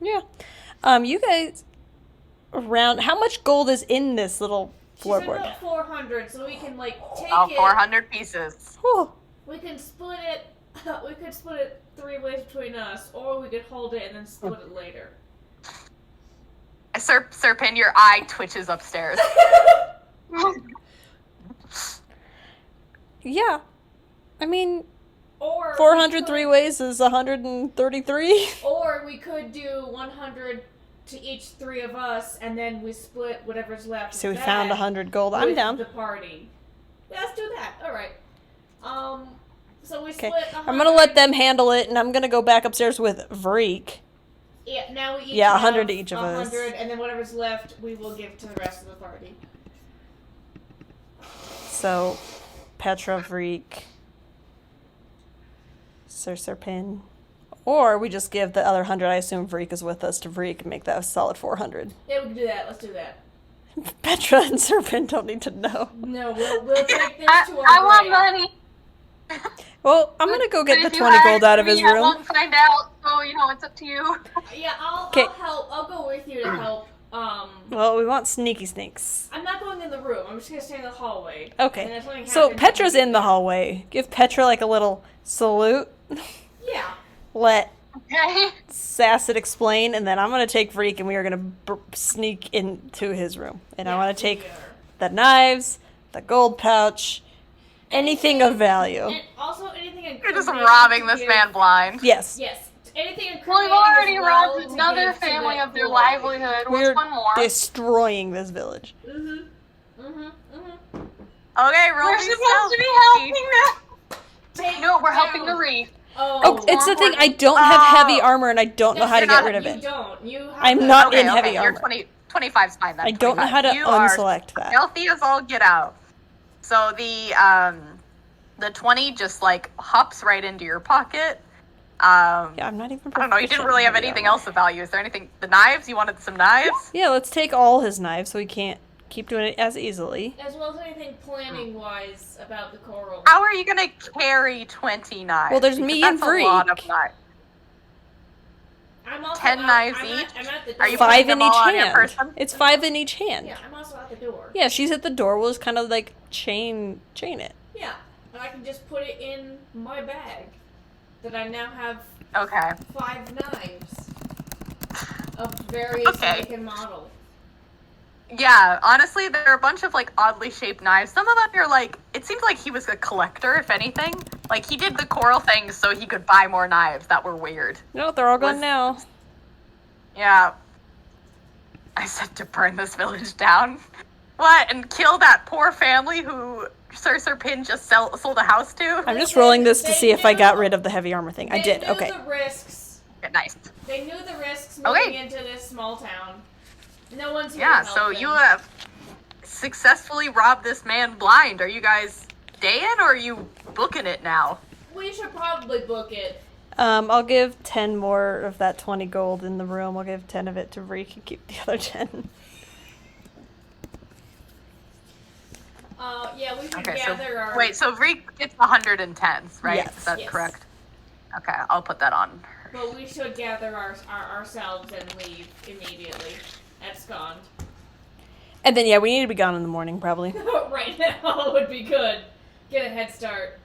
Yeah. You guys around how much gold is in this little She said floorboard? about 400, so we can like take About it. 400 pieces. Whew. We can split it. We could split it 3 ways between us, or we could hold it and then split it later. Serpin, your eye twitches upstairs. Yeah. I mean, Or 403 ways is 133. Or we could do 100 to each 3 of us, and then we split whatever's left. So we of found that 100 gold. I'm with down. The party. Yeah, let's do that. All right. So we Okay. split 100. I'm gonna let them handle it, and I'm gonna go back upstairs with Vreek. Yeah, now we each Yeah, have 100 to each of us. 100, and then whatever's left, we will give to the rest of the party. So, Petra, Vreek, Sir Serpin. Or we just give the other 100, I assume Vreek is with us, to Vreek and make that a solid 400. Yeah, we can do that. Let's do that. Petra and Serpin don't need to know. No, we'll take this to our I want grave. money. Well, I'm gonna go But get if the you 20 hire gold out of me, his I room. won't find out, so it's up to you. Yeah, I'll 'Kay. help. I'll go with you to help. Well, we want sneaky sneaks. I'm not going in the room. I'm just gonna stay in the hallway. Okay. And if something So happens, Petra's in the hallway. Give Petra like a little salute. Yeah. Let Okay. Sasset explain, and then I'm gonna take Vreek and we are gonna sneak into his room. And I want to take we are. the knives, the gold pouch, anything of value. And also anything You're just incriminating robbing to this give- man blind. Yes. Yes. Anything Well, incriminating we've already as well robbed to another give to family the of their poor. livelihood. What's We're one more? destroying this village. Okay, roll We're me supposed to be stealth. helping them. Take No, we're down. helping the reef. Oh, it's the thing. I important. don't have heavy Oh. armor, and I don't know how to You're get not- rid of You it. don't. You have I'm the- not Okay, in heavy okay, you're armor. 25's fine then. I don't know how to 25. You are unselect that. Stealthy as all get out. So the 20 just like hops right into your pocket. Yeah, I'm not even. I don't know. You didn't proficient really in have heavy anything armor. else of value. Is there anything? The knives? You wanted some knives? Yeah, let's take all his knives so he can't keep doing it as easily. As well as anything planning wise about the coral. How are you gonna carry 20 knives? Well, there's Because me and that's a lot Vreek. of knives. I'm also 10 out- knives I'm each? I'm at the Are you door. 5 putting in them each all on your hand. person? It's 5 in each hand. Yeah, I'm also at the door. Yeah, she's at the door. We'll just kind of like chain it. Yeah, and I can just put it in my bag. That I now have Okay. 5 knives of various Okay. make and model. Yeah, honestly, there are a bunch of like oddly shaped knives. Some of them you're like, it seems like he was a collector, if anything. Like he did the coral thing so he could buy more knives that were weird. No, they're all gone Was- now. Yeah. I said to burn this village down. What? And kill that poor family who Sir Serpin just sold a house to? I'm just They- rolling this to they see if I knew- got rid of the heavy armor thing. I They did. knew Okay. the risks. Yeah, nice. They knew the risks Okay. moving into this small town. No one's here Yeah, to help so them. you have successfully robbed this man blind. Are you guys staying or are you booking it now? We should probably book it. I'll give 10 more of that 20 gold in the room. I'll give 10 of it to Reek and keep the other 10. Yeah, we should Okay, so gather our. wait, so Reek gets 110s, right? Yes. Is that Yes. correct? Okay, I'll put that on. But we should gather ourselves and leave immediately. Abscond. And then, yeah, we need to be gone in the morning, probably. Right now would be good. Get a head start.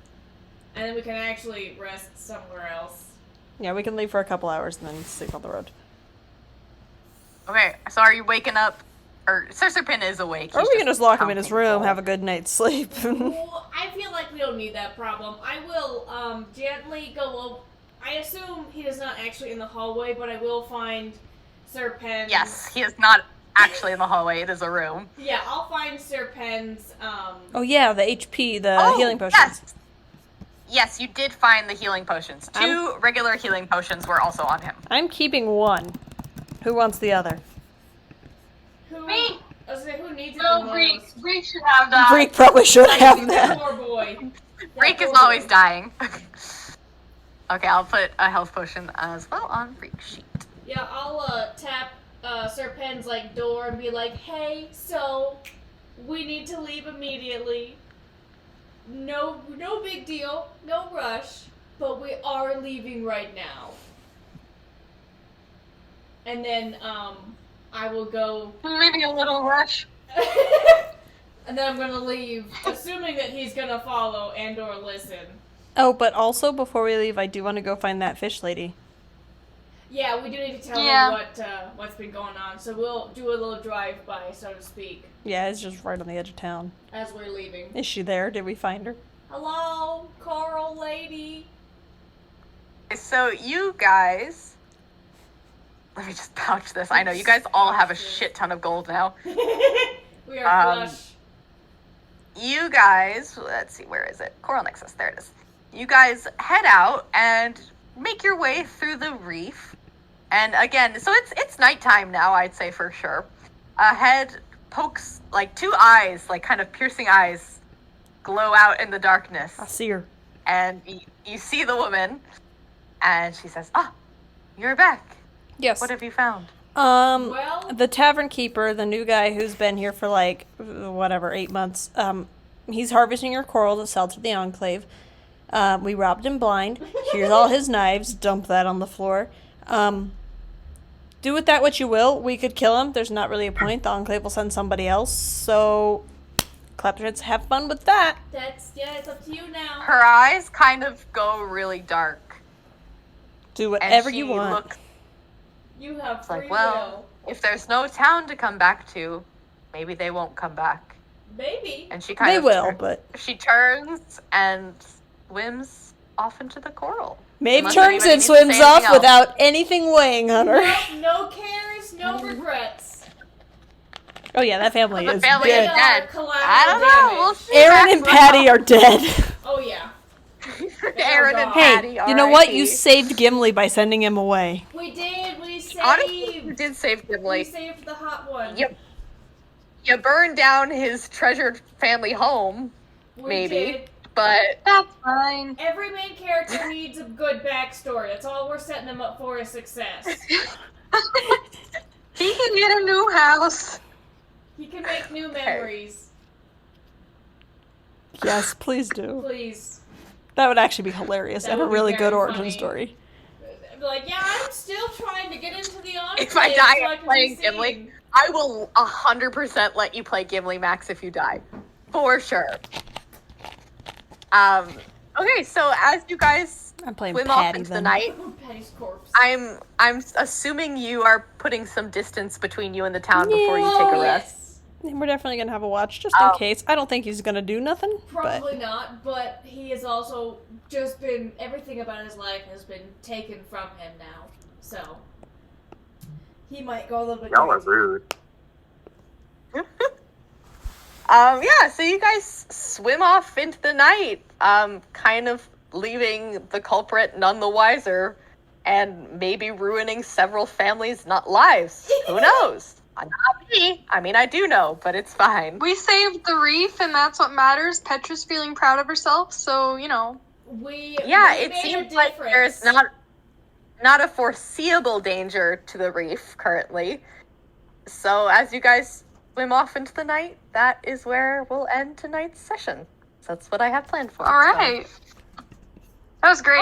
And then we can actually rest somewhere else. Yeah, we can leave for a couple hours and then sleep on the road. Okay, so are you waking up? Or Sir Serpin is awake. Or he's we can just lock him in counting his room, gold. have a good night's sleep. Well, I feel like we don't need that problem. I will gently go over. I assume he is not actually in the hallway, but I will find Sir Pen's. Yes, he is not actually in the hallway. It is a room. Yeah, I'll find Sir Pen's. Oh, yeah, the HP, the healing potions. Yes. Yes, you did find the healing potions. 2 regular healing potions were also on him. I'm keeping one. Who wants the other? Who, Me. I was gonna say, who needs it No, the Reek. most? Reek should have that. Reek probably should have that. Poor boy. That Reek is poor always boy. dying. Okay, I'll put a health potion as well on Reek's sheet. Yeah, I'll tap Sir Pen's like door and be like, "Hey, so We need to leave immediately. No big deal. No rush. But we are leaving right now. And then, I will go... Maybe a little rush. And then I'm gonna leave, assuming that he's gonna follow and or listen. Oh, but also, before we leave, I do want to go find that fish lady. Yeah, we do need to tell him what's been going on, so we'll do a little drive-by, so to speak, Yeah, it's just right on the edge of town. as we're leaving. Is she there? Did we find her? Hello, coral lady. So you guys... Let me just pouch this. I know, you guys all have a shit ton of gold now. We are flush. You guys... Let's see, where is it? Coral Nexus, there it is. You guys head out and make your way through the reef. And again, so it's nighttime now, I'd say for sure. Ahead pokes, like, two eyes, like kind of piercing eyes, glow out in the darkness. I see her. And you see the woman, and she says, you're back. Yes. What have you found? Well, The tavern keeper, the new guy who's been here for like, 8 months, he's harvesting your coral to sell to the Enclave. We robbed him blind. Here's all his knives. Dump that on the floor. Do with that what you will. We could kill him. There's not really a point. The Enclave will send somebody else. So, Claptrats, have fun with that. it's up to you now. Her eyes kind of go really dark. Do And whatever she you want. looks You have free like, well, if there's no town to come back to, maybe they won't come back. will. Maybe. And she kind They of will, but she turns and swims off into the coral. Maeve Unless turns anybody and needs to say swims off anything else. without anything weighing on her. No cares, no regrets. Oh yeah, that family The is family dead. is dead. Collateral I don't know. damage. We'll see. Aaron and Patty are dead. Oh yeah. Aaron and Hey, Patty. Hey, you know what? R.I.P. You saved Gimli by sending him away. We did. We saved. Honestly, you did save we Gimli. saved the hot one. Yep. You burned down his treasured family home, We maybe, did. but That's fine. Every main character needs a good backstory. That's all we're setting them up for is success. He can get a new house. He can make new memories. Yes, please do. Please. That would actually be hilarious That and a would be really very good origin funny. story. Be like, yeah, I'm still trying to get into the Enclave. if I die so I of can playing be Gimli, seen. I will 100% let you play Gimli Max if you die. For sure. Okay, so as you guys I'm playing swim off Patty into the then. night, Patty's corpse. I'm assuming you are putting some distance between you and the town before you take a rest. Yes. And we're definitely gonna have a watch just Oh. in case. I don't think he's gonna do nothing. Probably not, but he has also just been, everything about his life has been taken from him now. So, he might go a little bit Y'all are crazy. rude. Yeah, so you guys swim off into the night, kind of leaving the culprit none the wiser, and maybe ruining several families' not lives. Who knows? Not me. I mean, I do know, but it's fine. We saved the reef, and that's what matters. Petra's feeling proud of herself, so, you know. Yeah, we it made a seems like there's difference. not a foreseeable danger to the reef currently. So as you guys swim off into the night, that is where we'll end tonight's session. So that's what I have planned for. All right. That was great.